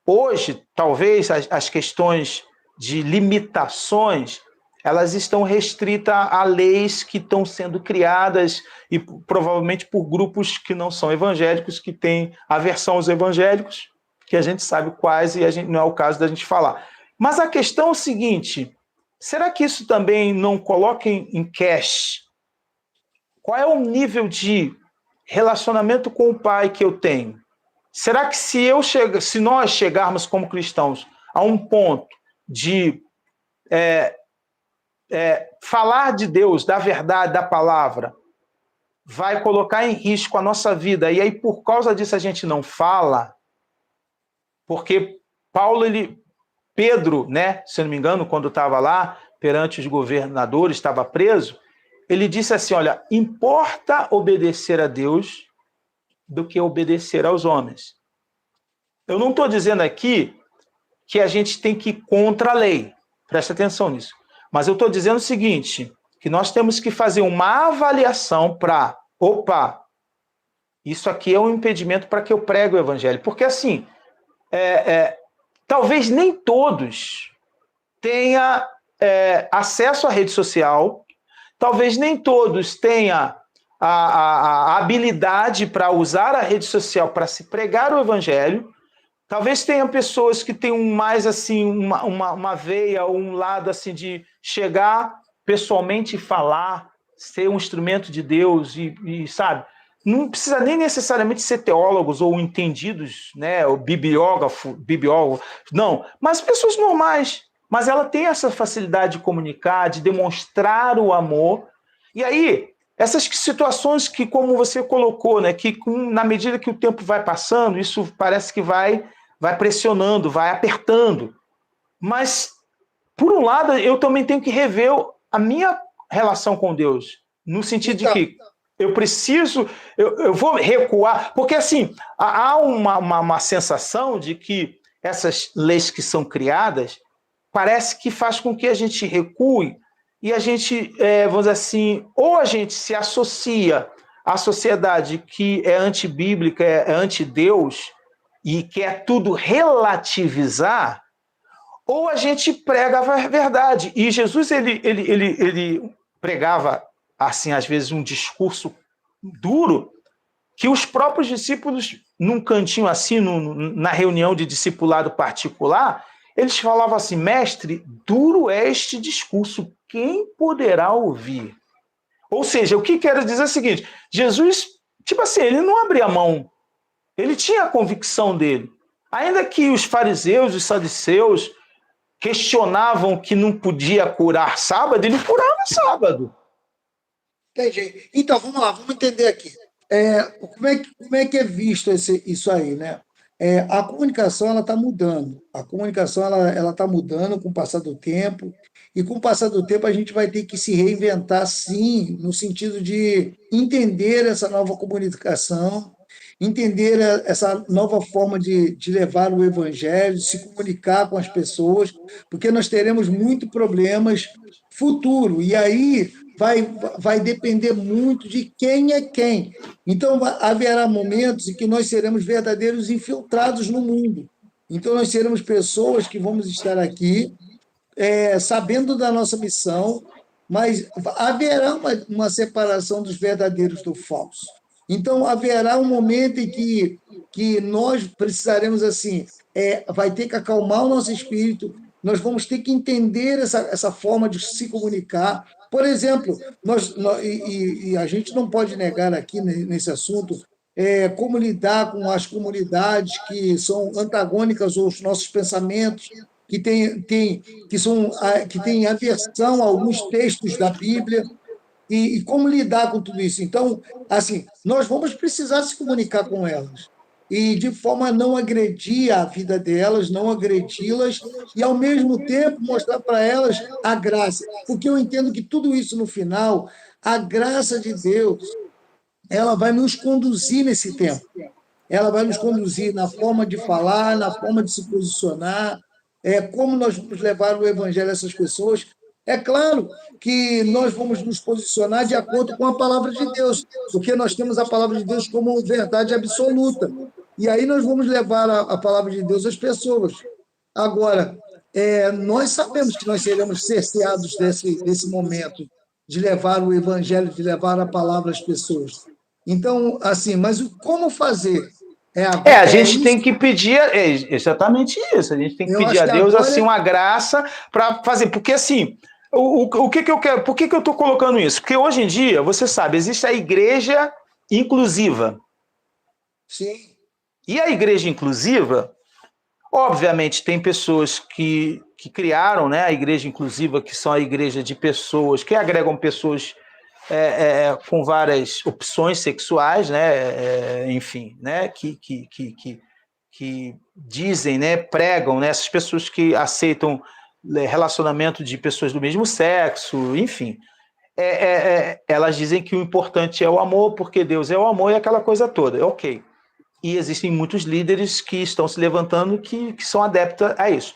hoje, talvez as questões de limitações elas estão restritas a leis que estão sendo criadas e provavelmente por grupos que não são evangélicos, que têm aversão aos evangélicos, que a gente sabe quais e não é o caso da gente falar. Mas a questão é o seguinte, será que isso também não coloca em cash? Qual é o nível de relacionamento com o pai que eu tenho? Será que se nós chegarmos como cristãos a um ponto de falar de Deus, da verdade, da palavra, vai colocar em risco a nossa vida, e aí por causa disso a gente não fala, porque Pedro, né, se eu não me engano, quando estava lá perante os governadores, estava preso, ele disse assim, olha, importa obedecer a Deus do que obedecer aos homens. Eu não estou dizendo aqui que a gente tem que ir contra a lei, presta atenção nisso. Mas eu estou dizendo o seguinte, que nós temos que fazer uma avaliação para, isso aqui é um impedimento para que eu pregue o evangelho. Porque assim, talvez nem todos tenham acesso à rede social, talvez nem todos tenham a habilidade para usar a rede social para se pregar o evangelho. Talvez tenha pessoas que tenham mais assim uma veia, um lado assim de chegar pessoalmente e falar, ser um instrumento de Deus e sabe? não precisa nem necessariamente ser teólogos ou entendidos, né, ou bibliógrafo, não, mas pessoas normais. Mas ela tem essa facilidade de comunicar, de demonstrar o amor. E aí, essas situações que, como você colocou, né, que na medida que o tempo vai passando, isso parece que vai pressionando, vai apertando. Mas, por um lado, eu também tenho que rever a minha relação com Deus, no sentido de que eu preciso, eu vou recuar, porque assim, há uma sensação de que essas leis que são criadas parece que faz com que a gente recue e a gente, vamos dizer assim, ou a gente se associa à sociedade que é antibíblica, é anti-Deus e quer tudo relativizar, ou a gente prega a verdade. E Jesus, ele pregava, assim, às vezes, um discurso duro, que os próprios discípulos, num cantinho assim, na reunião de discipulado particular, eles falavam assim: mestre, duro é este discurso, quem poderá ouvir? Ou seja, o que quero dizer é o seguinte: Jesus, tipo assim, ele não abria mão, ele tinha a convicção dele. Ainda que os fariseus, os saduceus, questionavam que não podia curar sábado, ele curava sábado. Entendi. Então, vamos lá, vamos entender aqui. Como é que é visto isso aí, né? A comunicação ela está mudando. A comunicação ela está mudando com o passar do tempo. E com o passar do tempo a gente vai ter que se reinventar, sim, no sentido de entender essa nova comunicação, entender essa nova forma de levar o evangelho, de se comunicar com as pessoas, porque nós teremos muitos problemas futuro. E aí vai depender muito de quem é quem. Então, haverá momentos em que nós seremos verdadeiros infiltrados no mundo. Então, nós seremos pessoas que vamos estar aqui sabendo da nossa missão, mas haverá uma separação dos verdadeiros do falso. Então, haverá um momento em que nós precisaremos, assim, vai ter que acalmar o nosso espírito, nós vamos ter que entender essa forma de se comunicar. Por exemplo, e a gente não pode negar aqui nesse assunto como lidar com as comunidades que são antagônicas aos nossos pensamentos, que têm aversão a alguns textos da Bíblia, e como lidar com tudo isso. Então, assim, nós vamos precisar se comunicar com elas, e de forma a não agredir a vida delas, não agredi-las, e, ao mesmo tempo, mostrar para elas a graça. Porque eu entendo que tudo isso, no final, a graça de Deus, ela vai nos conduzir nesse tempo. Ela vai nos conduzir na forma de falar, na forma de se posicionar, como nós vamos levar o evangelho a essas pessoas. É claro que nós vamos nos posicionar de acordo com a palavra de Deus, porque nós temos a palavra de Deus como verdade absoluta. E aí nós vamos levar a palavra de Deus às pessoas. Agora, nós sabemos que nós seremos cerceados desse momento de levar o evangelho, de levar a palavra às pessoas. Então, assim, mas como fazer? A gente tem que pedir, exatamente isso, a gente tem que pedir a Deus assim uma graça para fazer, porque assim, o que eu quero, por que eu estou colocando isso? Porque hoje em dia, você sabe, existe a igreja inclusiva. Sim. E a igreja inclusiva, obviamente, tem pessoas que criaram, né, a igreja inclusiva, que são a igreja de pessoas, que agregam pessoas com várias opções sexuais, né, enfim, né, que dizem, né, pregam, né, essas pessoas que aceitam relacionamento de pessoas do mesmo sexo, enfim. Elas dizem que o importante é o amor, porque Deus é o amor e aquela coisa toda. Ok. E existem muitos líderes que estão se levantando que são adeptos a isso.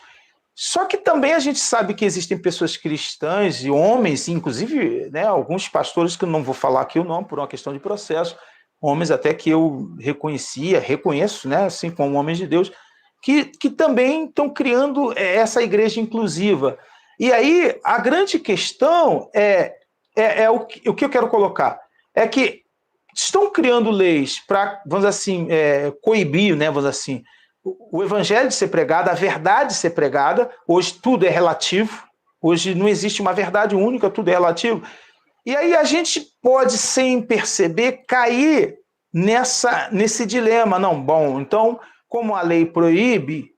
Só que também a gente sabe que existem pessoas cristãs e homens, inclusive, né, alguns pastores, que eu não vou falar aqui o nome por uma questão de processo, homens até que eu reconheço, né, assim, como homens de Deus, que também estão criando essa igreja inclusiva. E aí a grande questão o que eu quero colocar, é que estão criando leis para, vamos dizer assim, coibir, né, vamos dizer assim, o evangelho de ser pregado, a verdade de ser pregada. Hoje tudo é relativo, hoje não existe uma verdade única, tudo é relativo. E aí a gente pode, sem perceber, cair nesse dilema. Não, bom, então, como a lei proíbe,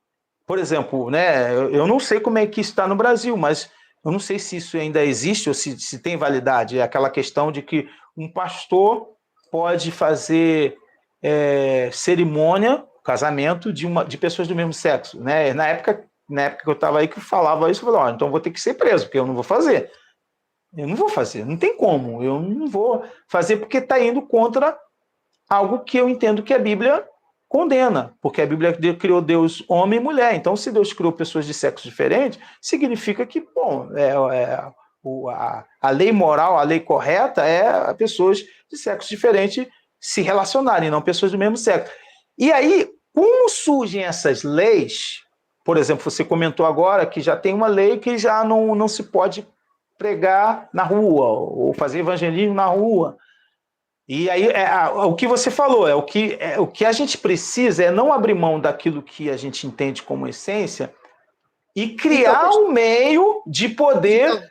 por exemplo, né, eu não sei como é que está no Brasil, mas eu não sei se isso ainda existe ou se tem validade. É aquela questão de que um pastor pode fazer cerimônia, casamento de pessoas do mesmo sexo. Né? Na época que eu estava aí, que eu falava isso, eu falava, então vou ter que ser preso, porque eu não vou fazer. Eu não vou fazer, não tem como. Eu não vou fazer porque está indo contra algo que eu entendo que a Bíblia condena, porque a Bíblia criou Deus homem e mulher. Então, se Deus criou pessoas de sexo diferente, significa que, bom, a lei moral, a lei correta é pessoas de sexo diferente se relacionarem, não pessoas do mesmo sexo. E aí, como surgem essas leis? Por exemplo, você comentou agora que já tem uma lei que já não se pode pregar na rua ou fazer evangelismo na rua. E aí, o que você falou, o que a gente precisa é não abrir mão daquilo que a gente entende como essência e Então, criar um meio de poder, então,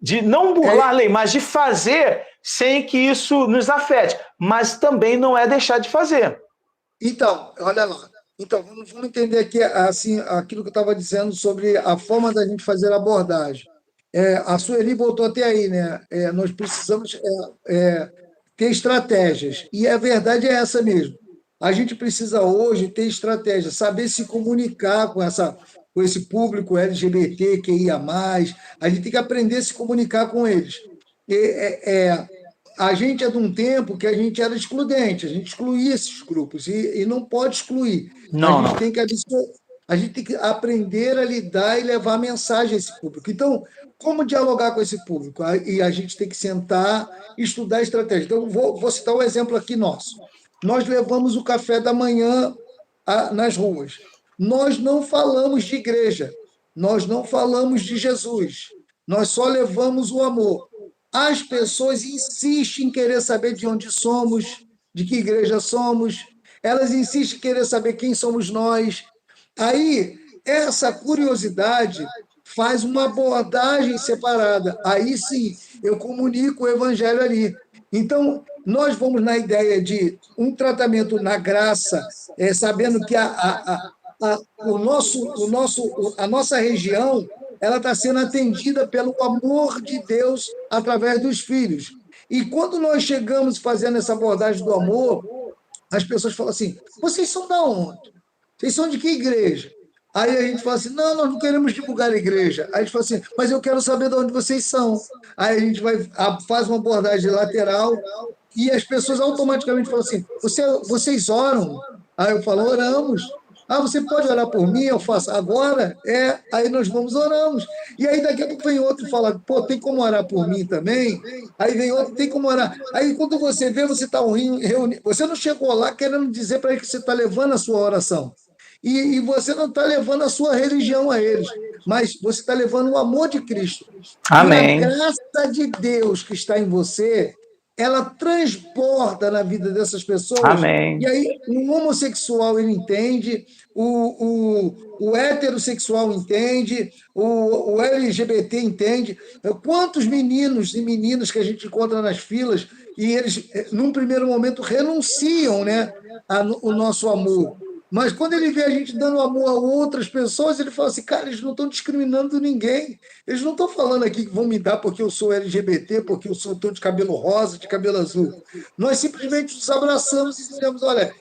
de não é, burlar a lei, mas de fazer sem que isso nos afete. Mas também não é deixar de fazer. então, olha lá. Então, vamos entender aqui assim, aquilo que eu estava dizendo sobre a forma da gente fazer a abordagem. A Sueli voltou até aí, né? Nós precisamos ter estratégias. E a verdade é essa mesmo. A gente precisa hoje ter estratégia, saber se comunicar com esse público LGBTQIA+. A gente tem que aprender a se comunicar com eles. E, a gente é de um tempo que a gente era excludente, a gente excluía esses grupos, e não pode excluir. A Não, gente não. tem que a gente tem que aprender a lidar e levar mensagem a esse público. Então, como dialogar com esse público? E a gente tem que sentar e estudar estratégia. Então, vou citar um exemplo aqui nosso. Nós levamos o café da manhã nas ruas. Nós não falamos de igreja, nós não falamos de Jesus, nós só levamos o amor. As pessoas insistem em querer saber de onde somos, de que igreja somos, elas insistem em querer saber quem somos nós. Aí, essa curiosidade faz uma abordagem separada. Aí sim, eu comunico o evangelho ali. Então, nós vamos na ideia de um tratamento na graça, sabendo que a nossa região ela está sendo atendida pelo amor de Deus através dos filhos. E quando nós chegamos fazendo essa abordagem do amor, as pessoas falam assim: vocês são da onde? Vocês são de que igreja? Aí a gente fala assim: não, nós não queremos divulgar a igreja. Aí a gente fala assim: mas eu quero saber de onde vocês são. Aí a gente faz uma abordagem lateral e as pessoas automaticamente falam assim: vocês oram? Aí eu falo: oramos. Ah, você pode orar por mim? Eu faço agora? Aí nós vamos oramos. E aí daqui a pouco vem outro e fala: pô, tem como orar por mim também? Aí vem outro, tem como orar. Aí quando você vê, você está reunido. Você não chegou lá querendo dizer para ele que você está levando a sua oração. E você não está levando a sua religião a eles, mas você está levando o amor de Cristo. E a Amém. graça de Deus que está em você, ela transborda na vida dessas pessoas. E Amém. aí, o homossexual ele entende, o heterossexual entende, o LGBT entende. Quantos meninos e meninas que a gente encontra nas filas e eles, num primeiro momento, renunciam, né, o nosso amor. Mas quando ele vê a gente dando amor a outras pessoas, ele fala assim: cara, eles não estão discriminando ninguém. Eles não estão falando aqui que vão me dar porque eu sou LGBT, porque eu estou de cabelo rosa, de cabelo azul. Nós simplesmente nos abraçamos e dizemos: olha,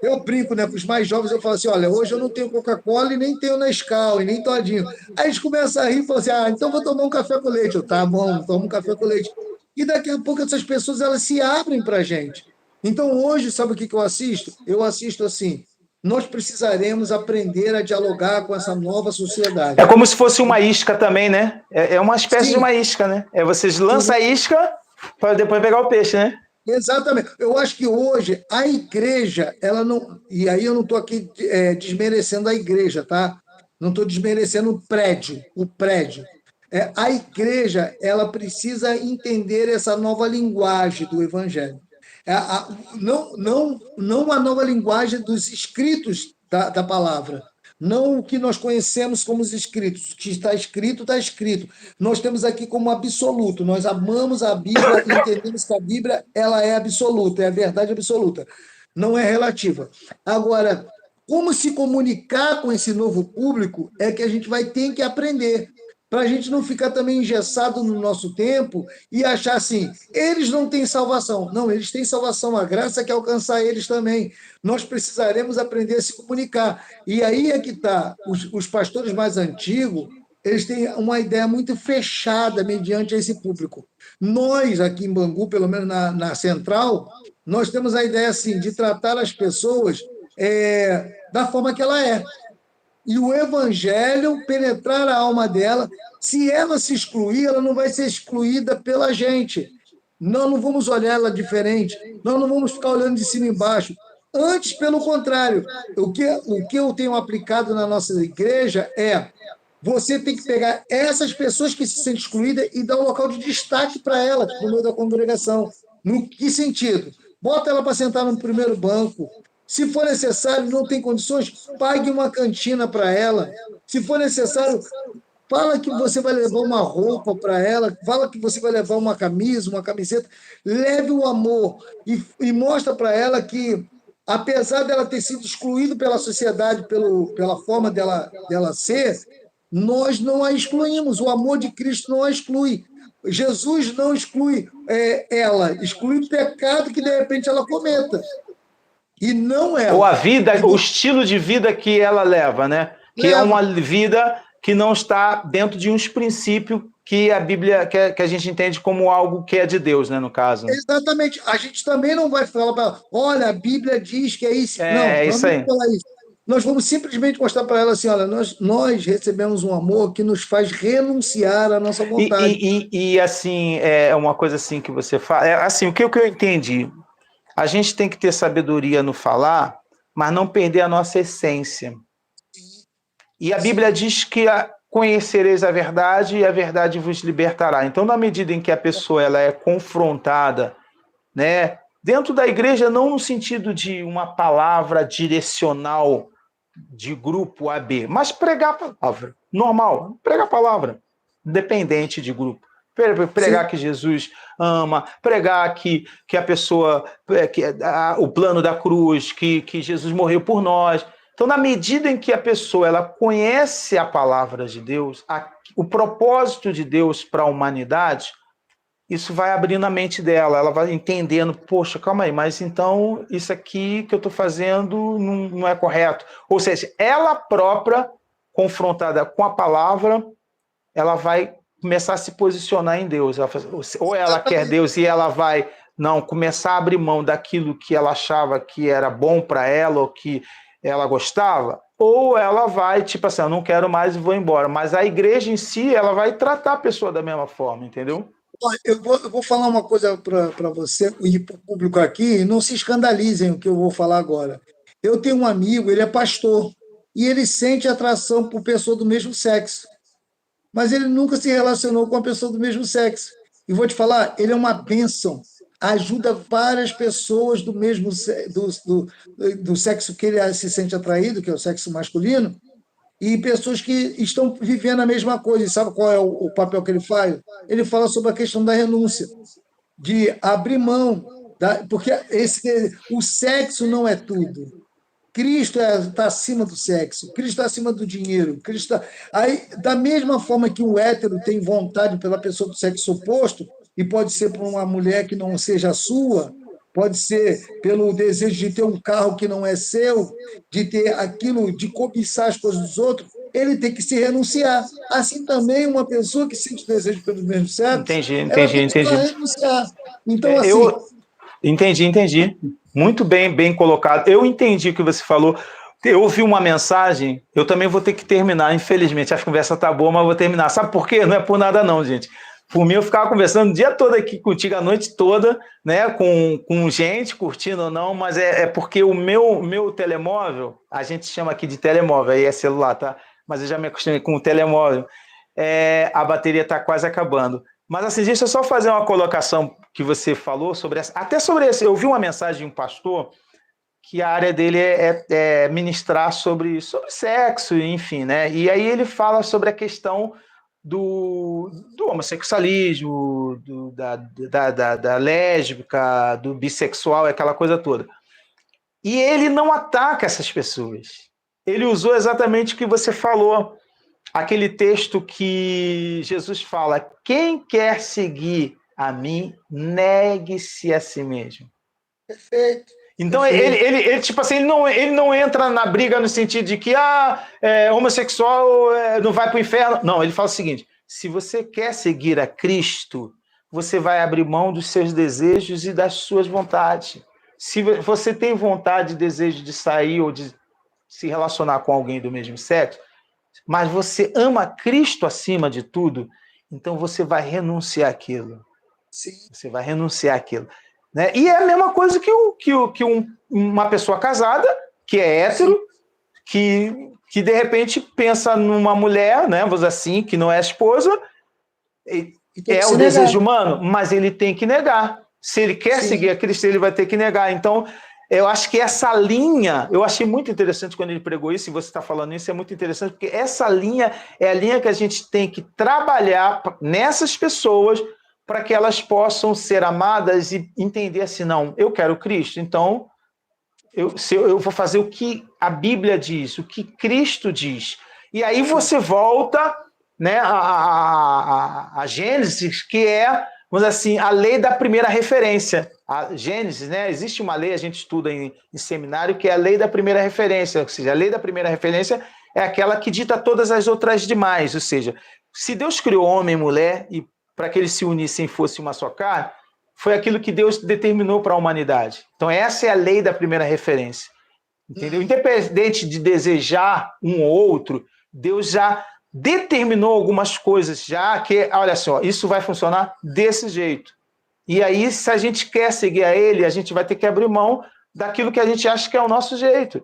eu brinco, né, com os mais jovens, eu falo assim: olha, hoje eu não tenho Coca-Cola e nem tenho Nescau e nem Todinho. Aí eles começam a rir e falam assim: ah, então vou tomar um café com leite. Eu, tá bom, toma um café com leite. E daqui a pouco essas pessoas elas se abrem para a gente. Então hoje, sabe o que eu assisto? Eu assisto assim: nós precisaremos aprender a dialogar com essa nova É sociedade. como se fosse uma isca também, né? É uma espécie de Sim, uma isca, né? Vocês lançam sim, a isca para depois pegar o peixe, né? exatamente. Eu acho que hoje a igreja, ela não. E aí eu não estou aqui desmerecendo a igreja, tá? Não estou desmerecendo o prédio. A igreja, ela precisa entender essa nova linguagem do evangelho. Não a nova linguagem dos escritos da palavra, Não o que nós conhecemos como os escritos. O que está escrito, está escrito. Nós temos aqui como absoluto. Nós amamos a Bíblia e entendemos que a Bíblia ela é absoluta, é a verdade absoluta. Não é relativa. Agora, como se comunicar com esse novo público é que a gente vai ter que aprender. Para a gente não ficar também engessado no nosso tempo e achar assim, eles não têm salvação. Não, eles têm salvação, a graça quer alcançar eles também. Nós precisaremos aprender a se comunicar. E aí é que está, os pastores mais antigos, eles têm uma ideia muito fechada mediante esse público. Nós, aqui em Bangu, pelo menos na Central, nós temos a ideia assim, de tratar as pessoas da forma que ela é e o evangelho penetrar a alma dela. Se ela se excluir, ela não vai ser excluída pela gente. Nós não vamos olhar ela diferente, nós não vamos ficar olhando de cima e embaixo. Antes, pelo contrário, o que eu tenho aplicado na nossa igreja é você tem que pegar essas pessoas que se sentem excluídas e dar um local de destaque para elas no meio da congregação. No que sentido? Bota ela para sentar no primeiro banco. Se for necessário, não tem condições, pague uma cantina para ela. Se for necessário, fala que você vai levar uma roupa para ela, fala que você vai levar uma camisa, uma camiseta. Leve o amor e mostra para ela que, apesar dela ter sido excluída pela sociedade, pela forma dela ser, nós não a excluímos. O amor de Cristo não a exclui. Jesus não exclui ela, exclui o pecado que de repente ela cometa. E não ela. Ou a vida, o estilo de vida que ela leva, né? Que é uma vida que não está dentro de uns princípios que a Bíblia, que a gente entende como algo que é de Deus, né, no caso. Exatamente. A gente também não vai falar para ela, olha, a Bíblia diz que é isso. É isso aí. Falar isso. Nós vamos simplesmente mostrar para ela assim, olha, nós recebemos um amor que nos faz renunciar à nossa vontade. E assim, é uma coisa assim que você fala, assim, o que eu entendi, a gente tem que ter sabedoria no falar, mas não perder a nossa essência. E a Bíblia diz que conhecereis a verdade e a verdade vos libertará. Então, na medida em que a pessoa ela é confrontada, né, dentro da igreja, não no sentido de uma palavra direcional de grupo A, B, mas pregar a palavra, normal, pregar a palavra, independente de grupo. Pregar que Jesus ama, pregar que a pessoa, o plano da cruz, que Jesus morreu por nós. Então, na medida em que a pessoa ela conhece a palavra de Deus, o propósito de Deus para a humanidade, isso vai abrindo a mente dela, ela vai entendendo, poxa, calma aí, mas então isso aqui que eu estou fazendo não é correto. Ou seja, ela própria, confrontada com a palavra, ela vai começar a se posicionar em Deus. Ou ela quer Deus e ela vai começar a abrir mão daquilo que ela achava que era bom para ela ou que ela gostava, ou ela vai, tipo assim, eu não quero mais e vou embora. Mas a igreja em si, ela vai tratar a pessoa da mesma forma, entendeu? Eu vou falar uma coisa para você e para o público aqui, não se escandalizem o que eu vou falar agora. Eu tenho um amigo, ele é pastor, e ele sente atração por pessoa do mesmo sexo, mas ele nunca se relacionou com uma pessoa do mesmo sexo. E vou te falar, ele é uma bênção, ajuda várias pessoas do mesmo do sexo que ele se sente atraído, que é o sexo masculino, e pessoas que estão vivendo a mesma coisa. E sabe qual é o papel que ele faz? Ele fala sobre a questão da renúncia, de abrir mão, porque o sexo não é tudo. Cristo está acima do sexo, Cristo está acima do dinheiro, Cristo aí, da mesma forma que o hétero tem vontade pela pessoa do sexo oposto, e pode ser por uma mulher que não seja sua, pode ser pelo desejo de ter um carro que não é seu, de ter aquilo, de cobiçar as coisas dos outros, ele tem que se renunciar. Assim também uma pessoa que sente desejo pelo mesmo sexo, ela tem que renunciar. Então, assim... Entendi. Muito bem colocado. Eu entendi o que você falou. Eu ouvi uma mensagem, eu também vou ter que terminar, infelizmente. A conversa tá boa, mas vou terminar. Sabe por quê? Não é por nada não, gente. Por mim, eu ficava conversando o dia todo aqui contigo, a noite toda, né, com gente, curtindo ou não, mas é porque o meu telemóvel, a gente chama aqui de telemóvel, aí é celular, tá? Mas eu já me acostumei com o telemóvel, a bateria está quase acabando. Mas assim, deixa eu só fazer uma colocação que você falou sobre essa. Até sobre esse, eu vi uma mensagem de um pastor que a área dele é ministrar sobre sexo, enfim, né? E aí ele fala sobre a questão do homossexualismo, da lésbica, do bissexual, aquela coisa toda. E ele não ataca essas pessoas. Ele usou exatamente o que você falou, aquele texto que Jesus fala: quem quer seguir a mim, negue-se a si mesmo. Perfeito. Então, Perfeito. ele tipo assim, ele não entra na briga no sentido de que homossexual não vai para o inferno. Não, ele fala o seguinte: se você quer seguir a Cristo, você vai abrir mão dos seus desejos e das suas vontades. Se você tem vontade e desejo de sair ou de se relacionar com alguém do mesmo sexo, mas você ama Cristo acima de tudo, então você vai renunciar àquilo. Sim. Você vai renunciar àquilo. Né? E é a mesma coisa que uma pessoa casada, que é hétero, que de repente pensa numa mulher, né, vamos dizer assim, que não é esposa, é o desejo humano, mas ele tem que negar. Se ele quer seguir a Cristo, ele vai ter que negar. Então, eu acho que essa linha, eu achei muito interessante quando ele pregou isso, e você está falando isso, é muito interessante, porque essa linha é a linha que a gente tem que trabalhar nessas pessoas para que elas possam ser amadas e entender assim, não, eu quero Cristo, então eu vou fazer o que a Bíblia diz, o que Cristo diz. E aí você volta, né, a Gênesis, que é, vamos dizer assim, a lei da primeira referência. A Gênesis, né, existe uma lei, a gente estuda em seminário, que é a lei da primeira referência, ou seja, a lei da primeira referência é aquela que dita todas as outras demais, ou seja, se Deus criou homem e mulher e para que eles se unissem e fossem uma só carne, foi aquilo que Deus determinou para a humanidade. Então, essa é a lei da primeira referência. Entendeu? Independente de desejar um ou outro, Deus já determinou algumas coisas, já que, olha só, isso vai funcionar desse jeito. E aí, se a gente quer seguir a Ele, a gente vai ter que abrir mão daquilo que a gente acha que é o nosso jeito.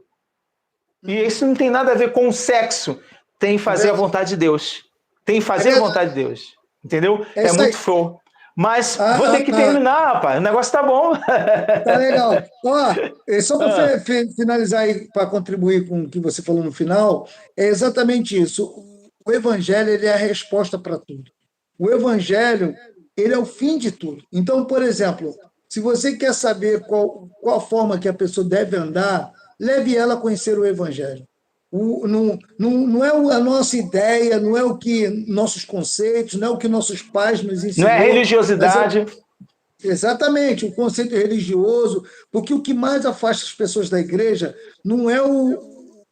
E isso não tem nada a ver com o sexo. Tem fazer a vontade de Deus. Tem fazer a vontade de Deus. Entendeu? É muito flow. Mas vou ter que terminar, rapaz. O negócio tá bom. Tá legal. Ó, só para finalizar aí, para contribuir com o que você falou no final, é exatamente isso. O Evangelho ele é a resposta para tudo. O Evangelho ele é o fim de tudo. Então, por exemplo, se você quer saber qual a forma que a pessoa deve andar, leve ela a conhecer o Evangelho. Não é a nossa ideia, não é o que nossos conceitos, não é o que nossos pais nos Não é ensinou, religiosidade. exatamente, o conceito religioso, porque o que mais afasta as pessoas da igreja não é o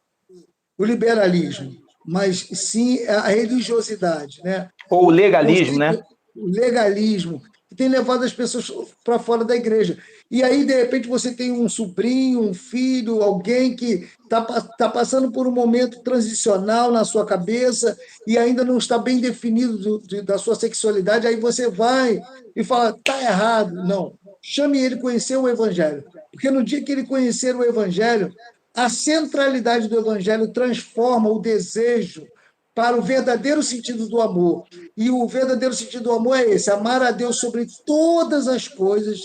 liberalismo, mas sim a religiosidade, né? Ou o legalismo, Conceito, né? o legalismo, que tem levado as pessoas para fora da igreja. E aí, de repente, você tem um sobrinho, um filho, alguém que está passando por um momento transicional na sua cabeça e ainda não está bem definido da sua sexualidade, aí você vai e fala, está errado. Não, chame ele conhecer o Evangelho. Porque no dia que ele conhecer o Evangelho, a centralidade do Evangelho transforma o desejo para o verdadeiro sentido do amor. E o verdadeiro sentido do amor é esse: amar a Deus sobre todas as coisas.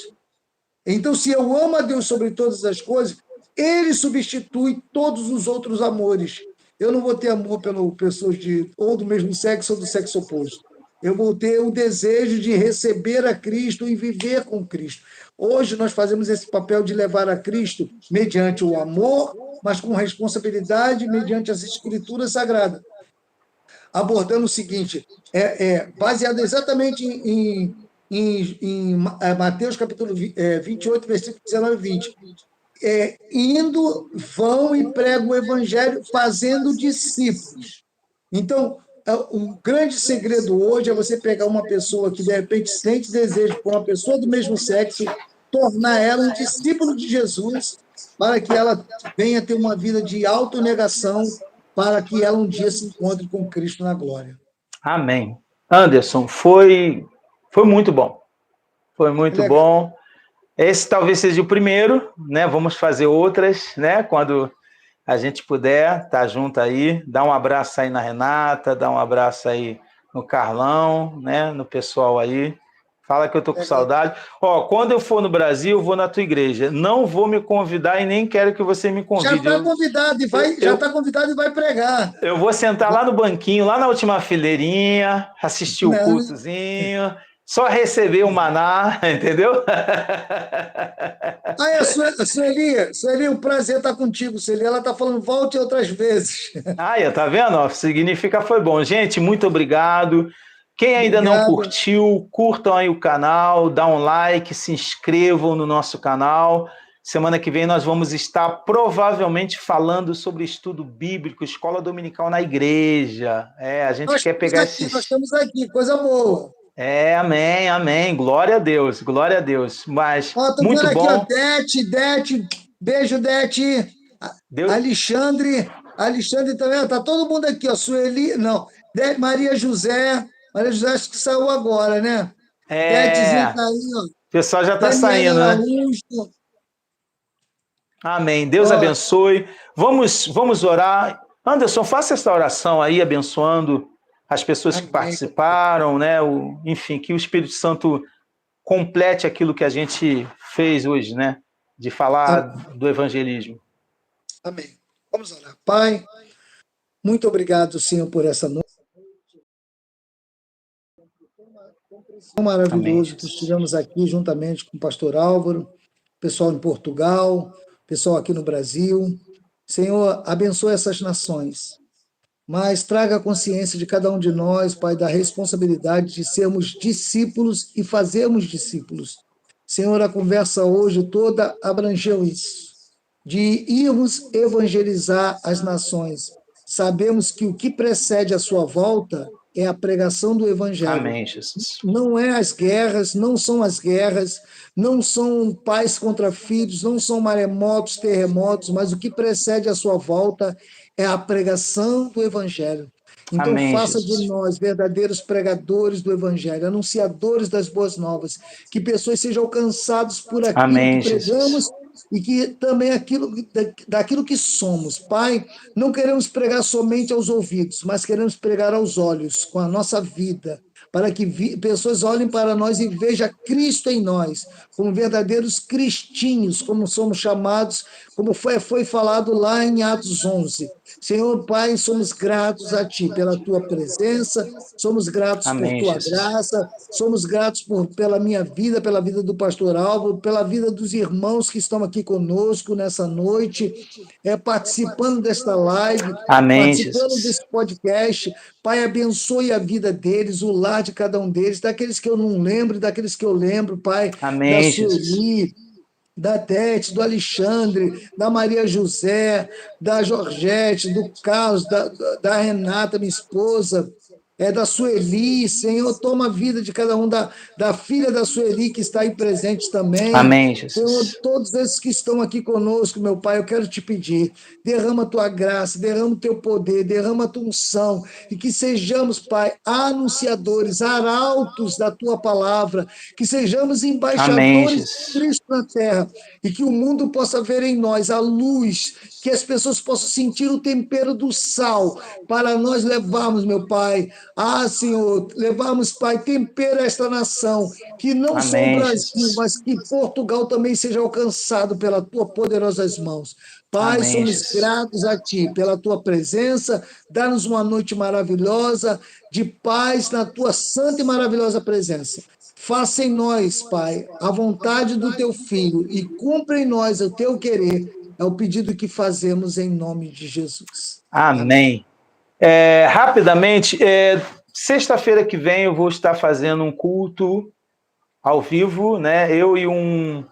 Então, se eu amo a Deus sobre todas as coisas, ele substitui todos os outros amores. Eu não vou ter amor pelas pessoas ou do mesmo sexo ou do sexo oposto. Eu vou ter o desejo de receber a Cristo e viver com Cristo. Hoje nós fazemos esse papel de levar a Cristo mediante o amor, mas com responsabilidade, mediante as Escrituras Sagradas, abordando o seguinte, baseado exatamente em Mateus capítulo 28, versículo 19 e 20. Indo, vão e pregam o evangelho fazendo discípulos. Então, o grande segredo hoje é você pegar uma pessoa que, de repente, sente desejo por uma pessoa do mesmo sexo, tornar ela um discípulo de Jesus, para que ela venha ter uma vida de autonegação, para que ela um dia se encontre com Cristo na glória. Amém. Anderson, foi muito bom. Foi muito bom. Esse talvez seja o primeiro, né? Vamos fazer outras, né? Quando a gente puder, tá junto aí. Dá um abraço aí na Renata, dá um abraço aí no Carlão, né? No pessoal aí. Fala que eu tô com saudade. Ó, quando eu for no Brasil, eu vou na tua igreja. Não vou me convidar e nem quero que você me Já convide. está convidado e já está convidado e vai pregar. Eu vou sentar lá no banquinho, lá na última fileirinha, assistir o Não, cultozinho, só receber o maná, entendeu? aí Sueli, um prazer estar contigo, Sueli. Ela está falando, volte outras vezes. Aí, tá vendo? Ó, significa foi bom. Gente, muito obrigado. Quem ainda não Obrigado. curtiu, curtam aí o canal, dá um like, se inscrevam no nosso canal. Semana que vem nós vamos estar provavelmente falando sobre estudo bíblico, escola dominical na igreja. A gente quer pegar Nós esses... estamos aqui, coisa boa. Amém, amém. Glória a Deus, glória a Deus. Mas, Ó, tô muito vendo aqui, ó, bom. Dete, beijo, Dete. Deus... Alexandre também, ó, tá todo mundo aqui, ó, Sueli, não, Maria José acho que saiu agora, né? Detezinho tá aí, ó, O pessoal já está Daniela saindo, né? Araújo, Amém. Deus ó, abençoe. Vamos orar. Anderson, faça essa oração aí, abençoando as pessoas que amém, participaram, né? Enfim, que o Espírito Santo complete aquilo que a gente fez hoje, né? De falar do evangelismo. amém. Vamos orar. Pai, muito obrigado, Senhor, por essa noite. Tão Amém, maravilhoso que Jesus. estivemos aqui juntamente com o pastor Álvaro, pessoal em Portugal, pessoal aqui no Brasil. Senhor, abençoe essas nações, mas traga a consciência de cada um de nós, Pai, da responsabilidade de sermos discípulos e fazermos discípulos. Senhor, a conversa hoje toda abrangeu isso, de irmos evangelizar as nações. Sabemos que o que precede a sua volta é a pregação do evangelho. Amém, Jesus. Não é as guerras, não são as guerras, não são pais contra filhos, não são maremotos, terremotos, mas o que precede a sua volta é a pregação do Evangelho. Então, Amém, faça de Jesus. nós verdadeiros pregadores do Evangelho, anunciadores das boas novas, que pessoas sejam alcançadas por aquilo que Amém, Jesus. pregamos e que também daquilo que somos. Pai, não queremos pregar somente aos ouvidos, mas queremos pregar aos olhos, com a nossa vida, para que pessoas olhem para nós e vejam Cristo em nós, como verdadeiros cristinhos, como somos chamados, como foi falado lá em Atos 11. Senhor Pai, somos gratos a Ti pela Tua presença, somos gratos por Amém, Tua Jesus. graça, somos gratos pela minha vida, pela vida do pastor Álvaro, pela vida dos irmãos que estão aqui conosco nessa noite, participando desta live, Amém, participando Jesus. desse podcast. Pai, abençoe a vida deles, o lar de cada um deles, daqueles que eu não lembro, daqueles que eu lembro, Pai, da Amém, Jesus. Sueli, da Tete, do Alexandre, da Maria José, da Georgette, do Carlos, da Renata, minha esposa, da Sueli, Senhor, toma a vida de cada um, da filha da Sueli, que está aí presente também. Amém, Senhor, Jesus. todos esses que estão aqui conosco, meu Pai, eu quero te pedir, derrama a tua graça, derrama o teu poder, derrama a tua unção, e que sejamos, Pai, anunciadores, arautos da tua palavra, que sejamos Amém, embaixadores de Jesus. Cristo na terra, e que o mundo possa ver em nós a luz, que as pessoas possam sentir o tempero do sal, para nós levarmos, meu Pai, Senhor, levarmos, Pai, tempero a esta nação, que não só o Amém, Brasil, Jesus. mas que Portugal também seja alcançado pela tua poderosas mãos. Pai, Amém, somos Jesus. gratos a Ti pela Tua presença, dá-nos uma noite maravilhosa, de paz na Tua santa e maravilhosa presença. Faça em nós, Pai, a vontade do Teu Filho e cumpra em nós o Teu querer. É o pedido que fazemos em nome de Jesus. Amém. Amém. Rapidamente, sexta-feira que vem eu vou estar fazendo um culto ao vivo, né? Eu e um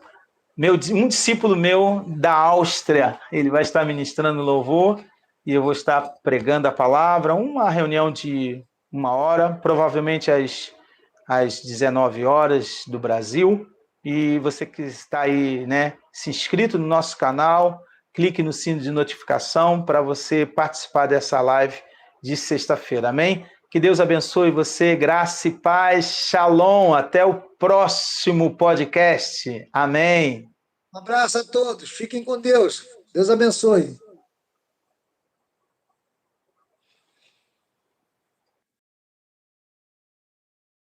discípulo meu da Áustria, ele vai estar ministrando louvor e eu vou estar pregando a palavra, uma reunião de 1 hora, provavelmente às 19 horas do Brasil. E você que está aí, né, se inscrito no nosso canal, clique no sino de notificação para você participar dessa live de sexta-feira, amém? Que Deus abençoe você, graça e paz, shalom, até o próximo podcast, amém? Um abraço a todos, fiquem com Deus. Deus abençoe.